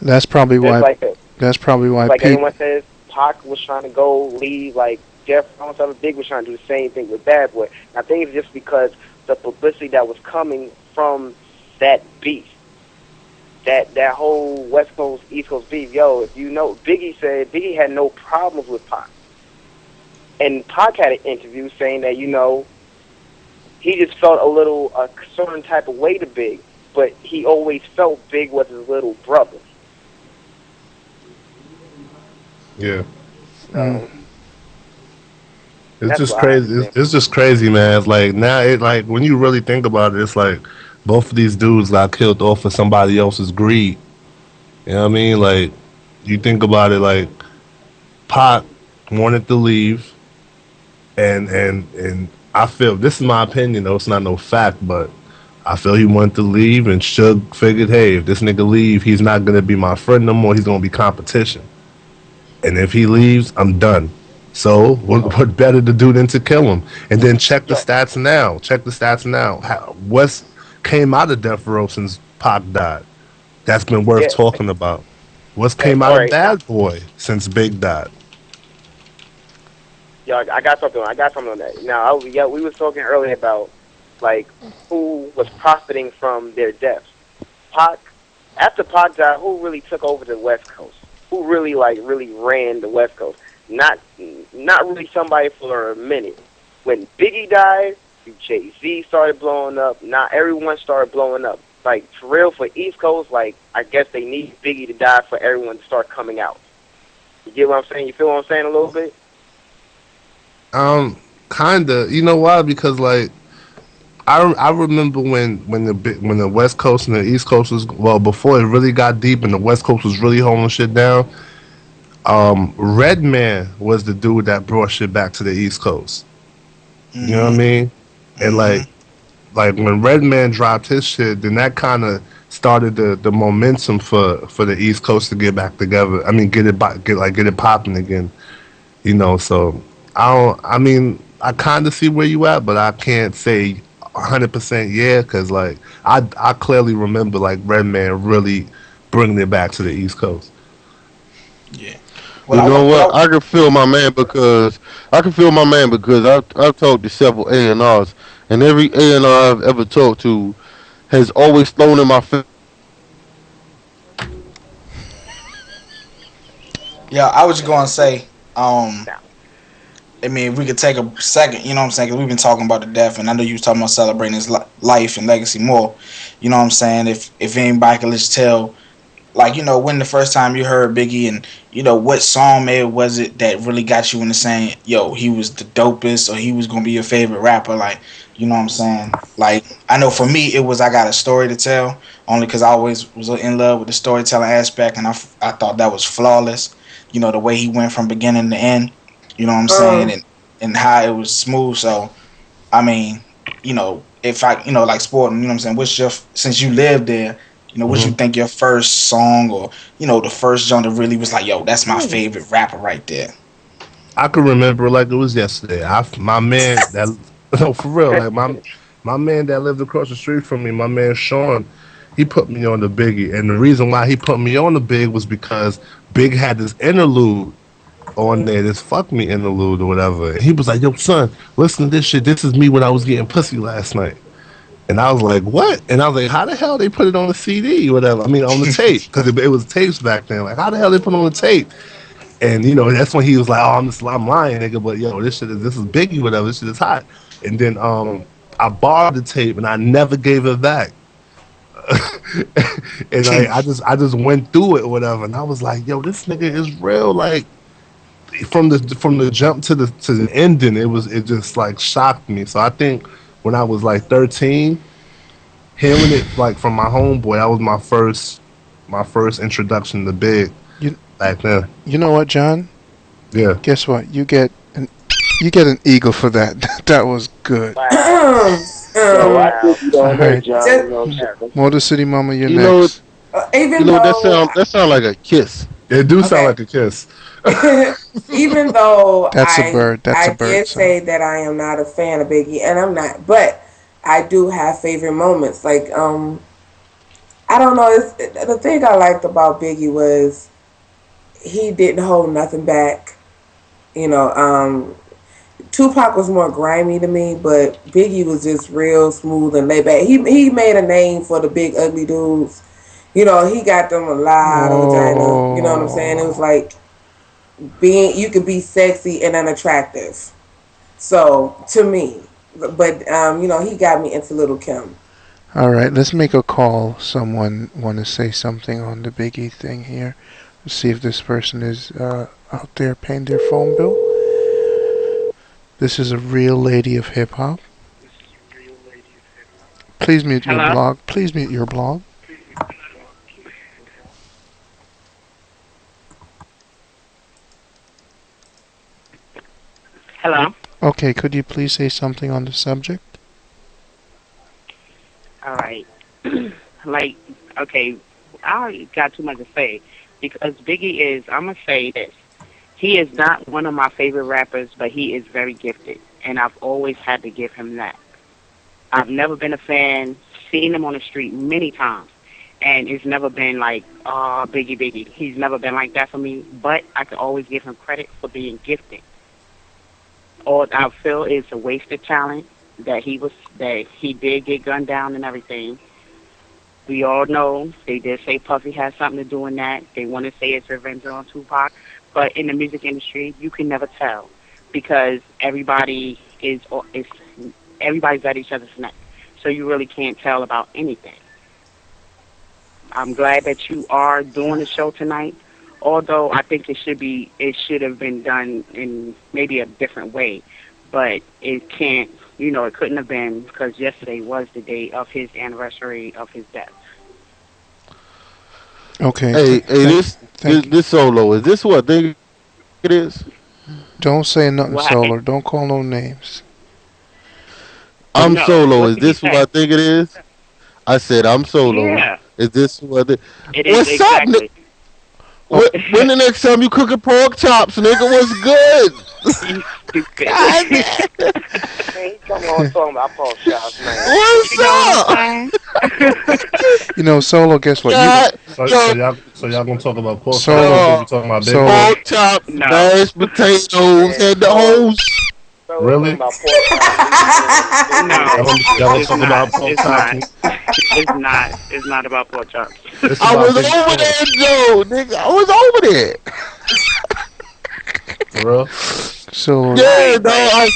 That's probably why. That's probably why. Like anyone says, Pac was trying to go leave. Like Jeff Allen Big was trying to do the same thing with Bad Boy. And I think it's just because the publicity that was coming from that beef. That whole West Coast, East Coast beef, yo, if you know, Biggie said Biggie had no problems with Pac. And Pac had an interview saying that, you know, he just felt a certain type of way to Big, but he always felt Big was his little brother. Yeah. It's That's just why crazy. It's just crazy, man. It's like now, when you really think about it, it's like both of these dudes got killed off of somebody else's greed. You know what I mean? Like, you think about it, like Pac wanted to leave, and I feel, this is my opinion though, it's not no fact, but I feel he wanted to leave, and Suge figured, hey, if this nigga leave, he's not gonna be my friend no more. He's gonna be competition. And if he leaves, I'm done. So what better to do than to kill him? And then check the stats now. Check the stats now. What's came out of Death Row since Pac died? That's been worth Yeah. talking about. What's Hey, came out all of right. Bad Boy since Big died? Yeah, I got something. I got something on that. Now, we was talking earlier about like who was profiting from their deaths. Pac, after Pac died, who really took over the West Coast? Who really really ran the West Coast? Not really somebody for a minute. When Biggie died, Jay-Z started blowing up. Not everyone started blowing up. Like for real, for East Coast, like I guess they need Biggie to die for everyone to start coming out. You get what I'm saying? You feel what I'm saying a little bit? Kinda. You know why? Because like I remember when the West Coast and the East Coast was, well, before it really got deep and the West Coast was really holding shit down. Redman was the dude that brought shit back to the East Coast. You know what I mean? And like when Redman dropped his shit, then that kind of started the momentum for the East Coast to get back together. I mean, get it popping again. You know, so I mean, I kind of see where you at, but I can't say 100% yeah, because like I clearly remember like Redman really bringing it back to the East Coast. Yeah. You know what? I can feel my man because I've talked to several A&Rs, and every A&R I've ever talked to has always thrown in my face. Yeah, I was just gonna say, I mean, if we could take a second, you know what I'm saying? Because we've been talking about the death, and I know you was talking about celebrating his life and legacy more. You know what I'm saying? If anybody could just tell, like, you know, when the first time you heard Biggie, and you know what song maybe was it that really got you into saying, yo, he was the dopest, or he was gonna be your favorite rapper, like, you know what I'm saying? Like, I know for me it was I Got a Story to Tell, only because I always was in love with the storytelling aspect, and I thought that was flawless. You know, the way he went from beginning to end. You know what I'm saying? And how it was smooth. So, I mean, you know, if I, you know, like sporting, you know what I'm saying? What's your, since you lived there, you know, what you think your first song, or, you know, the first genre really was like, yo, that's my favorite rapper right there? I can remember it like it was yesterday. My man that no, for real, like my man that lived across the street from me, my man Sean, he put me on the Biggie, and the reason why he put me on the Big was because Big had this interlude on there, this fuck me interlude or whatever. And he was like, yo, son, listen to this shit. This is me when I was getting pussy last night. And I was like, what? And I was like, how the hell they put it on the CD or whatever? I mean, on the tape, because it was tapes back then. Like, how the hell they put it on the tape? And you know, that's when he was like, "Oh, I'm lying, nigga." But yo, this is Biggie, whatever. This shit is hot. And then I borrowed the tape and I never gave it back. And I just went through it or whatever. And I was like, "Yo, this nigga is real." Like from the jump to the ending, it just like shocked me. So I think when I was like 13, hearing it like from my homeboy, that was my first introduction to Big. Back then. You know what, John? Yeah. Guess what? You get an eagle for that. That was good. All right. Motor City Mama, you're next. Even that sound like a kiss. It do sound like a kiss. Even though That's a bird. That's I a bird did song. say that I am not a fan of Biggie, and I'm not, but I do have favorite moments. Like I don't know. The thing I liked about Biggie was he didn't hold nothing back. You know, Tupac was more grimy to me, but Biggie was just real smooth and laid back. He made a name for the big ugly dudes. You know, he got them a lot of vagina. You know what I'm saying? It was like you could be sexy and unattractive. So to me, but you know, he got me into Little Kim. All right, let's make a call. Someone want to say something on the Biggie thing here. Let's see if this person is out there paying their phone bill. This is a real lady of hip hop. Please mute your blog. Please mute your blog. Hello. Okay, could you please say something on the subject? All right. Like, okay, I already got too much to say because Biggie is, I'm going to say this. He is not one of my favorite rappers, but he is very gifted, and I've always had to give him that. I've never been a fan, seen him on the street many times, and it's never been like, oh, Biggie, Biggie. He's never been like that for me, but I can always give him credit for being gifted. All I feel is a wasted talent that he did get gunned down and everything. We all know they did say Puffy had something to do in that. They want to say it's revenge on Tupac, but in the music industry, you can never tell because everybody's at each other's neck, so you really can't tell about anything. I'm glad that you are doing the show tonight. Although I think it should have been done in maybe a different way, but it can't. It couldn't have been because yesterday was the day of his anniversary of his death. Okay. This solo, is this what I think it is? Don't say nothing What solo. happened? Don't call no names. I'm No, solo. what Is did he this what say? I think it is? I said I'm solo. Yeah, Is this what I think? it is What's up, exactly. When the next time you cooking pork chops, nigga? What's good? You stupid. God, Man, he come on talking about pork chops, man. what's You know what up? I'm saying? Solo, guess what? God, So y'all gonna talk about pork Solo. chops? We talking about Solo. bacon? pork chops, No. mashed potatoes, and the whole. Bro, Really? About pork chops. No, Y'all gonna it's talk not. about pork It's chops? not. It's not. It's not about pork chops. It's I about was big over pork. there, Joe, nigga. I was over there. For real? Solo. Yeah, no,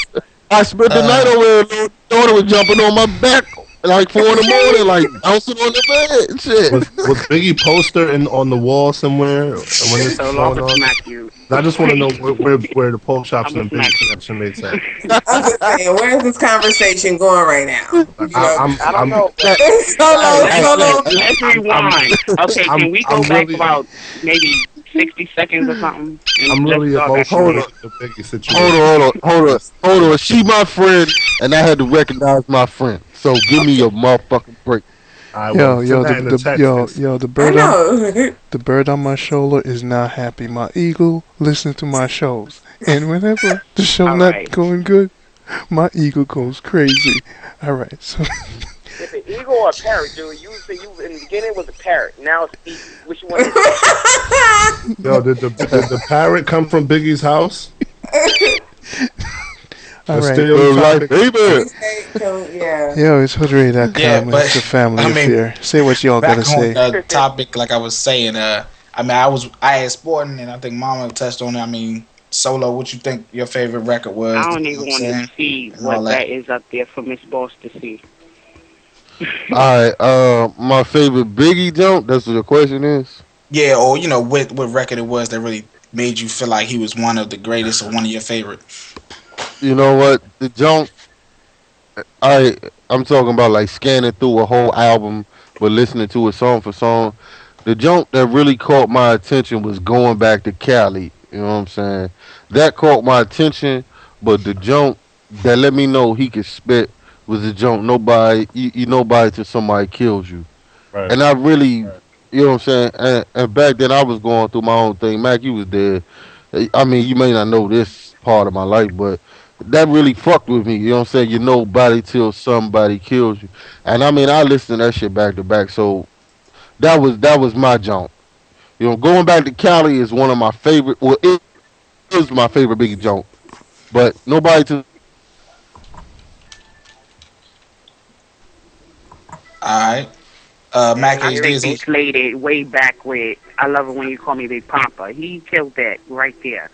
I spent the night over there. Little daughter was jumping on my back like 4 in the morning, like bouncing on the bed and shit. Was Biggie poster on the wall somewhere when this So was long going as on? smack you. I just want to know where the pork chops I'm and gonna Biggie smack you. connection makes sense. I'm just saying, where's this conversation going right now? I don't know. Solo. Let's rewind. Okay, can we go I'm back really- about maybe 60 seconds or something? And I'm really let's start back emotional from with the Biggie situation. Hold on. She my friend, and I had to recognize my friend. So give me a motherfucking break. I Yo, will yo, send that in the text. the bird on my shoulder is not happy. My eagle listens to my shows, and whenever the show All not right. going good, my eagle goes crazy. All right, so If an eagle or a parrot, dude, you in the beginning was a parrot. Now it's eagle. Which one is it? Yo, did the parrot come from Biggie's house? all right. Yeah. Yo, it's hoodradio.com. Yeah, but, It's a family I mean, affair. Say what y'all Back gotta on say. the topic, like I was saying, I had Sporting, and I think Mama touched on it. I mean, Solo, what you think your favorite record was? I don't You even know what want I'm to see And all what that is up there for Miss Boss to see. All right, my favorite Biggie jump. That's what the question is. Yeah, or what record it was that really made you feel like he was one of the greatest or one of your favorite. You know what? The jump. I'm talking about like scanning through a whole album, but listening to it song for song. The jump that really caught my attention was going back to Cali. You know what I'm saying? That caught my attention, but the jump that let me know he could spit was the jump. Nobody, you nobody till somebody kills you. Right. And I really, you know what I'm saying? And back then I was going through my own thing. Mac, you was there. I mean, you may not know this part of my life, but that really fucked with me. You know what I'm saying? You nobody till somebody kills you. And I mean, I listened to that shit back to back. So that was my jump. You know, going back to Cali is one of my favorite. Well, it is my favorite Biggie jump. But nobody till. All right. Mac I H. think they Dizzy. played it way back with I Love It When You Call Me Big Papa. He killed that right there.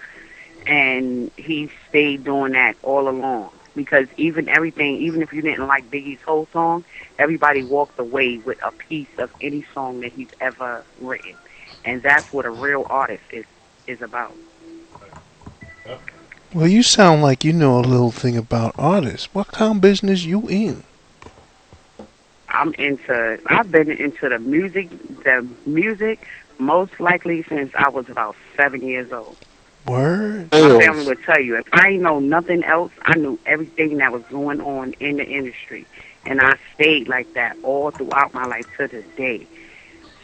And he stayed doing that all along. Because even if you didn't like Biggie's whole song, everybody walked away with a piece of any song that he's ever written. And that's what a real artist is about. Well, you sound like you know a little thing about artists. What kind of business you in? I've been into the music most likely since I was about 7 years old. Word. My family would tell you, if I ain't know nothing else, I knew everything that was going on in the industry. And I stayed like that all throughout my life to this day.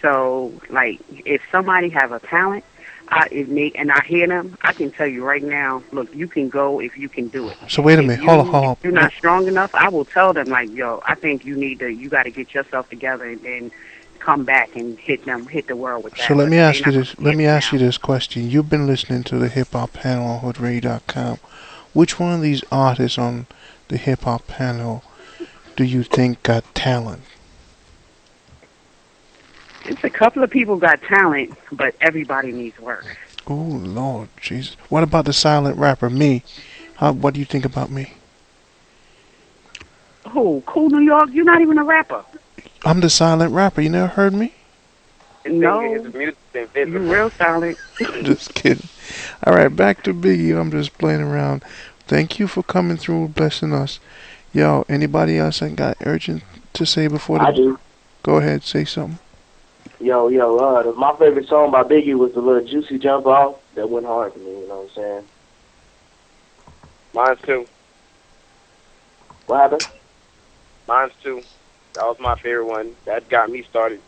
So, like, if somebody have a talent, and I hear them, I can tell you right now, look, you can go if you can do it. So wait a If minute. Hold on. if you're not strong enough, I will tell them like, yo, I think you got to get yourself together and then come back and hit the world with that. So let me But ask they you not this. Let me ask you this question. You've been listening to the Hip Hop Panel on HoodRadio.com. Which one of these artists on the Hip Hop Panel do you think got talent? It's a couple of people got talent, but everybody needs work. Oh Lord, Jesus! What about the silent rapper, me? What do you think about me? Who? Cool New York? You're not even a rapper. I'm the silent rapper. You never heard me? No, you real silent. Just kidding. All right, back to Biggie. I'm just playing around. Thank you for coming through, blessing us. Yo, anybody else that got urgent to say before the... I do. Go ahead, say something. Yo, my favorite song by Biggie was the little Juicy Jump Off. That went hard for me, you know what I'm saying? Mine's too. What happened? Mine's too. That was my favorite one. That got me started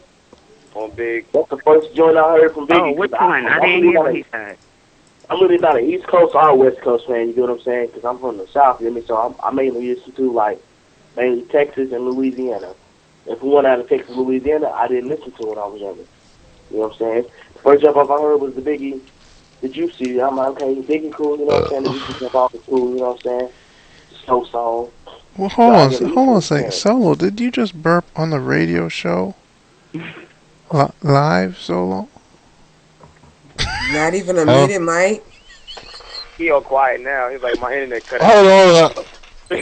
on Big. That's the first joint I heard from Biggie. Oh, which one? I didn't hear what he said. I'm really not an East Coast or West Coast fan, you know what I'm saying? Because I'm from the South, you know what I mean? So I mainly listen to, like, mainly Texas and Louisiana. If we went out of Texas and Louisiana, I didn't listen to it when I was younger. You know what I'm saying? The first jump off I heard was the Biggie, the Juicy. I'm like, okay, Biggie cool, you know what I'm saying? The Juicy jump off is cool, you know what I'm saying? Slow song. Well, hold on a second. Solo, did you just burp on the radio show? Live, Solo? Not even a minute, Mike. He all quiet now. He's like, my internet cut Hold out. on.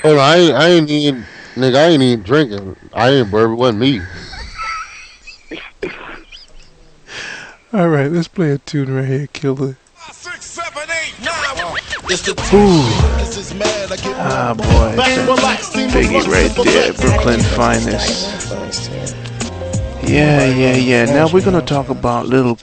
Hold on. I ain't even, nigga, I ain't even drinking. I ain't bourbon. It wasn't me. All right, let's play a tune right here, Killer. Ah, boy. Biggie right there, Brooklyn finest. Yeah. Now we're gonna talk about little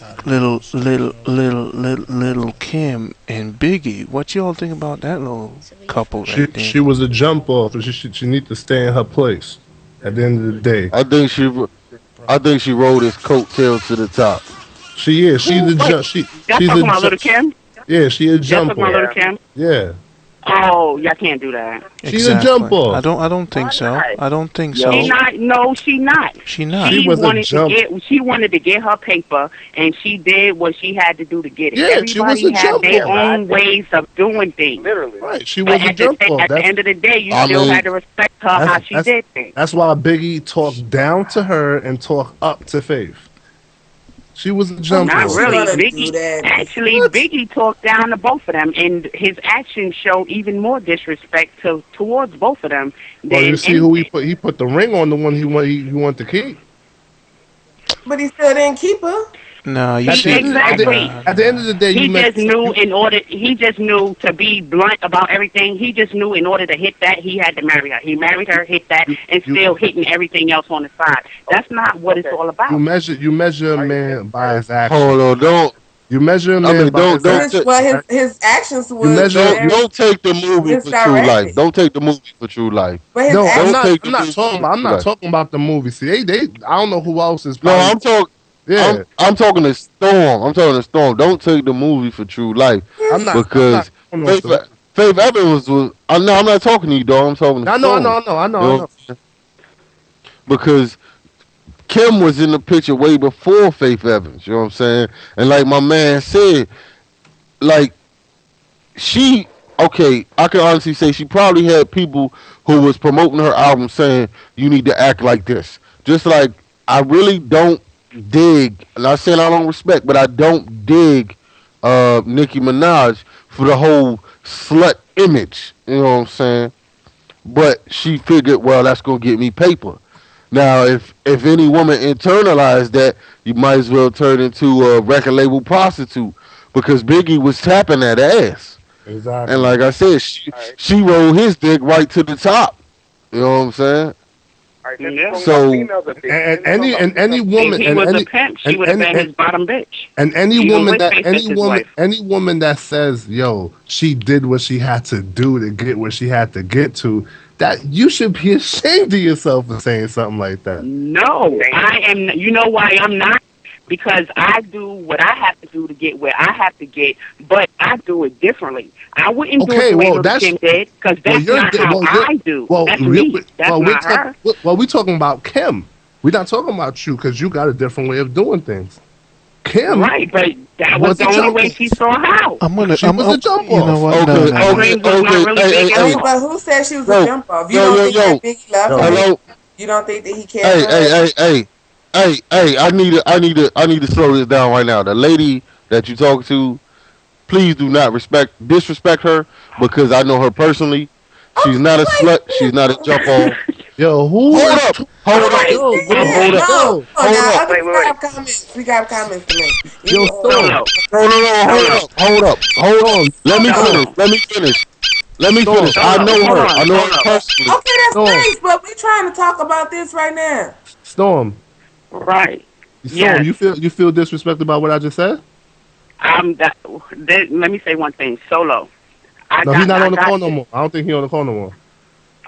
Kim and Biggie. What y'all think about that little couple right there? She was a jump off, and she need to stay in her place. At the end of the day, I think she rode his coattail to the top. She is. She's a jump. She's talking about Little Kim? Yeah, she a jump talking about Little Kim? Yeah. Oh, y'all can't do that. She's a jump off. I don't think so. I don't think so. She not. No, she not. She not. She was a jump. She wanted to get her paper, and she did what she had to do to get it. Yeah, she was a Everybody had jump their off. own ways of doing things. Literally. Right. She was a At jump off. the end of the day, you still had to respect her how she did things. That's why Biggie talked down to her and talked up to Faith. She was a jump Not off. really. Biggie talked down to both of them, and his actions showed even more disrespect towards both of them. Well, you see who he put? He put the ring on the one he wanted to keep. But he still didn't keep her. No, you see, exactly. At the end of the day, He just knew to be blunt about everything. He just knew in order to hit that, he had to marry her. He married her, hit that, and still hitting everything else on the side. That's not what it's all about. You measure a man by his actions. Hold on, don't. You measure a man by his actions. Well, his actions was. Don't take the movie for true life. Don't take the movie for true life. No, I'm not talking about the movie. See, they. I don't know who else is. No, I'm talking. Yeah, I'm talking to Storm. I'm talking to Storm. Don't take the movie for true life. I'm not. Because Faith Evans was. I'm not talking to you, dog. I'm talking to Storm. I know. Because Kim was in the picture way before Faith Evans. You know what I'm saying? And like my man said, like okay, I can honestly say she probably had people who was promoting her album saying you need to act like this. Just like I really don't dig, not saying I don't respect, but I don't dig Nicki Minaj for the whole slut image. You know what I'm saying? But she figured, well, that's gonna get me paper. Now, if any woman internalized that, you might as well turn into a record label prostitute because Biggie was tapping that ass. Exactly. And like I said, she rolled his dick right to the top. You know what I'm saying? So any woman, he was a pimp, she would have been his bottom bitch. And any woman that says, "Yo, she did what she had to do to get where she had to get to," that you should be ashamed of yourself for saying something like that. No, I am. You know why I'm not? because I do what I have to do to get where I have to get, but I do it differently. I wouldn't do it Okay, the way well, Little that's Kim did, because well, that's not how I do. That's me. That's not her. We're talking about Kim. We're not talking about you because you got a different way of doing things. Kim, Right, but that was the only way she saw how. She was a jump You know off. what? No, no, no. But who said she was a jump off? You don't think that Biggie loved her? Hello. You don't think that he cared for her? Hey! I need to slow this down right now. The lady that you talk to, please do not disrespect her because I know her personally. She's not a slut. She's not a jump off. Yo, who? Hold up. We got comments. We got comments to make. Yo, hold up. Let me finish. I know her personally. Okay, that's nice, but we're trying to talk about this right now. Storm. Right. Storm, you feel disrespected about what I just said? Let me say one thing. Solo. He's not on the call no more. I don't think he's on the call no more.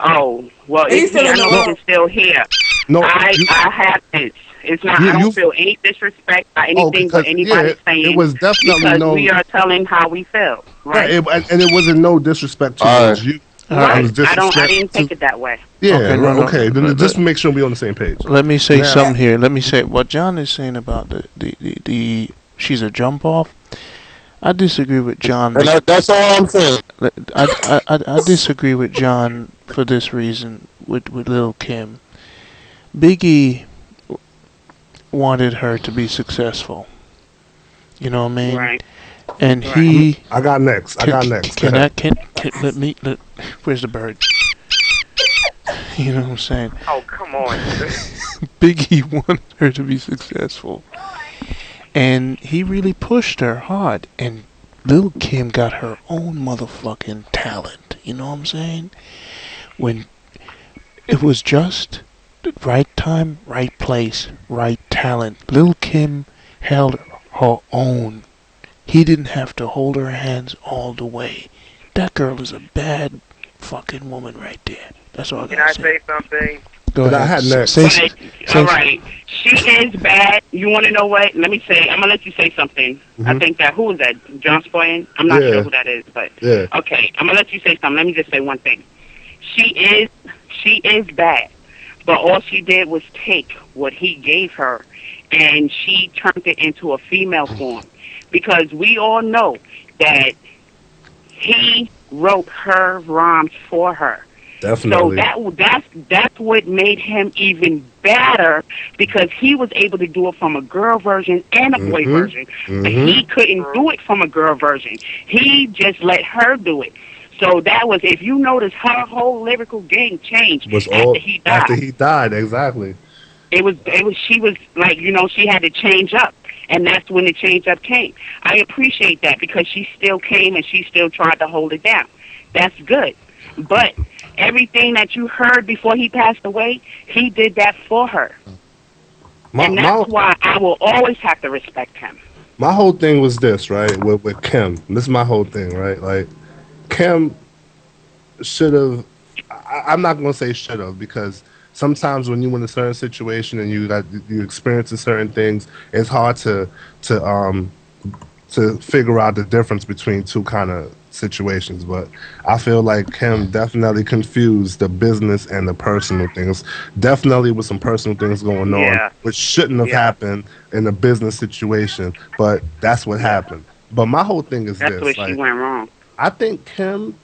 Oh, well, if I know he's still here. No, I have this. It's not. I don't feel any disrespect by anything that anybody's saying. It was definitely because we are telling how we feel, right? And it wasn't no disrespect towards you. Right. I didn't take it that way. Yeah. Okay. Then just make sure we're on the same page. Let me say something here. Let me say what John is saying about the she's a jump off. I disagree with John. And that's all I'm saying. I disagree with John for this reason with Lil Kim. Biggie wanted her to be successful. You know what I mean? Right. And he. I got next. Where's the bird? You know what I'm saying? Oh, come on. Biggie wanted her to be successful. And he really pushed her hard. And Lil Kim got her own motherfucking talent. You know what I'm saying? When it was just the right time, right place, right talent. Lil Kim held her own. He didn't have to hold her hands all the way. That girl is a bad fucking woman right there. That's all I gotta say. Can I say something? Go ahead. I had next. All right. She is bad. You want to know what? Let me say. I'm gonna let you say something. Mm-hmm. I think that who is that? John Spoyan? I'm not sure who that is, but okay. I'm gonna let you say something. Let me just say one thing. She is bad, but all she did was take what he gave her, and she turned it into a female form, because we all know that he wrote her rhymes for her. Definitely. So that's what made him even better, because he was able to do it from a girl version and a boy version. But he couldn't do it from a girl version. He just let her do it. So that was, if you notice, her whole lyrical game changed after he died. After he died, exactly. It was. She was like, she had to change up. And that's when the change up came. I appreciate that, because she still came and she still tried to hold it down. That's good. But everything that you heard before he passed away, he did that for her. And that's why I will always have to respect him. My whole thing was this, right? With Kim. This is my whole thing, right? Like, Kim should have, I'm not going to say should have, because sometimes when you're in a certain situation and you experience certain things, it's hard to figure out the difference between two kind of situations. But I feel like Kim definitely confused the business and the personal things. Definitely with some personal things going on, which shouldn't have happened in a business situation, but that's what happened. But my whole thing is that's this. That's where she went wrong. I think Kim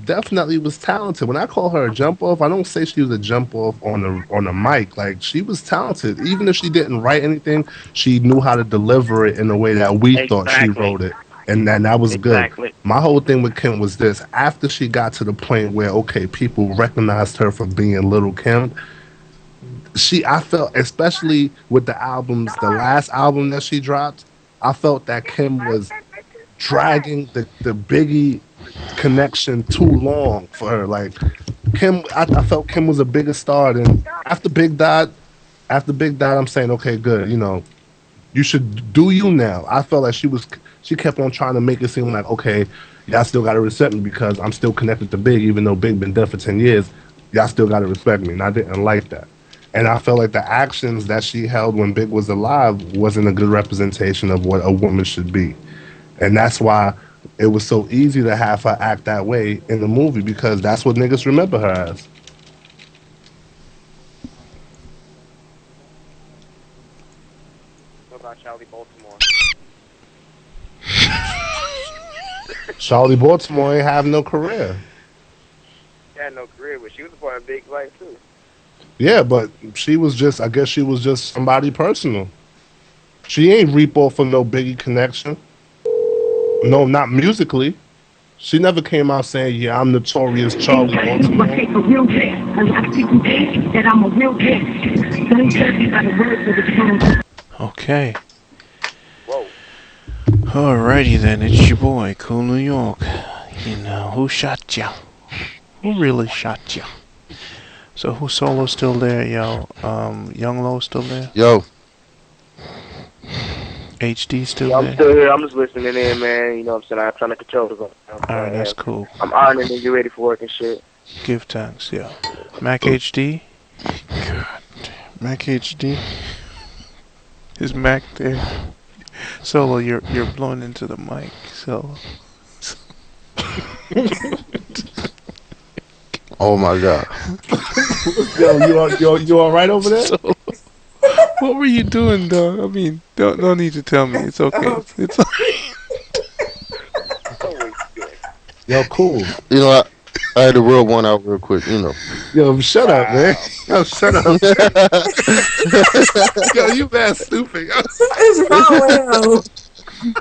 definitely was talented. When I call her a jump off, I don't say she was a jump off on the mic. Like, she was talented. Even if she didn't write anything, she knew how to deliver it in a way that we thought she wrote it. And that was good. My whole thing with Kim was this. After she got to the point where, okay, people recognized her for being Little Kim, I felt, especially with the albums, the last album that she dropped, I felt that Kim was dragging the Biggie connection too long for her. Like, Kim, I felt Kim was a bigger star than after Big died. After Big died, I'm saying, okay, good. You should do you now. I felt like she kept on trying to make it seem like, okay, y'all still gotta respect me because I'm still connected to Big, even though Big been dead for 10 years. Y'all still gotta respect me, and I didn't like that. And I feel like the actions that she held when Big was alive wasn't a good representation of what a woman should be. And that's why it was so easy to have her act that way in the movie, because that's what niggas remember her as. What about Charlie Baltimore? Charlie Baltimore ain't have no career. She had no career, but she was a part of Big's life too. Yeah, but she was just, I guess she was just somebody personal. She ain't reap off of no Biggie connection. No, not musically. She never came out saying, yeah, I'm notorious Charlie Baltimore. Okay. Alrighty then, it's your boy, Cool New York. You know, who shot ya? Who really shot ya? So who's solo still there, yo? Young Low still there? Yo. HD still Yeah, I'm there? still here. I'm just listening in, man. You know what I'm saying? I'm trying to control the zone. Alright, that's cool. I'm ironing and get ready for work and shit. Give thanks, yo. Mac HD? God damn. Mac HD? Is Mac there? Solo, you're blowing into the mic, Solo. Oh my god. Yo, you all right over there? Solo. What were you doing, dog? I mean, don't need to tell me. It's okay. It's Yo, cool. You know, I had to rub one out real quick, you know. Yo, shut up, man. Yo, shut up. Yo, you mad stupid. Yo. What is wrong with him?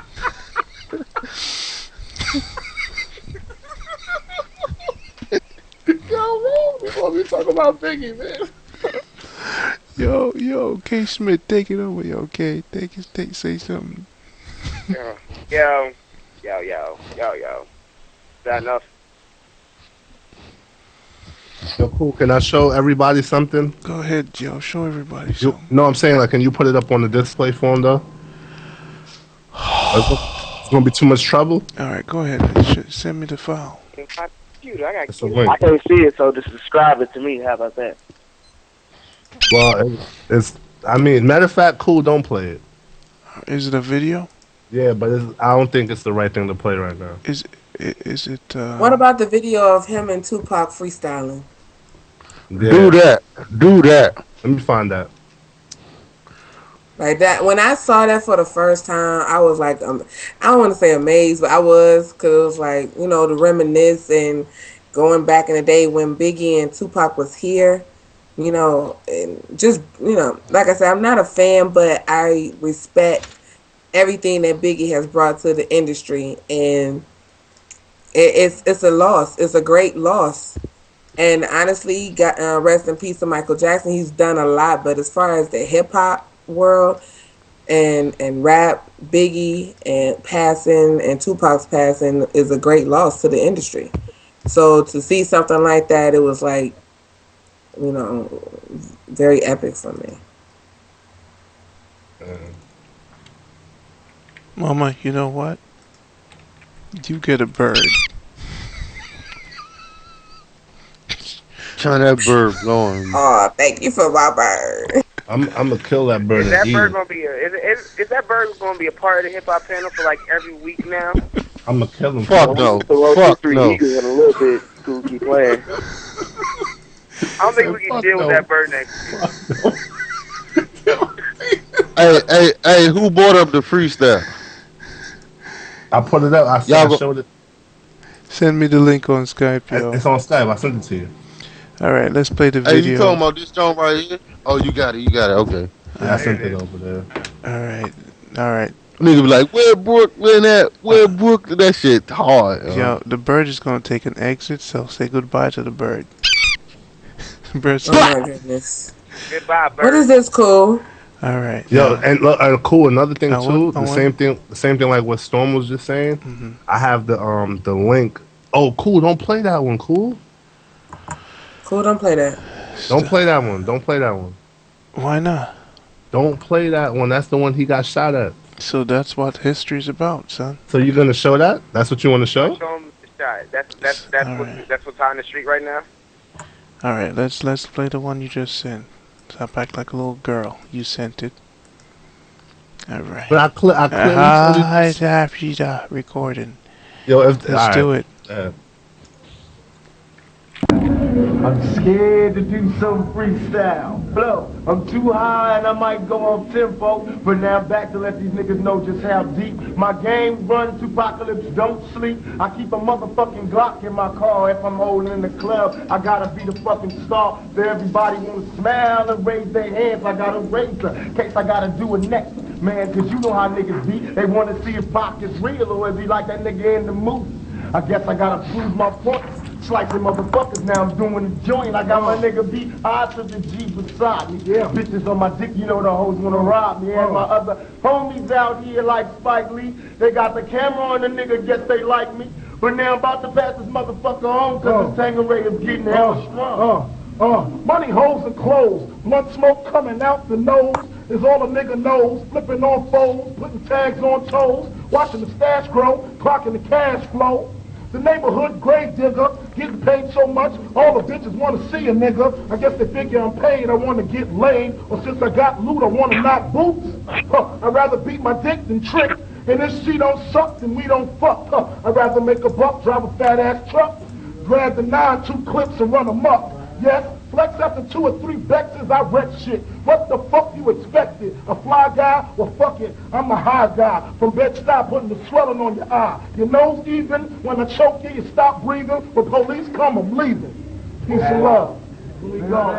Yo, man, before we talk about Biggie, man. Yo, K. Smith, take it over, yo, K. Say something. Yo. Is that enough? Yo, cool. Can I show everybody something? Go ahead, Joe. Show everybody something. No, I'm saying, like, can you put it up on the display for him, though? It's gonna be too much trouble. All right, go ahead. Send me the file. It's a link. I can't see it, so just describe it to me. How about that? Well, it's. I mean, matter of fact, cool. Don't play it. Is it a video? Yeah, but I don't think it's the right thing to play right now. Is it? What about the video of him and Tupac freestyling? Yeah. Do that. Let me find that. Like that, when I saw that for the first time, I was like, I don't want to say amazed, but I was, because it was like, you know, to reminisce and going back in the day when Biggie and Tupac was here, you know, and just, you know, like I said, I'm not a fan, but I respect everything that Biggie has brought to the industry, and it's a loss. It's a great loss. And honestly, rest in peace to Michael Jackson. He's done a lot, but as far as the hip hop world and rap, Biggie and passing and Tupac's passing is a great loss to the industry. So to see something like that, it was like, you know, very epic for me. Mama, you know what? You get a bird. Turn that bird going. Oh, thank you for my bird. I'm gonna kill that bird. Is that and bird eat gonna be is that bird gonna be a part of the hip hop panel for like every week now? it. I'm gonna kill him. Fuck no. Fuck no. In a little bit. Cool, keep playing. I don't think we can deal with that bird next week. Hey, who brought up the freestyle? I put it up. I showed it. Send me the link on Skype, yo. It's on Skype. I sent it to you. All right, let's play the Hey, video. you talking about this joint right here? Oh, you got it. Okay. Yeah, I sent it over there. All right. Nigga be like, where Brooke? Where Brooke? That shit hard. Yo, the bird is gonna take an exit, so say goodbye to the bird. Bird's Oh my goodness. Goodbye, bird. What is this, Cool? All right. Yo, and look, cool. Another thing too. I The same thing like what Storm was just saying. Mm-hmm. I have the link. Oh, cool. Don't play that one. Cool. Cool, don't play that. Don't play that one. Don't play that one. Why not? Don't play that one. That's the one he got shot at. So that's what history's about, son. So you're gonna show that? That's what you want to show? Show him the shot. That's what's on the street right now. All right, let's play the one you just sent. Stop acting like a little girl. You sent it. All right. But I clearly After you recording. Yo, if, let's do it. I'm scared to do some freestyle. Blow. I'm too high and I might go off tempo. But now back to let these niggas know just how deep my game runs. Apocalypse don't sleep. I keep a motherfucking Glock in my car. If I'm holding in the club, I gotta be the fucking star. So everybody wanna smile and raise their hands. I got a razor in case I gotta do it next. Man, cause you know how niggas be. They wanna see if Pac is real or is he like that nigga in the movie. I guess I gotta prove my point. Slicing motherfuckers, now I'm doing the joint. I got my nigga beat I to the G beside me. Yeah. Bitches on my dick, you know the hoes wanna rob me. And my other homies out here like Spike Lee, they got the camera on the nigga, guess they like me. But now I'm about to pass this motherfucker on, cause the Tangeray is getting hell strong. Money, hoes, and clothes. Blunt smoke coming out the nose is all a nigga knows. Flipping on foes, putting tags on toes, watching the stash grow, clocking the cash flow. The neighborhood grave digger, getting paid so much, all the bitches want to see a nigga. I guess they figure I'm paid, I want to get laid. Or since I got loot, I want to knock boots. I'd rather beat my dick than trick. And if she don't suck, then we don't fuck. I'd rather make a buck, drive a fat ass truck, grab the 9-2 clips and run them up. Yes, flex after 2 or 3 Bexes, I wreck shit. What the fuck you expected? A fly guy? Well, fuck it, I'm a high guy. From Bed-Stuy, putting the swelling on your eye. Your nose even, when I choke you, you stop breathing. When police come, I'm leaving. Peace and love. Here we go.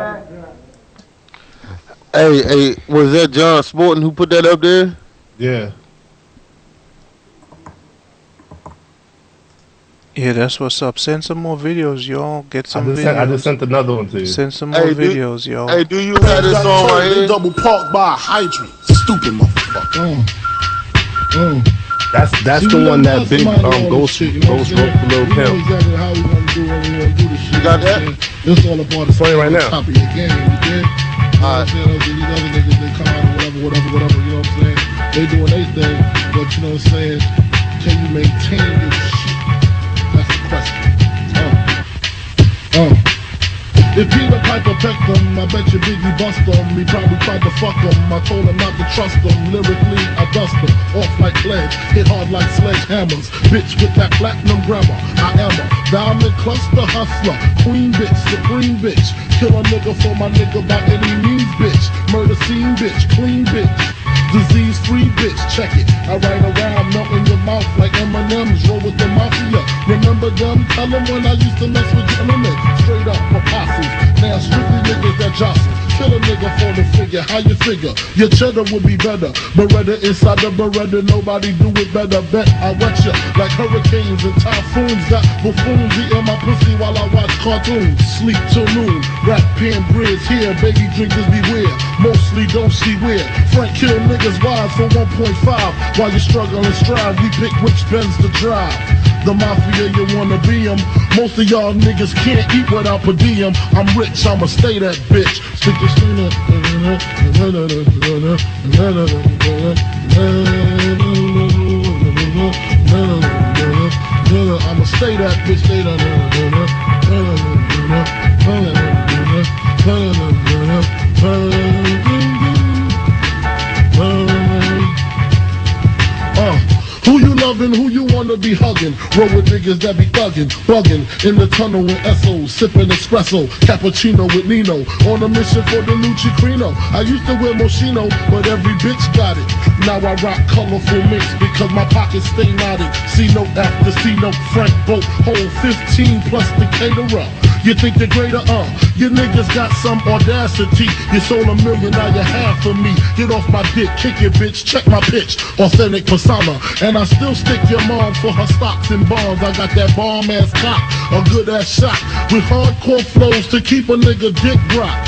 Hey, was that John Sporting who put that up there? Yeah. Yeah, that's what's up. Send some more videos, y'all. Get some videos. I just sent another one to you. Send some more videos, y'all. Hey, do you have this on right here? Double parked by a hydrant. Stupid motherfucker. That's the one that big ghost wrote for Lil Pimp. Exactly how we gonna do what we gonna do this shit. You got that? It's all about the playing right now. top of your game, you dig? Alright. These other niggas, they come out or whatever, you know what I'm saying? They doing their thing, but you know what I'm saying? Can you maintain your shit? That's the question. If Peter Piper pecked them, I bet you Biggie bust them. He probably tried to fuck them. I told him not to trust them. Lyrically, I dust them. Off like pledge, hit hard like sledgehammers. Bitch with that platinum grammar. I am a diamond cluster hustler. Queen bitch, supreme bitch. Kill a nigga for my nigga by any means, bitch. Murder scene bitch, clean bitch. Disease-free bitch, check it. I ride around, melt in your mouth like M&M's. Roll with the mafia. Remember them? Tell them when I used to mess with gentlemen. Straight up apostles. Now strictly niggas that jostle. Kill a nigga for the figure. How you figure? Your cheddar would be better. Beretta inside the Beretta. Nobody do it better. Bet I wet ya like hurricanes and typhoons. Got buffoons eating my pussy while I watch cartoons. Sleep till noon. Rap pan bridge here. Baby drinkers beware. Mostly don't see where. Frank kill niggas wives for 1.5. While you struggle and strive, we pick which Benz to drive. The mafia, you wanna be 'em. Most of y'all niggas can't eat without per diem. I'm rich, I'ma stay that bitch. Stick your skin up. I'ma stay that bitch. Stay that. Who you loving, who you wanna be hugging? Roll with niggas that be thugging, bugging in the tunnel with Esso, sipping espresso, cappuccino with Nino, on a mission for the new Chicrino. I used to wear Moschino, but every bitch got it. Now I rock colorful mix because my pockets stay knotted. C-note after C-note, Frank Boat, hold 15 plus the caterer. You think you're greater, you niggas got some audacity. You sold $1 million, now you half of me. Get off my dick, kick it bitch, check my pitch. Authentic persona, and I still stick your mom for her stocks and bonds. I got that bomb ass cock, a good ass shot, with hardcore flows to keep a nigga dick rock.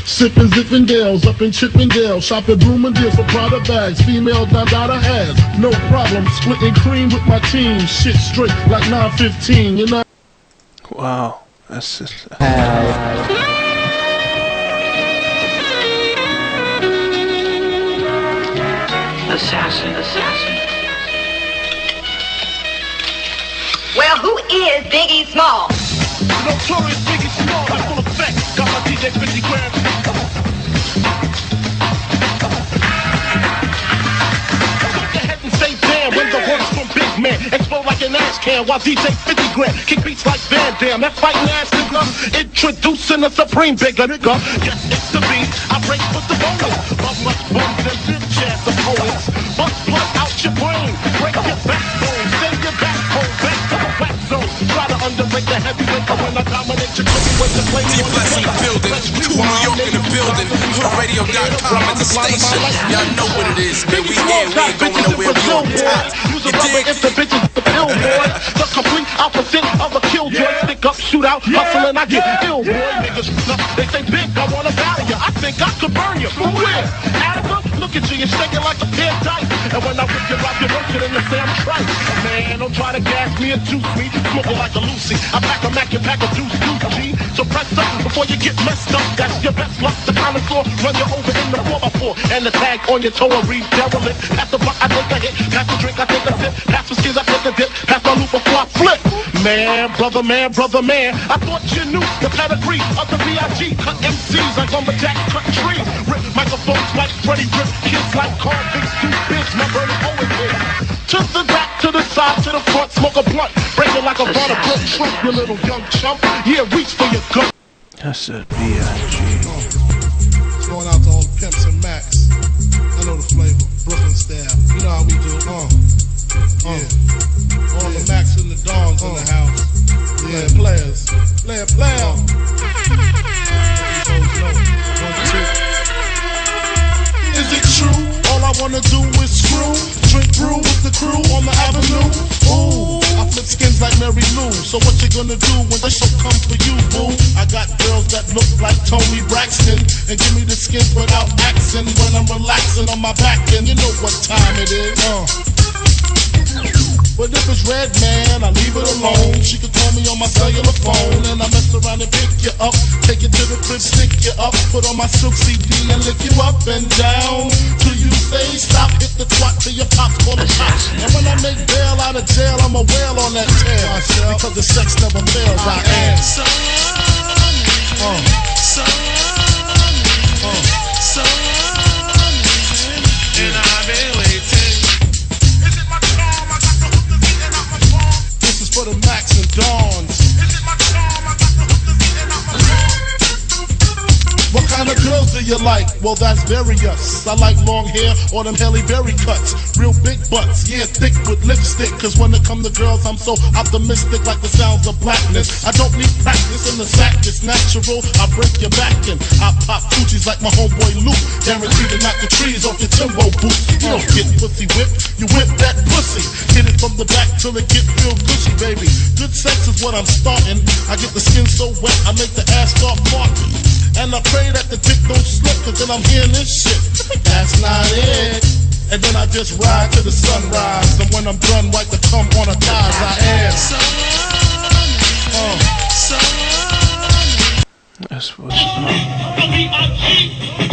Sippin' Zippendales up in Chippendale, shopping Bloomingdale's for Prada bags, female Dada ass, no problem. Splitting cream with my team, shit straight like 915, you know. Wow. That's just... Assassin. Well, who is Biggie Small? Notorious Biggie Small, that's full effect. Got my DJ 50 grand. man, explode like an ash can while DJ 50 grand. Kick beats like Van Damme, that fighting ass nigga. Introducing the supreme bigger nigga. Yes, it's the beat, I break with the bonus. Bump much bums and bitch ass opponents. Bust blood out your brain, break your backbone, send your backbone back to the whack zone. Try to underrate the heavyweight, but when I dominate your cookie with the play. D-Bless in the building, Cool New York in the building, HoodRadio.com at the station. Y'all know what it is, man. We here, we ain't going nowhere, we on top. You dig? If the bitches the billboard, the complete opposite of a killjoy. Stick up, shoot out, hustle, and I get ill, boy. Niggas, they say big, I wanna battle you. I think I could burn you. For where? Attica, look at you, you're shaking like a pair of dice. And when I rip you out, you're working in the Sam Trice. Man, don't try to gas me or juice me, smoking like a Lucy. I pack a Mac and pack a deuce, G. So press up before you get messed up. That's your best luck. The connoisseur run you over in the 4x4. And the tag on your toe will read derelict. Pass the block, I take a hit. Pass the drink, I take a sip. Pass the skins, I take a dip. Pass my loop before I flip. Man, brother, man, brother, man. I thought you knew the pedigree of the B.I.G. Cut MCs like lumberjacks, cut trees. Rip microphones like Freddie Rip. Kids like convicts, do biz. My brother always here. To the back, to the side, to the front. Smoke a blunt. Break it like a butter brook trunk, you little young chump. Yeah, reach for your gun. That's a B.I.G. It's going out to all the pimps and Macs. I know the flavor, Brooklyn style. You know how we do. Yeah. All the Macs and the Dons in the house. Yeah, players. Player. Is it true? All I wanna do is screw. Drink brew with the crew on the avenue. Ooh, I flip skins like Mary Lou. So what you gonna do when the show come for you, boo? I got girls that look like Tony Braxton and give me the skins without accent when I'm relaxing on my back. And you know what time it is. But if it's red, man, I leave it alone. She could call me on my cellular phone, and I mess around and pick you up, take you to the crib, stick you up, put on my silk CD and lick you up and down till you say stop. Hit the twat till your pops call the shots. And when I make bail out of jail, I'm a whale on that tail because the sex never fails. I am. And I've been waiting. For the Macs and Dons. What kind of girls do you like? Well, that's various. I like long hair or them Halle Berry cuts. Real big butts, yeah, thick with lipstick. Cause when it come to girls, I'm so optimistic like the sounds of blackness. I don't need practice in the sack, it's natural. I break your back and I pop coochies like my homeboy Luke. Guaranteed to knock the trees off your Timbo boots. You don't get pussy whipped, you whip that pussy. Hit it from the back till it get real gushy, baby. Good sex is what I'm starting. I get the skin so wet, I make the ass start barking. And I pray that the dick don't slip, cause then I'm hearing this shit. That's not it. And then I just ride to the sunrise. And when I'm done, wipe the cum on her thighs. I am. That's what's up.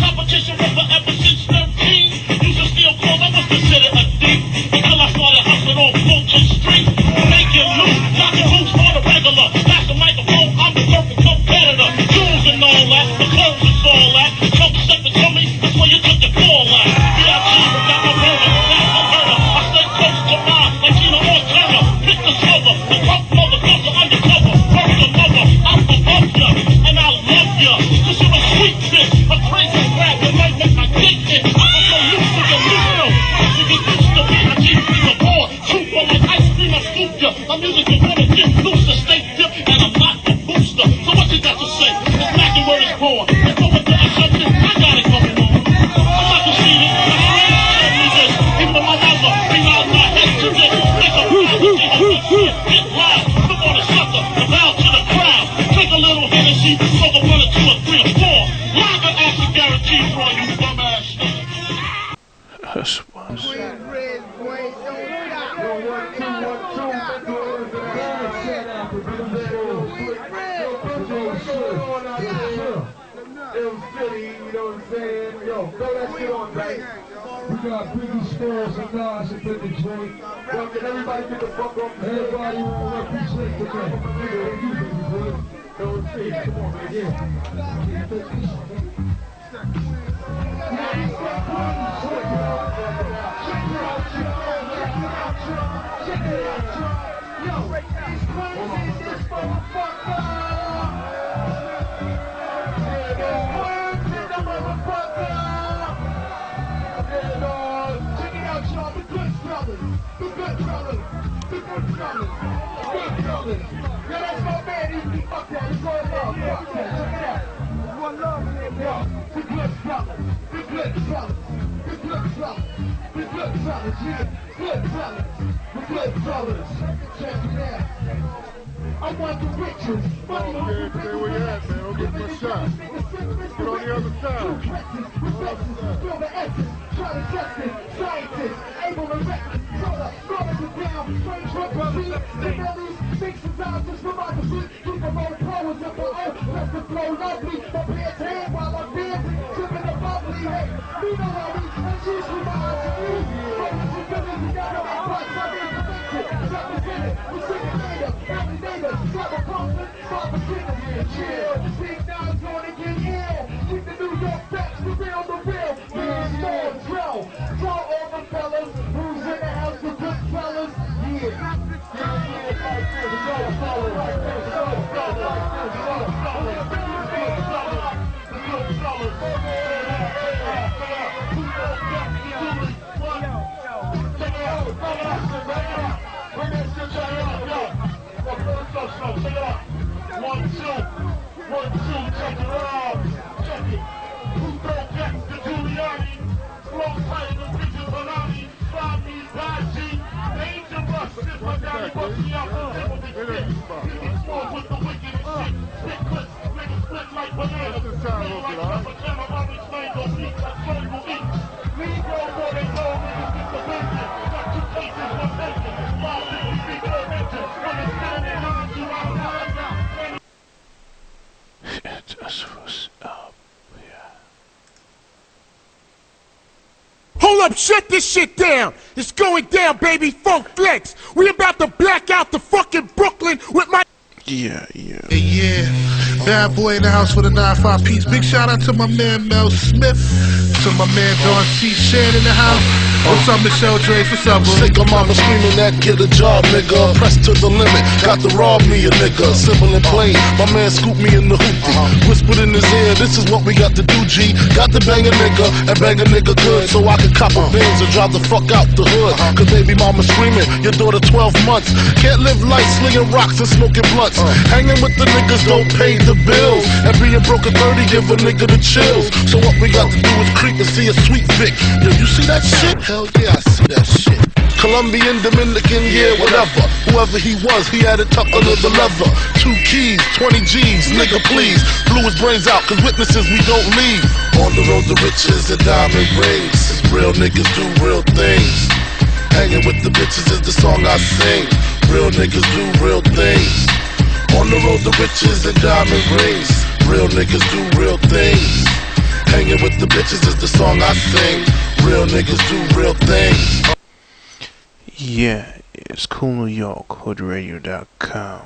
Competition rapper ever since 13. Used to steal clothes, I was considered a thief. Until I started hustling on Fulton Street. Making loot, knocking boots on the regular. Pass the microphone, I'm the perfect competitor. Jewels and all that, the clothes and all that. Come step into me, that's where you took the ball at. B.I.G. got my murder, that's my murder. I stay close to mine, like Gina Montana. Pick the silver, the punk motherfucker undercover. Hurry the mother, I'm above ya, and I love ya. Cause you're a sweet bitch, a crazy rap that might make my dick itch. I'm so loose to the loose, to get used to B.I.G. be the board. Soup on like ice cream, I scoop ya. My music is wanna get loose, to stay dip, and I'm not the booster. So what you got to say? It's back and where it's born. It's over to us something, I got it going on. I'm not conceited, my friends tell me this. Even though my mother bring out my head to this. Make a prophecy of the shit, get loud. Come on a sucker, and bow to the crowd. Take a little Hennessy, smoke a 1 or 2 or 3 or 4. Live and acid guaranteed for you bum ass niggas. That's what's We got Biggie Smalls and Nas up in the joint. Yo, can everybody get the fuck up? Everybody represent the man. Nigga, you Biggie boy. Don't say it. Come on, man. Yeah. I want the riches. Money on the Stay where you at, man. Don't get my shot. Get on the other side. Feel the essence, try to test it. Scientists, able to record, knowledge is down. Strange records, the bellies, fixing sizes from my defeat. Keep the low powers of the earth, let the flow lovely. My pants hand while I'm dancing, tripping the bubbly. Hey, you know how we, and she's from my eyes and you. Brothers and brothers, we got our parts, I'm in the mixer. Represented, we sing it later, every later. Drop a pumpkin, drop a singer, chill. Big Nines on it, get ill. Keep the New York facts, the real, the real. Real store, drill. Tell all the fellas who's in the house, the good fellas. Yeah. One, two, check it out. Check it. Who don't get the Giuliani? Flow tight, the bitches Banani. Bobby, Baji. Angel Rush, this my daddy, bust me out the table with the shit. Niggas fall with the wicked shit. Spit clips, niggas split like bananas. Play like rubber camera, orange mango beat. That's mango eat. Negro, boy, they know niggas get the basic. Got two cases, one patient. 560 feet, no engine. Understand it, mind you, I'm not. Hold up, shut this shit down. It's going down, baby. Funk Flex. We about to black out the fucking Brooklyn with my... Yeah. Bad boy in the house with a 9-5 piece. Big shout out to my man Mel Smith. To my man Don C. Shan in the house. What's up, Michelle Drake? What's up, bro? Sick of mama screaming that get a job, nigga. Pressed to the limit, got to rob me a nigga. Simple and plain, my man scooped me in the hoopty. Whispered in his ear, this is what we got to do, G. Got to bang a nigga and bang a nigga good, so I can cop a Benz and drive the fuck out the hood. Cause baby mama screaming, your daughter 12 months. Can't live life slinging rocks and smoking blunts. Hanging with the niggas don't pay the bills. And being broke at 30 give a nigga the chills. So what we got to do is creep and see a sweet Vic. Yo, you see that shit? Hell yeah, I see that shit. Colombian, Dominican, yeah, whatever. Whoever he was, he had it tucked under the leather. 2 keys, 20 G's, nigga please. Blew his brains out, cause witnesses we don't leave. On the road to riches and diamond rings. Real niggas do real things. Hanging with the bitches is the song I sing. Real niggas do real things. On the road to riches and diamond rings. Real niggas do real things. Hanging with the bitches is the song I sing. Real niggas do real things. Yeah, it's Cool New York, hoodradio.com.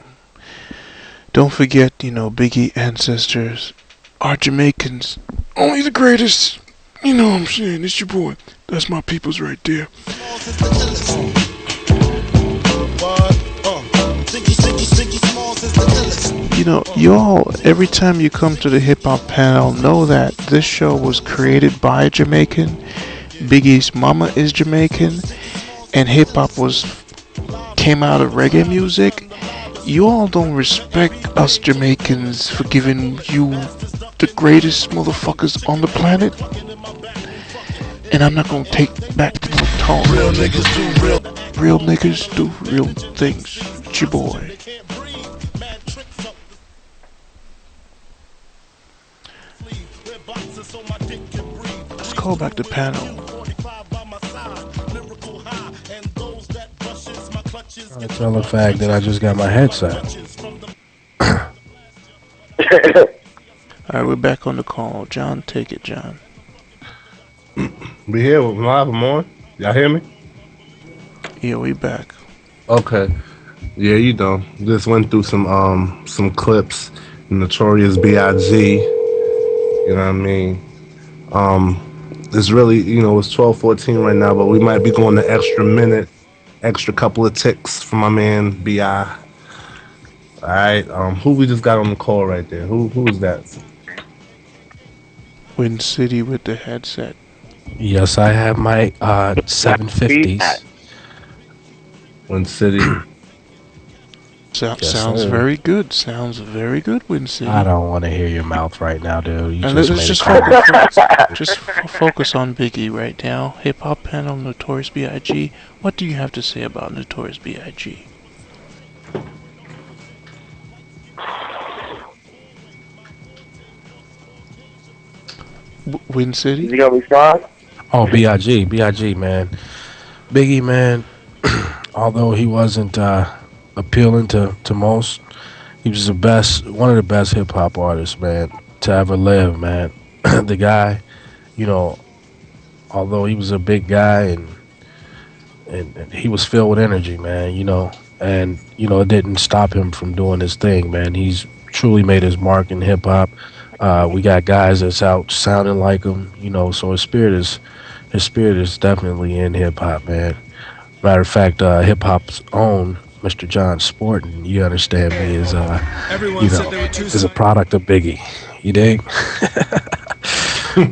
Don't forget, Biggie ancestors are Jamaicans. Only the greatest. You know what I'm saying? It's your boy. That's my peoples right there. Y'all, every time you come to the hip hop panel, know that this show was created by a Jamaican. Biggie's mama is Jamaican, and hip hop came out of reggae music. You all don't respect us Jamaicans for giving you the greatest motherfuckers on the planet, and I'm not gonna take back the tone. Real niggas do real things. It's your boy. Let's call back the panel. I tell the fact that I just got my headset. Alright, we're back on the call. John, take it, John. We here, we're live, I'm on. Y'all hear me? Yeah, we back. Okay. Yeah, just went through some clips. Notorious B.I.G. You know what I mean? It's really, it's 12:14 right now, but we might be going the extra minute extra couple of ticks from my man BI. All right, who we just got on the call right there? Who is that? Win City with the headset. Yes, I have my 750s. Win City. Yes, Sounds sir. very good. Sounds very good, Win City. I don't want to hear your mouth right now, dude. You And just let's made just focus on Biggie right now. Hip Hop Panel, Notorious B.I.G. What do you have to say about Notorious B.I.G.? Win City? Is he gonna respond? Oh, B.I.G., man. Biggie, man, although he wasn't appealing to most, he was one of the best hip-hop artists, man, to ever live, man. The guy, although he was a big guy and he was filled with energy, man, and, it didn't stop him from doing his thing, man. He's truly made his mark in hip-hop. We got guys that's out sounding like him, so his spirit is definitely in hip hop, man. Matter of fact, hip hop's own Mr. John Sporting, you understand me, is is a product of Biggie. You dig?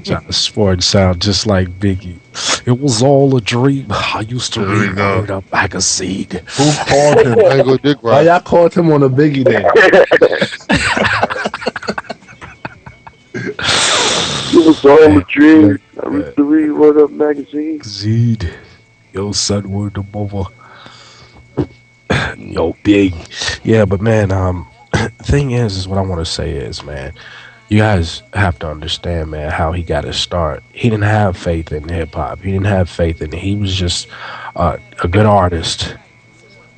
John Sporting sound just like Biggie. It was all a dream. I used to read a magazine. Who called him Mango Dick Why y'all called him on a Biggie day? It was all a dream. I used to read Word Up magazine. Zed. Yo, son, word of mother. Yo, big. Yeah, but man, thing is what I want to say is, man, you guys have to understand, man, how he got his start. He didn't have faith in hip hop. He didn't have faith in it. He was just a good artist.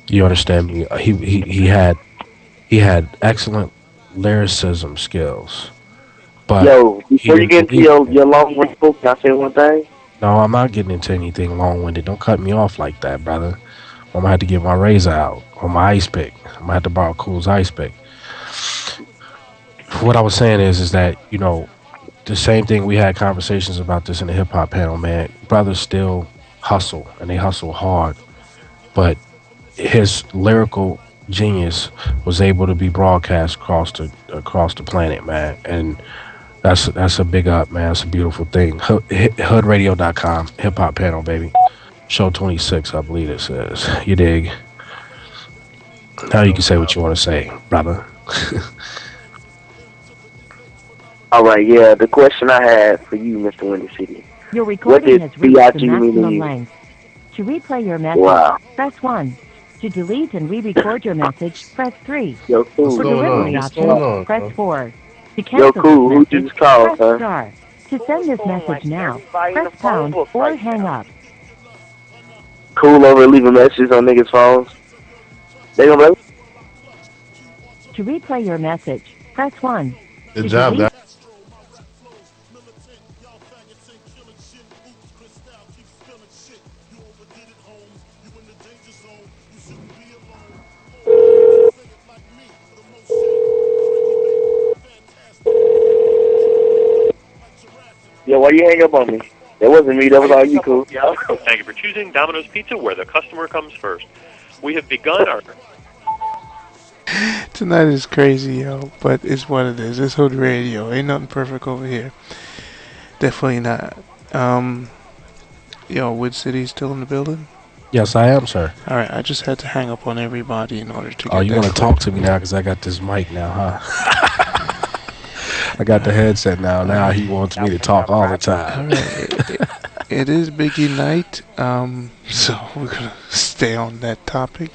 You understand me? He had excellent lyricism skills. But yo, before you get into your long-winded book, can I say one thing? No, I'm not getting into anything long-winded. Don't cut me off like that, brother. I'm gonna have to get my razor out or my ice pick. I'm gonna have to borrow Cool's ice pick. What I was saying is that, the same thing, we had conversations about this in the hip hop panel, man. Brothers still hustle, and they hustle hard. But his lyrical genius was able to be broadcast across the planet, man. And that's a big up, man. It's a beautiful thing. Hoodradio.com, hip hop panel, baby. Show 26, I believe it says. You dig? Now you can say what you want to say, brother. All right, yeah. The question I had for you, Mr. Windy City. Your recording has reached the maximum length. To replay your message, press 1. To delete and re-record your message, press 3. Yo, cool. For delivery options, press 4. To Yo, cancel cool. Who this just called, press huh? star. To send this message now, press pound or hang up. Cool over leaving messages on niggas' phones. They gonna be To replay your message, press 1. Good To job, delete- guys. Yo, why you hang up on me? That wasn't me. That was all you, cool. Thank you for choosing Domino's Pizza, where the customer comes first. We have begun our... Tonight is crazy, yo, but it's what it is. It's Hood Radio. Ain't nothing perfect over here. Definitely not. Yo, Wood City still in the building? Yes, I am, sir. Alright, I just had to hang up on everybody in order to get Oh, you that want to talk to me now because I got this mic now, huh? I got the headset now. Now he wants me to talk all the time. Alright, it is Biggie night, so we're gonna stay on that topic.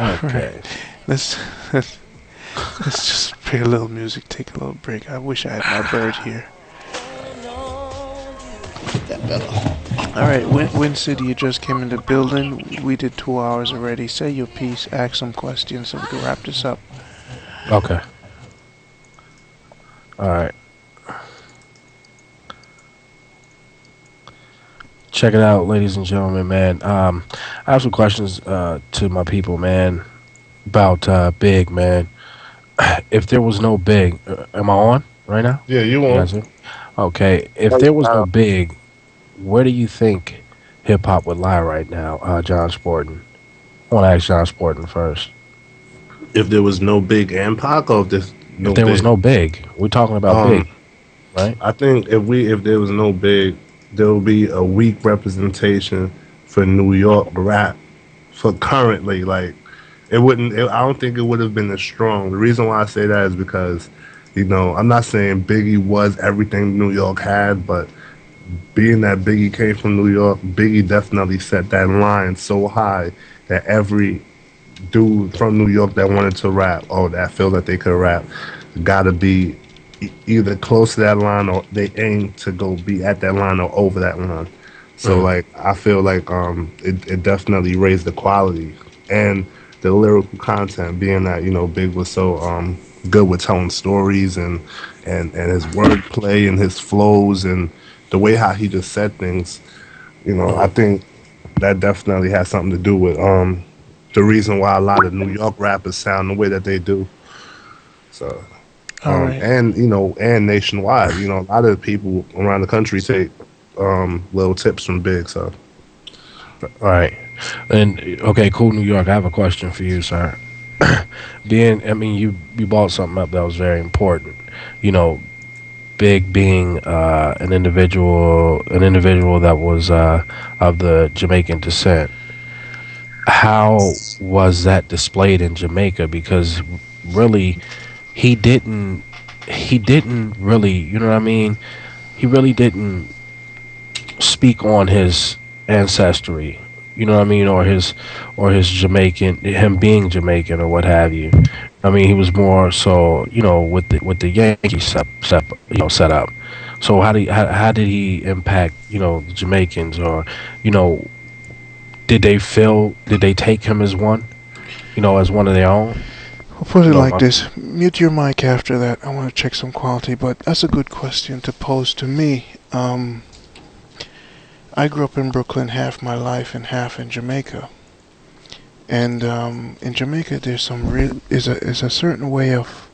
Okay. Alright, let's just play a little music, take a little break. I wish I had my bird here. That better. Alright, Win City, you just came in the building. We did 2 hours already. Say your piece, ask some questions, so we can wrap this up. Okay. Alright. Check it out, ladies and gentlemen, man. I have some questions to my people, man, about Big, man. If there was no Big, am I on right now? Yeah, you on. Okay, if there was no Big, where do you think hip-hop would lie right now, John Sporting? I want to ask John Sporting first. If there was no Big and Pac, or if there's no If there was Big? no Big, we're talking about Big, right? I think if there was no Big, there will be a weak representation for New York rap for currently. Like it wouldn't. I don't think it would have been as strong. The reason why I say that is because, I'm not saying Biggie was everything New York had, but being that Biggie came from New York, Biggie definitely set that line so high that every dude from New York that wanted to rap or that feel that they could rap gotta be either close to that line or they aim to go be at that line or over that line. So like I feel like it definitely raised the quality and the lyrical content, being that Big was so good with telling stories and his wordplay and his flows and the way how he just said things. I think that definitely has something to do with the reason why a lot of New York rappers sound the way that they do. So, All right. and and nationwide, a lot of people around the country take little tips from Big. So, all right. And okay, cool, New York. I have a question for you, sir. You brought something up that was very important. Big being an individual that was of the Jamaican descent. How was that displayed in Jamaica? Because really, he didn't really, you know what I mean? He really didn't speak on his ancestry, you know what I mean, or his Jamaican, him being Jamaican or what have you. I mean, he was more so, with the Yankee set up. So how did he impact, the Jamaicans, or did they take him as one, as one of their own? I'll put it like this. Mute your mic after that. I want to check some quality, but that's a good question to pose to me. I grew up in Brooklyn half my life and half in Jamaica. And in Jamaica, there's is a certain way of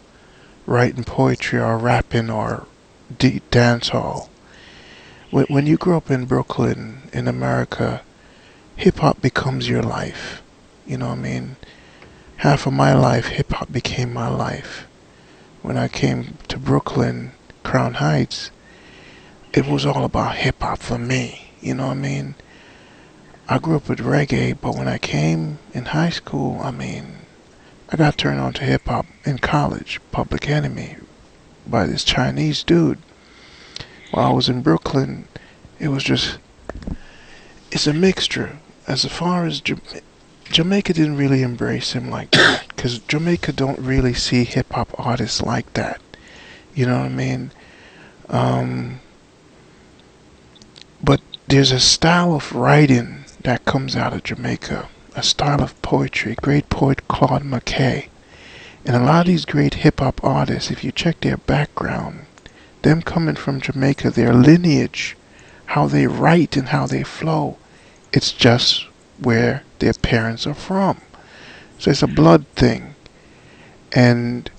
writing poetry or rapping or dance hall. When you grow up in Brooklyn, in America, hip hop becomes your life. You know what I mean? Half of my life, hip hop became my life. When I came to Brooklyn, Crown Heights, it was all about hip hop for me. You know what I mean? I grew up with reggae, but when I came in high school, I got turned on to hip hop in college, Public Enemy, by this Chinese dude. While I was in Brooklyn, it's a mixture. As far as Jamaica didn't really embrace him like that, because Jamaica don't really see hip hop artists like that. You know what I mean? But there's a style of writing that comes out of Jamaica, a style of poetry. Great poet Claude McKay, and a lot of these great hip hop artists, if you check their background, them coming from Jamaica, their lineage, how they write and how they flow, it's just where their parents are from. So it's a blood thing. And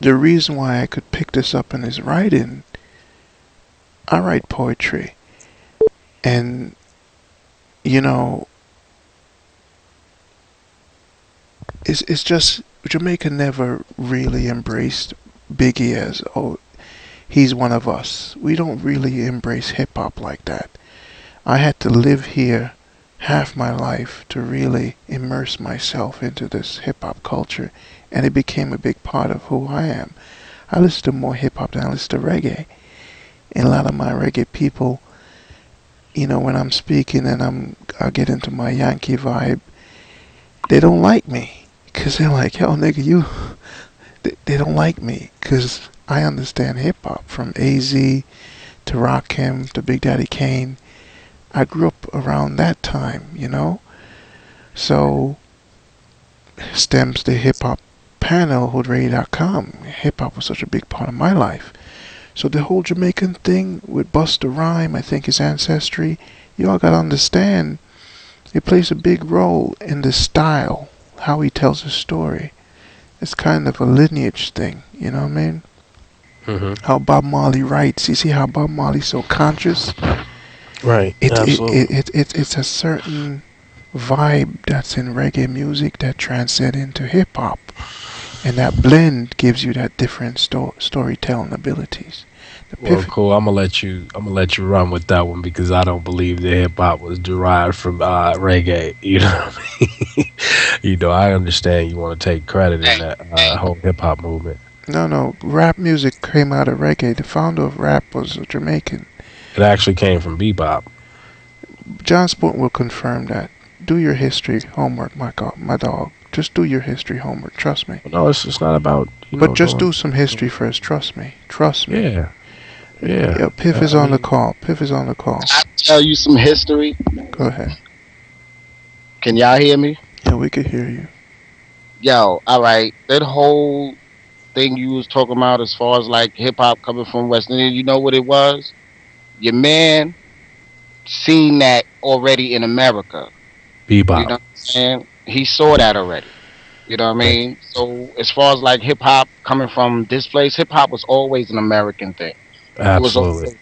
the reason why I could pick this up in his writing, I write poetry. And, it's just Jamaica never really embraced Biggie as, oh, he's one of us. We don't really embrace hip hop like that. I had to live here half my life to really immerse myself into this hip hop culture, and it became a big part of who I am. I listen to more hip hop than I listen to reggae. And a lot of my reggae people, when I'm speaking and I get into my Yankee vibe, they don't like me. Because they're like, yo, nigga, they don't like me. Because I understand hip hop from AZ to Rakim to Big Daddy Kane. I grew up around that time, So, stems the hip hop panel, hoodradio.com. Hip hop was such a big part of my life. So the whole Jamaican thing with Busta Rhyme, I think his ancestry, you all gotta understand, it plays a big role in the style, how he tells his story. It's kind of a lineage thing, you know what I mean? Mm-hmm. How Bob Marley writes, you see how Bob Marley's so conscious? Right, absolutely. It's a certain vibe that's in reggae music that transcend into hip hop, and that blend gives you that different storytelling abilities. Well, cool. I'm gonna let you run with that one because I don't believe that hip hop was derived from reggae. You know what I mean? You know, I understand you want to take credit in that whole hip hop movement. No, rap music came out of reggae. The founder of rap was a Jamaican. It actually came from bebop. John Sport will confirm that. Do your history homework, my dog. Just do your history homework. Trust me. No, it's not about. But just do some history first. Trust me. Trust me. Yeah. Yeah. Piff is on the call. Piff is on the call. I tell you some history. Go ahead. Can y'all hear me? Yeah, we can hear you. Yo, all right. That whole thing you was talking about as far as like hip hop coming from West Indies, you know what it was? Your man seen that already in America. Bebop. You know what I'm saying? He saw that already. You know what I mean? So as far as like hip hop coming from this place, hip hop was always an American thing. Absolutely.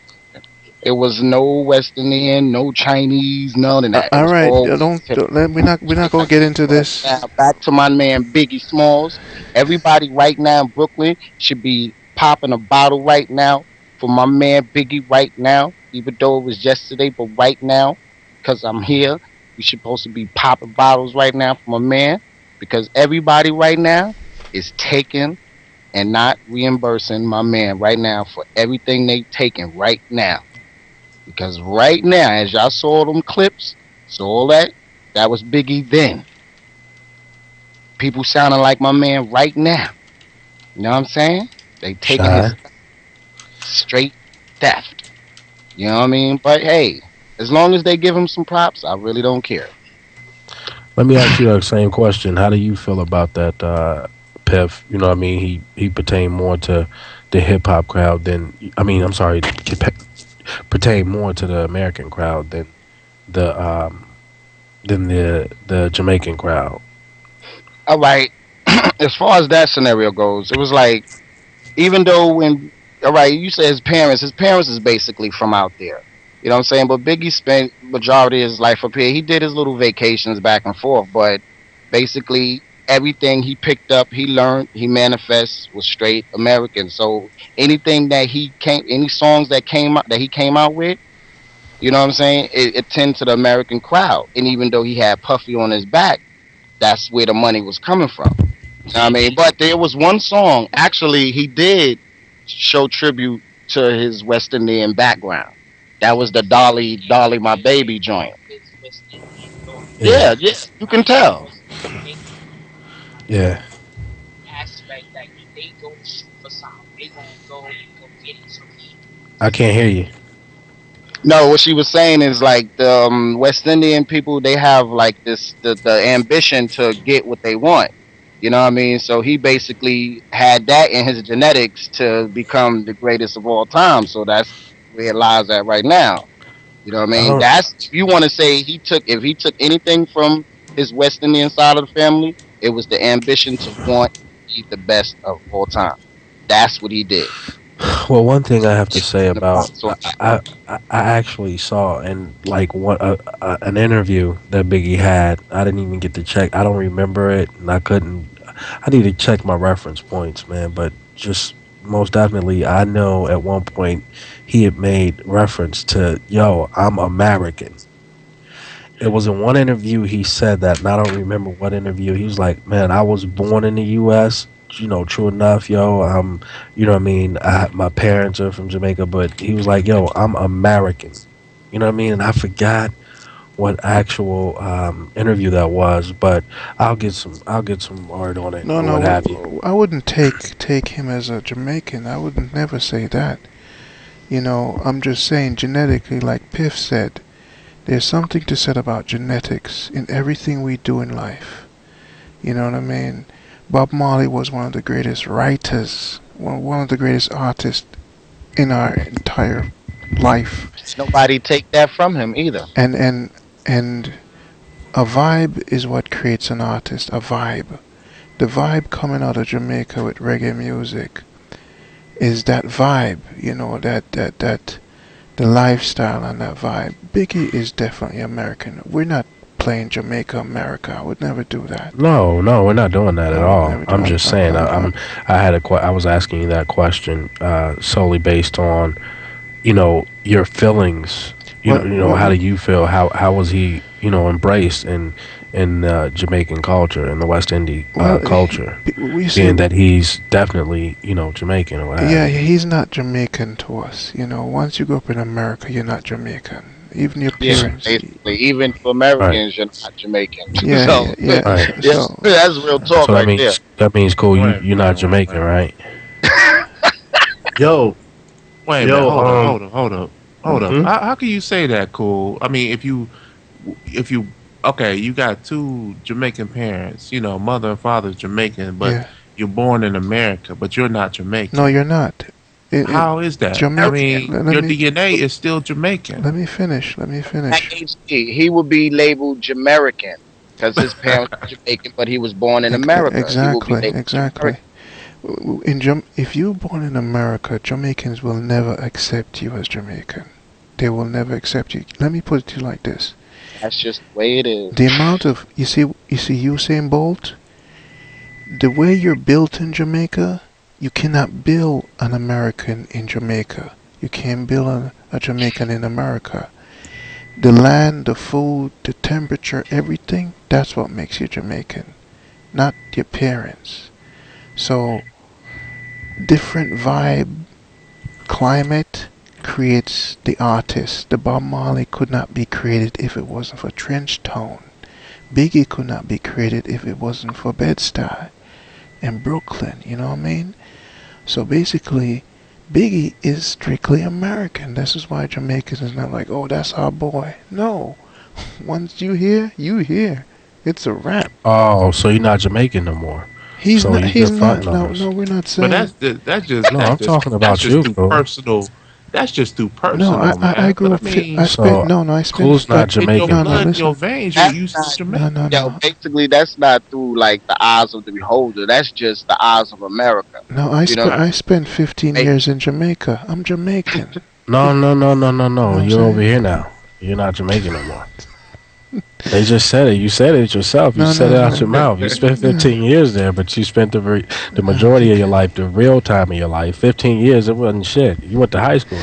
It was no West Indian, no Chinese, none of that. All right, we're not gonna get into this. Now, back to my man Biggie Smalls. Everybody right now in Brooklyn should be popping a bottle right now for my man Biggie right now. Even though it was yesterday, but right now, because I'm here, we supposed to be popping bottles right now for my man. Because everybody right now is taking and not reimbursing my man right now for everything they taking right now. Because right now, as y'all saw them clips, saw that was Biggie then. People sounding like my man right now. You know what I'm saying? They taking his straight theft. You know what I mean? But hey, as long as they give him some props, I really don't care. Let me ask you the same question. How do you feel about that, Piff? You know what I mean? He pertained more to the hip hop crowd I'm sorry, pertain more to the American crowd than the Jamaican crowd. All right. As far as that scenario goes, it was like, even though all right, you say his parents is basically from out there. You know what I'm saying? But Biggie spent majority of his life up here. He did his little vacations back and forth, but basically everything he picked up, he learned, he manifests was straight American. So anything that any songs that he came out with, you know what I'm saying? It tended to the American crowd. And even though he had Puffy on his back, that's where the money was coming from. You know what I mean? But there was one song, actually, he did show tribute to his West Indian background. That was the Dolly, My Baby joint. Yeah, you can tell. Yeah. I can't hear you. No, what she was saying is like the West Indian people, they have like the ambition to get what they want. You know what I mean? So he basically had that in his genetics to become the greatest of all time. So that's where it lies at right now. You know what I mean? That's, if you want to say if he took anything from his West Indian side of the family, it was the ambition to want to be the best of all time. That's what he did. Well, one thing I have to say about I actually saw in like an interview that Biggie had. I didn't even get to check. I don't remember it, and I couldn't. I need to check my reference points, man. But just most definitely, I know at one point he had made reference to, "Yo, I'm American." It was in one interview he said that, and I don't remember what interview. He was like, "Man, I was born in the U.S." You know, true enough, yo. You know what I mean? My parents are from Jamaica, but he was like, "Yo, I'm American." You know what I mean? And I forgot what actual interview that was, but I'll get some word on it. No, what have you. I wouldn't take him as a Jamaican. I would never say that. You know, I'm just saying genetically, like Piff said, there's something to said about genetics in everything we do in life. You know what I mean? Bob Marley was one of the greatest writers, one of the greatest artists in our entire life. Nobody take that from him either. And a vibe is what creates an artist. A vibe. The vibe coming out of Jamaica with reggae music is that vibe. You know, that the lifestyle and that vibe. Biggie is definitely American. We're not playing Jamaica, America. I would never do that. No, we're not doing that at I would all. never do. I'm just saying. I was asking you that question solely based on, your feelings. How do you feel? How was he, embraced in Jamaican culture and the West Indian culture, being that he's definitely, Jamaican or whatever. Yeah, he's not Jamaican to us. Once you grow up in America, you're not Jamaican. Even your parents. Basically, even for Americans, you're not Jamaican. Yeah, so, yeah. So, that's real talk So right there. that means cool. You're not Jamaican, right? Yo, wait a minute. Hold up. Mhm. How can you say that, cool? I mean, if you, okay, you got two Jamaican parents. Mother and father's Jamaican, but you're born in America, but you're not Jamaican. No, you're not. How is that? I mean, your DNA is still Jamaican. Let me finish. He would be labeled Jamaican because his parents were Jamaican, but he was born in America. Exactly. If you're born in America, Jamaicans will never accept you as Jamaican. They will never accept you. Let me put it to you like this. That's just the way it is. The amount of you see Usain Bolt, the way you're built in Jamaica, you cannot build an American in Jamaica. You can't build a Jamaican in America. The land, the food, the temperature, everything, that's what makes you Jamaican, not your parents. So, different vibe, climate creates the artist. The Bob Marley could not be created if it wasn't for Trench Tone. Biggie could not be created if it wasn't for Bed-Stuy and Brooklyn, you know what I mean? So basically, Biggie is strictly American. This is why Jamaicans is not like, oh, that's our boy. No. Once you hear, you hear. It's a rap. Oh, so you're not Jamaican no more. He's so not. He's not. No, numbers. we're not saying. But that's just. No, I'm talking about you, bro. Personal. That's just too personal. No, I grew up. I spent. Cool's not Jamaican. In your blood, in your veins, you're used to Jamaican. Yo, basically, that's not through like the eyes of the beholder. That's just the eyes of America. No, I spent 15 years in Jamaica. I'm Jamaican. No. You're over here now. You're not Jamaican no more. They just said it. You said it yourself. You said it out your mouth. You spent 15 years there, but you spent the majority of your life, the real time of your life, 15 years. It wasn't shit. You went to high school.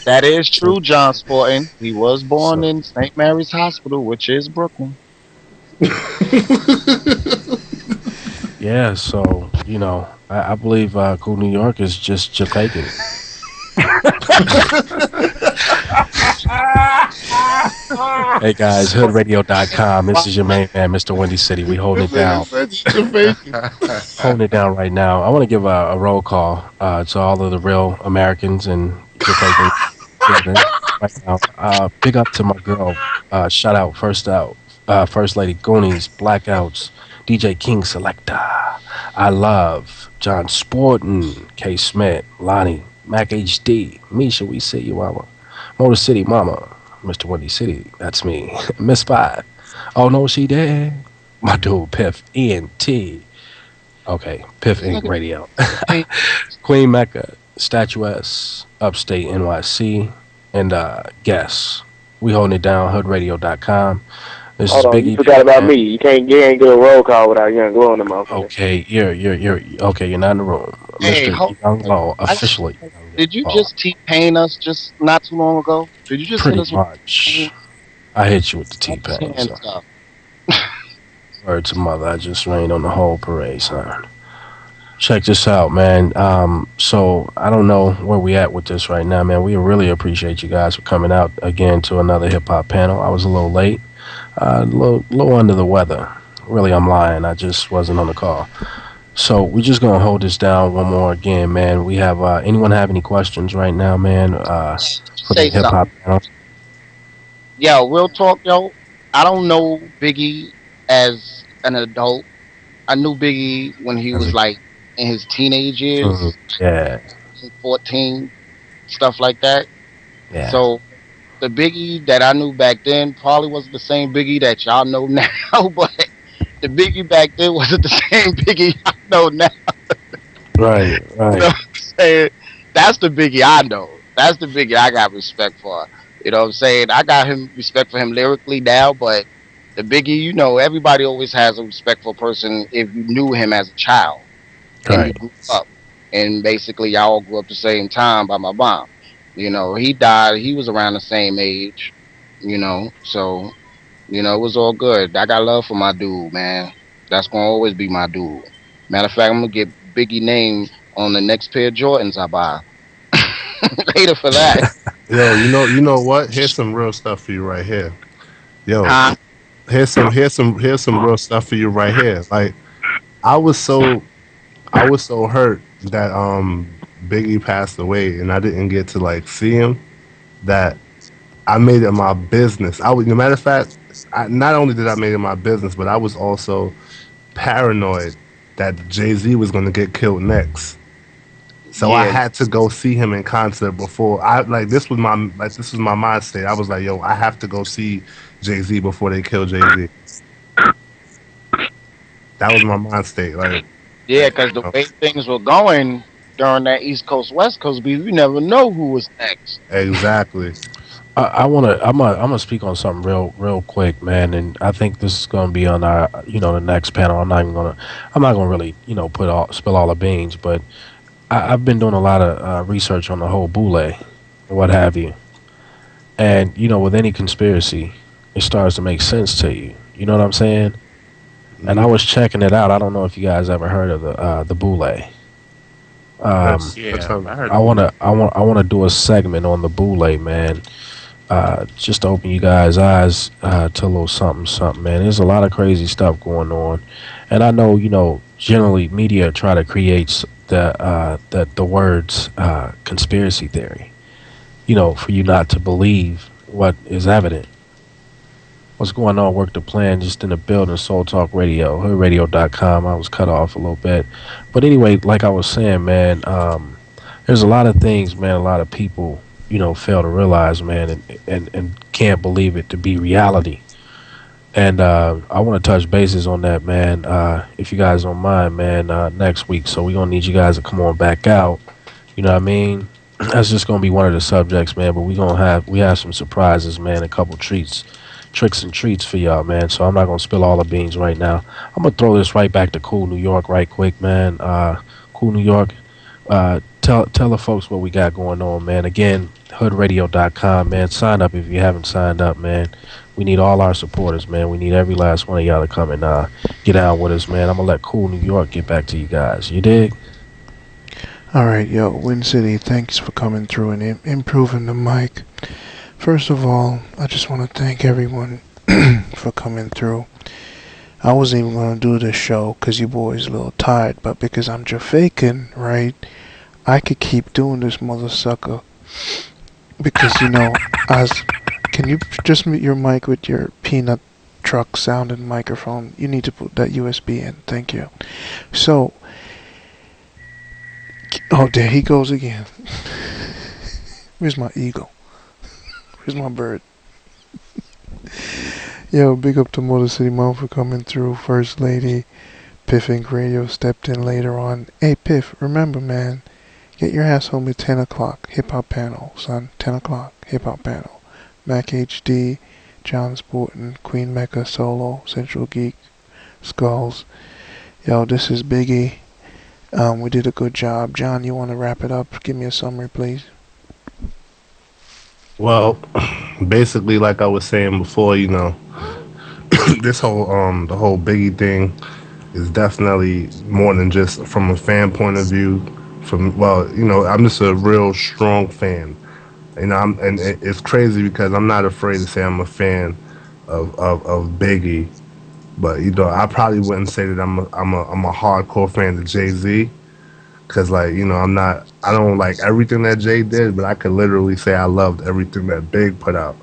That is true, John Sporting. He was born in St. Mary's Hospital, which is Brooklyn. Yeah, so I believe Cool New York is just Jamaican. Hey guys, hoodradio.com. This is your main man, Mr. Windy City. We holding it down. Holding it down right now. I want to give a roll call to all of the real Americans and Jamaicans right now. Big up to my girl. Shout out, First Lady Goonies, Blackouts, DJ King Selector. I love John Sportin, K. Smith, Lonnie, Mac HD, Misha, we see you, Mama. Motor City Mama, Mr. Windy City, that's me. Miss 5. Oh no, she dead. My dude, Piff ENT. Okay, Piff Inc. Radio. Queen Mecca, Statuesque, Upstate NYC, and Guess. We holding it down, hoodradio.com. This Hold is on, Biggie. you forgot about me. You can't do a roll call without Young Glow in the motherfucker. Okay, you're okay. You're not in the room, Hey, Mr. Young Law, officially. Did you just T-Pain us just not too long ago? Did you just hit us Pretty much. I hit you with the T-Pain. So. Word to mother, I just rained on the whole parade, son. Check this out, man. So I don't know where we at with this right now, man. We really appreciate you guys for coming out again to another hip hop panel. I was a little late, a little under the weather. Really, I'm lying. I just wasn't on the call. So we're just gonna hold this down one more again, man. We have anyone have any questions right now, man? For the hip hop panel. Yo, real talk, yo. I don't know Biggie as an adult. I knew Biggie when he was like in his teenage years. Yeah. 14, stuff like that. Yeah. So the Biggie that I knew back then probably wasn't the same Biggie that y'all know now, but the Biggie back then wasn't the same Biggie I know now. Right. You know what I'm saying? That's the Biggie I know. That's the Biggie I got respect for. You know what I'm saying? I got him respect for him lyrically now, but the Biggie, you know, everybody always has a respectful person if you knew him as a child and you Right. grew up. And basically, y'all all grew up the same time by my mom. You know, he died. He was around the same age. You know, so it was all good. I got love for my dude, man. That's gonna always be my dude. Matter of fact, I'm gonna get Biggie name on the next pair of Jordans I buy later for that. Yo, you know what? Here's some real stuff for you right here. Yo, Huh? here's some real stuff for you right here. Like I was so I was so hurt that Biggie passed away and I didn't get to like see him that I made it my business. I was, no matter of fact, not only did I make it my business, but I was also paranoid that Jay Z was going to get killed next. So I Yeah, had to go see him in concert before I like this was my mind state. I was like, yo, I have to go see Jay Z before they kill Jay Z. That was my mind state. Like, yeah, because the way things were going during that East Coast West Coast beef, you never know who was next. exactly. I'm gonna speak on something real quick, man, and I think this is gonna be on our, the next panel. I'm not gonna really, spill all the beans, but I've been doing a lot of research on the whole boule, and what have you, and with any conspiracy, it starts to make sense to you. You know what I'm saying? And I was checking it out. I don't know if you guys ever heard of the boule. That's how I heard. I wanna do a segment on the boule, man. Just to open you guys' eyes to a little something, man. There's a lot of crazy stuff going on, and I know, generally media try to create the words conspiracy theory, for you not to believe what is evident. What's going on? Work the plan. Just in the building. Soul Talk Radio, hoodradio.com. I was cut off a little bit, but anyway, like I was saying, man. There's a lot of things, man. A lot of people, fail to realize, man, and can't believe it to be reality. And I want to touch bases on that, man. If you guys don't mind, man, next week. So we're gonna need you guys to come on back out. You know what I mean? That's just gonna be one of the subjects, man. But we have some surprises, man. A couple tricks and treats for y'all, man. So I'm not gonna spill all the beans right now. I'm gonna throw this right back to Cool New York, right quick, man. Cool New York. Tell the folks what we got going on, man. Again, hoodradio.com, man. Sign up if you haven't signed up, man. We need all our supporters, man. We need every last one of y'all to come and get down with us, man. I'm gonna let Cool New York get back to you guys. You dig? All right, yo, Win City, thanks for coming through and improving the mic. First of all, I just want to thank everyone for coming through. I wasn't even going to do this show because you boys a little tired, but because I'm Jamaican, right, I could keep doing this mother sucker. Because, can you just mute your mic with your peanut truck sounding microphone? You need to put that USB in. Thank you. So, oh, there he goes again. Where's my eagle? Where's my bird? Yo, big up to Motor City Mom for coming through. First Lady, Piff Inc. Radio stepped in later on. Hey, Piff, remember, man, get your ass home at 10 o'clock. Hip Hop Panel, son. 10 o'clock. Hip Hop Panel. Mac HD, John Sportin, Queen Mecca, Solo, Central Geek, Skulls. Yo, this is Biggie. We did a good job. John, you want to wrap it up? Give me a summary, please. Well, basically, like I was saying before, this whole the whole Biggie thing is definitely more than just from a fan point of view. I'm just a real strong fan. It's crazy because I'm not afraid to say I'm a fan of Biggie, but I probably wouldn't say that I'm a hardcore fan of Jay-Z. Cause I don't like everything that Jay did, but I could literally say I loved everything that Big put out.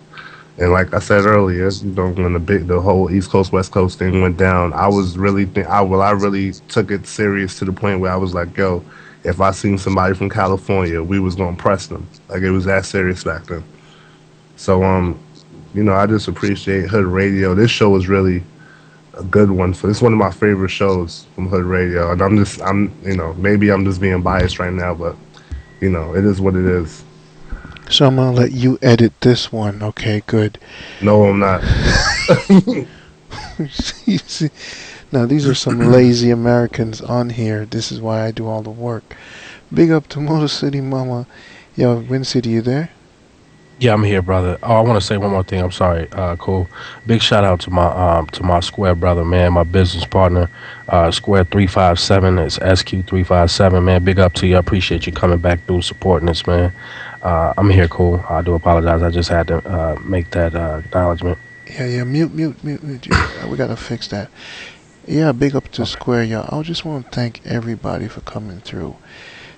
And like I said earlier, when the whole East Coast West Coast thing went down, I was really I really took it serious to the point where I was like, yo, if I seen somebody from California, we was gonna press them. Like it was that serious back then. So I just appreciate Hood Radio. This show is really a good one. It's one of my favorite shows from Hood Radio, and maybe I'm just being biased right now, but it is what it is. So I'm gonna let you edit this one. Okay, good. No, I'm not. You see, now these are some lazy Americans on here. This is why I do all the work. Big up to Motor City Mama. Yo, Win City, you there? Yeah, I'm here, brother. Oh, I want to say one more thing. I'm sorry. Cool. Big shout out to my square brother, man, my business partner, Square 357. It's SQ357, man. Big up to you. I appreciate you coming back through, supporting us, man. I'm here, cool. I do apologize. I just had to make that acknowledgement. Yeah. Mute. We gotta fix that. Yeah, big up to Square, y'all. I just want to thank everybody for coming through.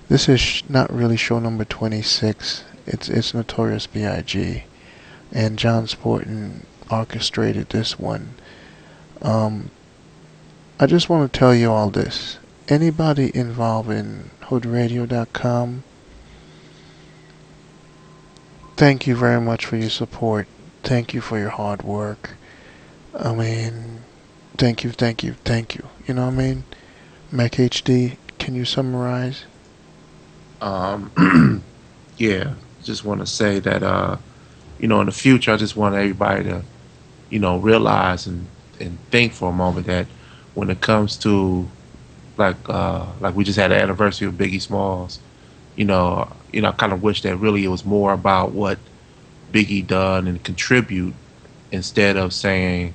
This is not really show number 26. It's Notorious B.I.G. and John Sporton orchestrated this one. I just want to tell you all this. Anybody involved in hoodradio.com, thank you very much for your support. Thank you for your hard work. I mean, thank you. You know what I mean? Mac HD, can you summarize? Yeah, just want to say that, in the future, I just want everybody to, realize and think for a moment that when it comes to like we just had the anniversary of Biggie Smalls, I kind of wish that really it was more about what Biggie done and contribute instead of saying,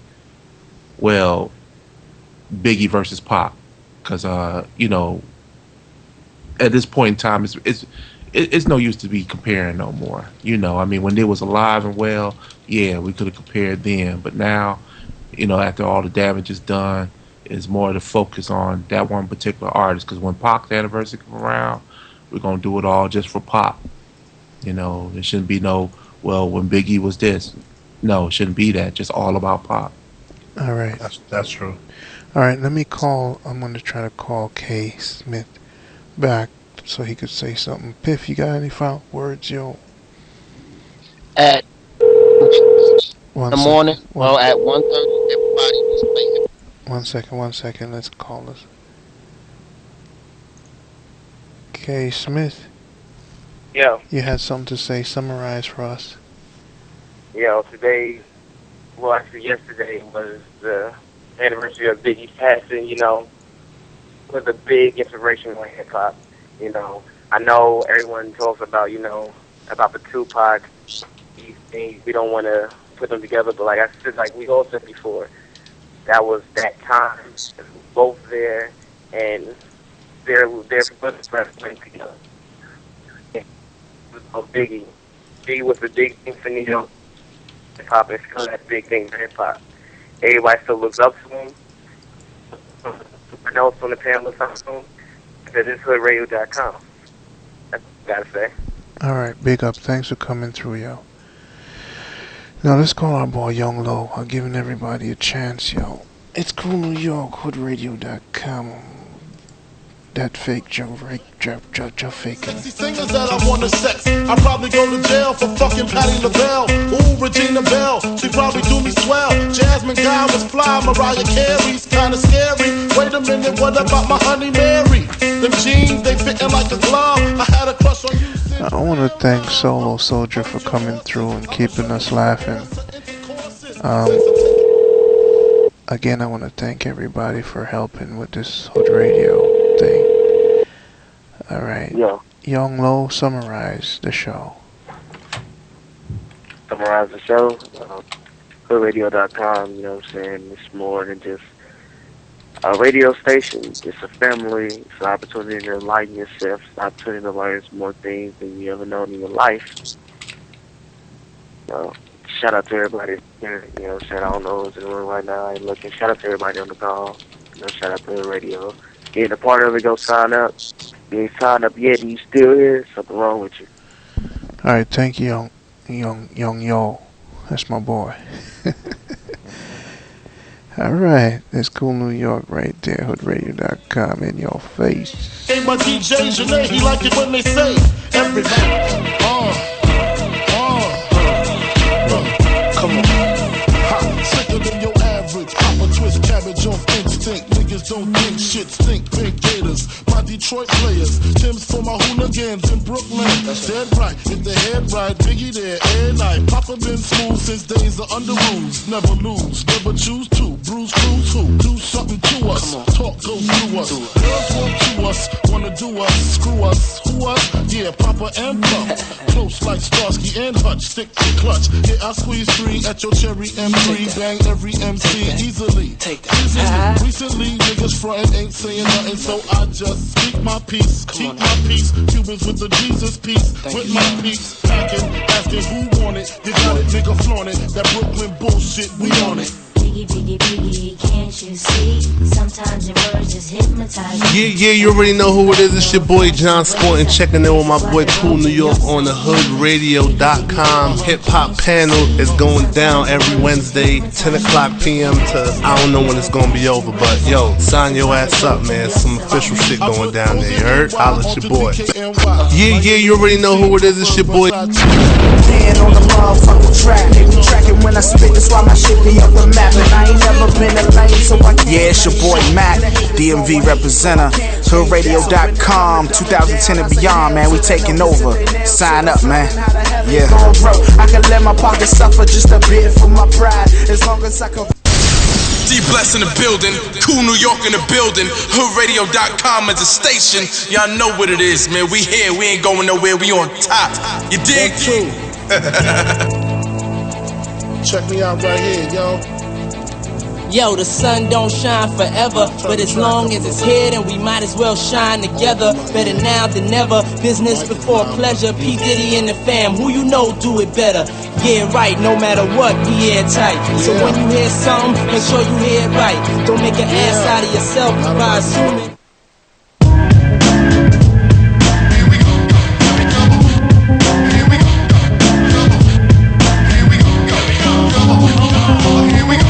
well, Biggie versus Pop, because at this point in time, it's no use to be comparing no more. I mean, when they was alive and well, yeah, we could have compared then, but now, after all the damage is done, it's more to focus on that one particular artist. Because when Pac's anniversary come around, we're gonna do it all just for Pac. There shouldn't be no, well, when Biggie was this. No, it shouldn't be that. Just all about Pac. All right. That's true. All right, I'm going to try to call K. Smith back so he could say something. Piff, you got any final words, yo? At One the sec- morning, one- at 1:30, everybody was playing. 1 second. Let's call this. K. Smith, Yo, you had something to say. Summarize for us. today, well, actually yesterday was the anniversary of Biggie's passing, was a big inspiration on hip hop. I know everyone talks about, about the Tupac, these things, we don't want to put them together, but like we all said before, that was that time, both there, and they're both playing together. Biggie was the big thing for New York hip hop, and still that big thing for hip hop. Everybody still looks up to him. Someone else on the panel looks up to him. This is hoodradio.com. That's what I gotta say. All right, big up. Thanks for coming through, yo. Now let's call our boy Young Low. I'm giving everybody a chance, yo. It's Cool New York, hoodradio.com. That fake Joe faking. Sexy singers that I wanna sex. I probably go to jail for fucking Patti LaBelle. Ooh, Regina Belle, she probably do me swell. Jasmine Guy was fly, Mariah Carey's kinda scary. Wait a minute, what about my honey Mary? Them jeans, they fitting like a glove. I had a crush on you. I want to thank Solo Soldier for coming through and keeping us laughing. Again, I want to thank everybody for helping with this Hood Radio thing. All right. Yeah. Young Low, summarize the show. Summarize the show. Hoodradio.com, it's more than just a radio station. It's a family. It's an opportunity to enlighten yourself. It's an opportunity to learn some more things than you ever known in your life. Shout out to everybody here. I don't know who's in the room right now. I ain't looking. Shout out to everybody on the call. Shout out to the radio. Getting a part of it, go sign up. You ain't signed up yet and you still here, something wrong with you. All right, thank you, Young Yo. That's my boy. All right, it's Cool New York right there, hoodradio.com in your face. Hey, my DJ Janae, he like it when they say everybody. Come on. Hot, sicker than your average. Pop a twist cabbage off instinct. niggas don't think shit stink. Pink gators, my Detroit players. Tim's for my hooligans in Brooklyn. Dead right, if the head right, Biggie there, air night. Papa been smooth since days of under rules. Never lose, never choose to. Bruise, cruise, who? Do something to us. Talk goes through us. Girls want to us, wanna do us. Screw us, who us? Yeah, Papa and Pup. Close like Starsky and Hutch. Stick to clutch. Yeah, I squeeze 3 at your cherry M3. Bang every MC easily. Recently, niggas frontin' ain't saying nothing, so I just speak my peace. Keep my peace. Cubans with the Jesus peace. With my peace. Packing, asking who want it. You got it, nigga, flaunt it. That Brooklyn bullshit, we on it. Biggie, biggie, biggie, can't you see? Sometimes your words just hypnotize me. Yeah, you already know who it is. It's your boy John Sportin', checking in with my boy Cool New York on the hoodradio.com. Hip Hop Panel is going down every Wednesday, 10 o'clock p.m. to, I don't know when it's gonna be over, but yo, sign your ass up, man. Some official shit going down there, you heard? Holla at your boy. Yeah, you already know who it is. It's your boy. On the motherfucking track, tracking when I spit, that's why my shit be up the map. And I ain't never been a lane, so I can't. Yeah, it's your boy Mac, DMV representative, hoodradio.com, 2010 and beyond, man. We taking over. Sign up, man. Yeah. I can let my pocket suffer just a bit for my pride, as long as I can. D-Bless in the building, Cool New York in the building, hoodradio.com is a station. Y'all know what it is, man. We here, we ain't going nowhere, we on top. You dig? Check me out right here, yo. Yo, the sun don't shine forever, but as long as it's here, then we might as well shine together. Better now than never, business before pleasure. P. Diddy and the fam, who you know do it better. Yeah, right, no matter what, we airtight. So when you hear something, make sure you hear it right. Don't make an ass out of yourself by assuming.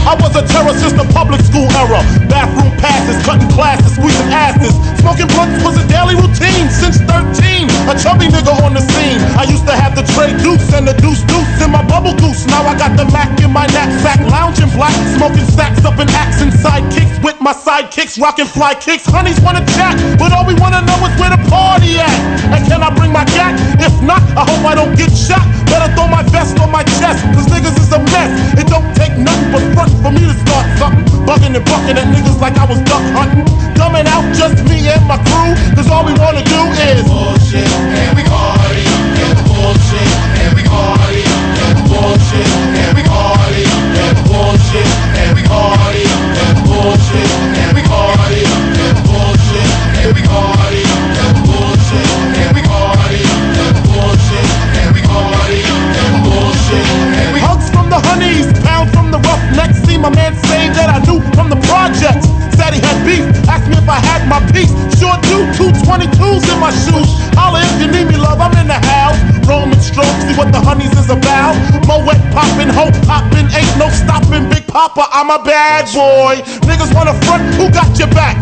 I was a terror since the public school era. Bathroom passes, cutting classes, squeezing asses. Smoking blunts was a daily routine since 13. A chubby nigga on the scene. I used to have the tray deuce and the deuce in my bubble goose. Now I got the Mac in my knapsack, lounging black, smoking sacks up in axe and sidekicks with my sidekicks, rocking fly kicks. Honeys wanna chat, but all we wanna know is where the party at. And can I bring my gat? If not, I hope I don't get shot. Better throw my vest on my chest, cause niggas is a mess. It don't take nothing but front for me to start something. Bugging and bucking at niggas like I was duck hunting. Dumbing out just me and my crew, cause all we wanna do is bullshit, and we party, and bullshit, and we party, and bullshit, and we party, and bullshit, and we party, and bullshit, and we party, and bullshit, and we party, and bullshit, and we party, and bullshit, and we party, and bullshit, and we hugs from the honeys, pounds from the roughnecks. See my man say that I knew from the projects. Said he had beef, asked me if I had my piece. Sure do, 222s in my shoes. Holla if you need me, love, I'm in the house. Roman stroke, see what the honeys is about. Moet poppin', hope poppin', ain't no stopping. Big Papa, I'm a bad boy. Niggas wanna front, who got your back?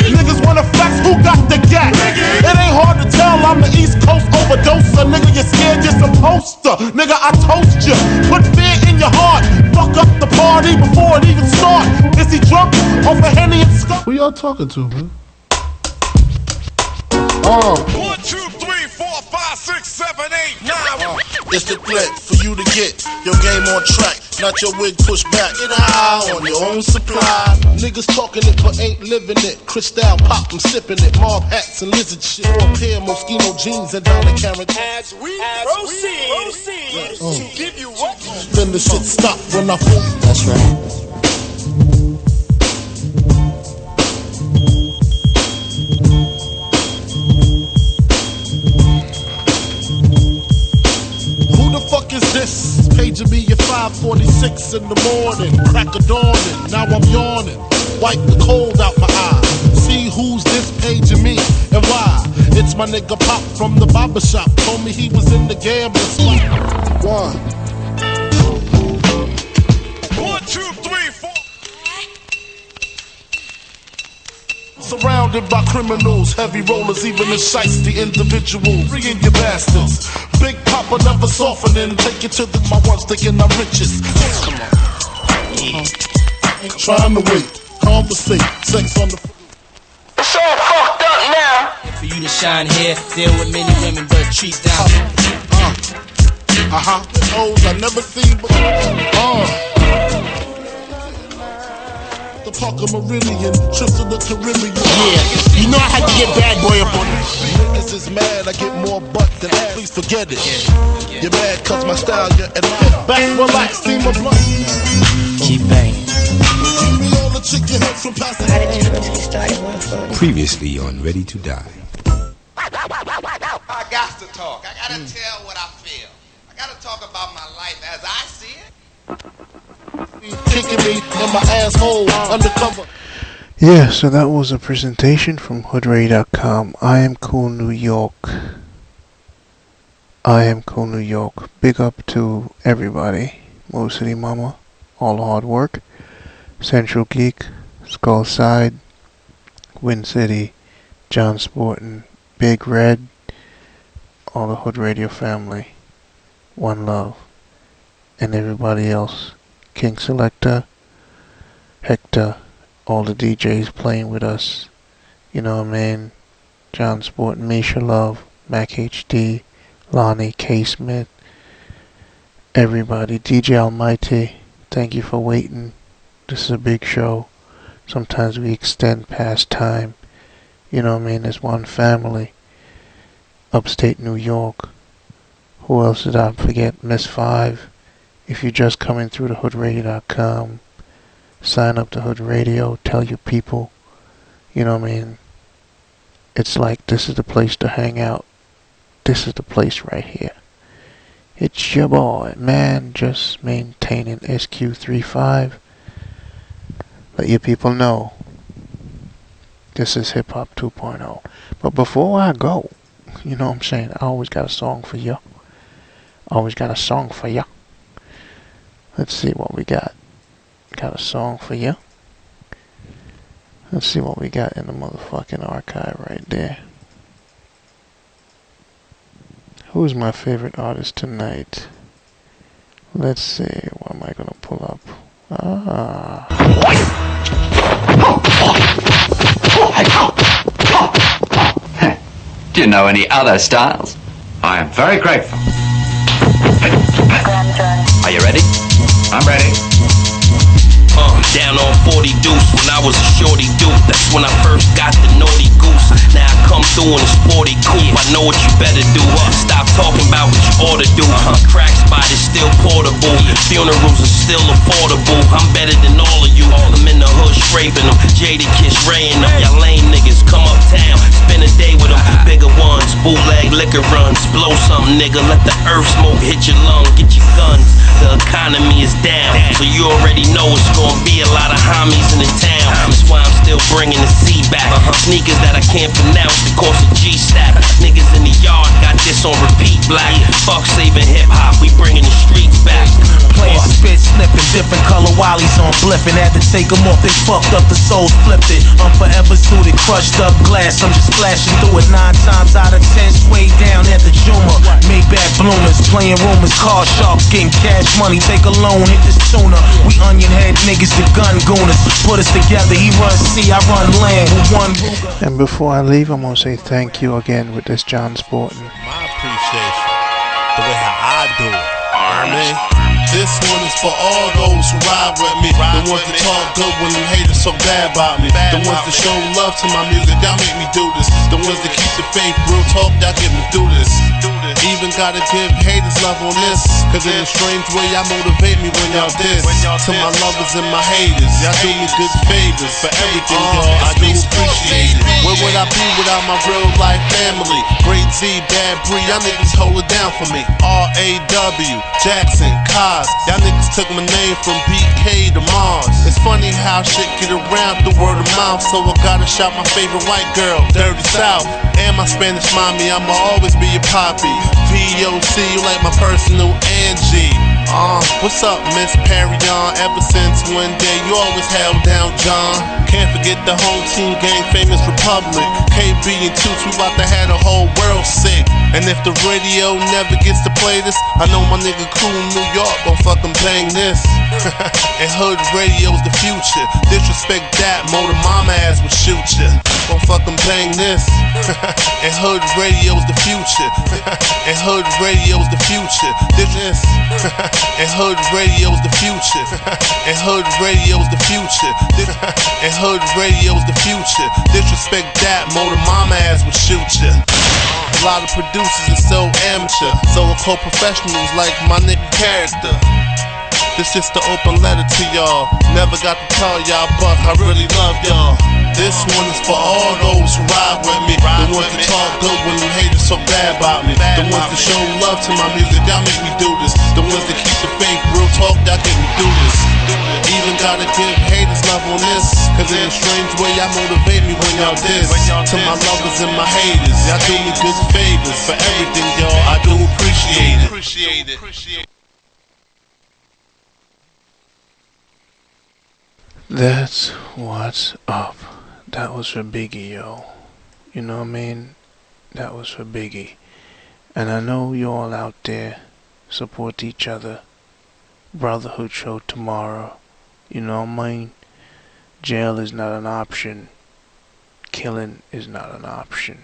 Niggas wanna flex, who got the gat? It ain't hard to tell, I'm the East Coast overdoser. Nigga, you're scared, you're supposed to. Nigga, I toast you. Put fear in your heart. Fuck up the party before it even starts. Is he drunk off a Henny and Scott? Who y'all talking to, man? 1, 2, 3, 4, 5, 6, 7, 8, 9. It's the threat for you to get your game on track. Not your wig pushed back. Get high on your own supply. Niggas talking it but ain't living it. Cristal pop, I'm sipping it. Mob hats and lizard shit. Or a pair of Moschino jeans and down the carrot. As we proceed to give you what Then the shit stop when I fall. That's right. Is this? Pager me at 5:46 in the morning. Crack of dawning, now I'm yawning. Wipe the cold out my eye. See who's this paging me and why. It's my nigga Pop from the barber shop. Told me he was in the gambling spot. 1, 2, 3, 4. Surrounded by criminals, heavy rollers, even the shiesty individuals. Freeing your bastards. Big Papa never softening. Take it to my ones thinking I'm richest. Come on. Trying to wait. Conversate, sex on the. It's all fucked up now. For you to shine here, deal with many women, but treat down. O's I never seen before. The Parker Meridian, trips to the Caribbean. Yeah, you know I had to get Bad Boy up on it. Niggas is mad, I get more butt than ass. Please forget it. You're mad cause my style, you're at back, relax, steam a blunt. Keep banging. Previously on Ready to Die. I got to talk. I got to tell what I feel. I got to talk about my life as I see it. Kicking me in my asshole undercover. Yeah, so that was a presentation from hoodradio.com. I am Cool New York. I am Cool New York. Big up to everybody. Mo City Mama, all hard work. Central Geek, Skull Side, Wind City, John Sportin, Big Red, all the Hood Radio family. One love. And everybody else. King Selector, Hector, all the DJs playing with us. You know what I mean? John Sportin, Misha Love, Mac HD, Lonnie, K. Smith, everybody. DJ Almighty, thank you for waiting. This is a big show. Sometimes we extend past time. You know what I mean? There's one family. Upstate New York. Who else did I forget? Miss 5. If you're just coming through to hoodradio.com, sign up to Hood Radio. Tell your people. You know what I mean? It's like this is the place to hang out. This is the place right here. It's your boy, man, just maintaining SQ35. Let your people know this is Hip Hop 2.0. But before I go, you know what I'm saying, I always got a song for you. Always got a song for you. Let's see what we got. Got a song for you. Let's see what we got in the motherfucking archive right there. Who's my favorite artist tonight? Let's see. What am I gonna pull up? Do you know any other styles? I am very grateful. Are you ready? I'm ready. Down on 40 deuce when I was a shorty dude. That's when I first got the naughty goose. Now I come through in a sporty coupe. I know what you better do. Stop talking about what you ought to do. Crack spot is still portable. Funerals are still affordable. I'm better than all of you. I'm in the hood scraping them. Jada Kiss raying them. Y'all lame niggas come uptown. Spend a day with them. Bigger ones. Bootleg liquor runs. Blow something, nigga. Let the earth smoke hit your lung. Get your guns. The economy is down. So you already know it's gonna be a lot of homies in the town. That's why I'm still bringing the C back. Sneakers that I can't pronounce because of G-Stack. Niggas in the yard got this on repeat black. Fuck saving hip-hop, we bringing the streets back. Playing spit, snipping, different color wallies on blipping. Had to take them off, they fucked up, the souls flipped it. I'm forever suited, crushed up glass. I'm just flashing through it 9 times out of 10. Sway down at the Juma. Maybach bloomers, playing rumors, car sharks, getting cash money. Take a loan, hit this tuna. We onion head niggas, the gun gooners. Put us together, he runs sea, I run land. With one Ruger. And before I leave, I'm gonna say thank you again with this John Sportin. My appreciation, the way how I do it. I mean, this one is for all those who ride with me. The ones that talk good when them haters so bad about me. The ones that show love to my music, y'all make me do this. The ones that keep the faith, real talk, y'all get me through this. Even gotta give haters love on this, cause in a strange way y'all motivate me when y'all diss. To my lovers and my haters, y'all do me good favors. For everything y'all, I do appreciate it. Where would I be without my real life family? Great Z, Bad Bree, y'all niggas hold it down for me. R.A.W., Jackson, Cos, y'all niggas took my name from BK to Mars. It's funny how shit get around through word of mouth, so I gotta shout my favorite white girl, Dirty South. And my Spanish mommy, I'ma always be your poppy. VOC, you like my personal Angie. What's up, Miss Perrion? Ever since one day you always held down John. Can't forget the home team gang, famous Republic. KB and Toots, we about to have the whole world sick. And if the radio never gets to play this, I know my nigga Cool New York gon' fucking bang this. And hood radio's the future. Disrespect that, more than mama ass would shoot ya. Gon' fucking bang this. And hood radio's the future. And hood radio's the future. This. And hood radio's the future. And hood radio's the future. And hood radio's the future. Disrespect that, more than mama ass would shoot ya. A lot of producers are so amateur, so I call professionals like my nigga Character. This just the open letter to y'all. Never got to tell y'all, but I really love y'all. This one is for all those who ride with me. The ones that talk good when them haters so bad about me. The ones that show love to my music, y'all make me do this. The ones that keep the faith, real talk, y'all get me do this. Even gotta give haters love on this, cause in a strange way y'all motivate me when y'all diss. To my lovers and my haters, y'all do me good favors. For everything, y'all, I do appreciate it. That's what's up. That was for Biggie, yo. You know what I mean? That was for Biggie. And I know you all out there support each other. Brotherhood show tomorrow. You know what I mean? Jail is not an option. Killing is not an option.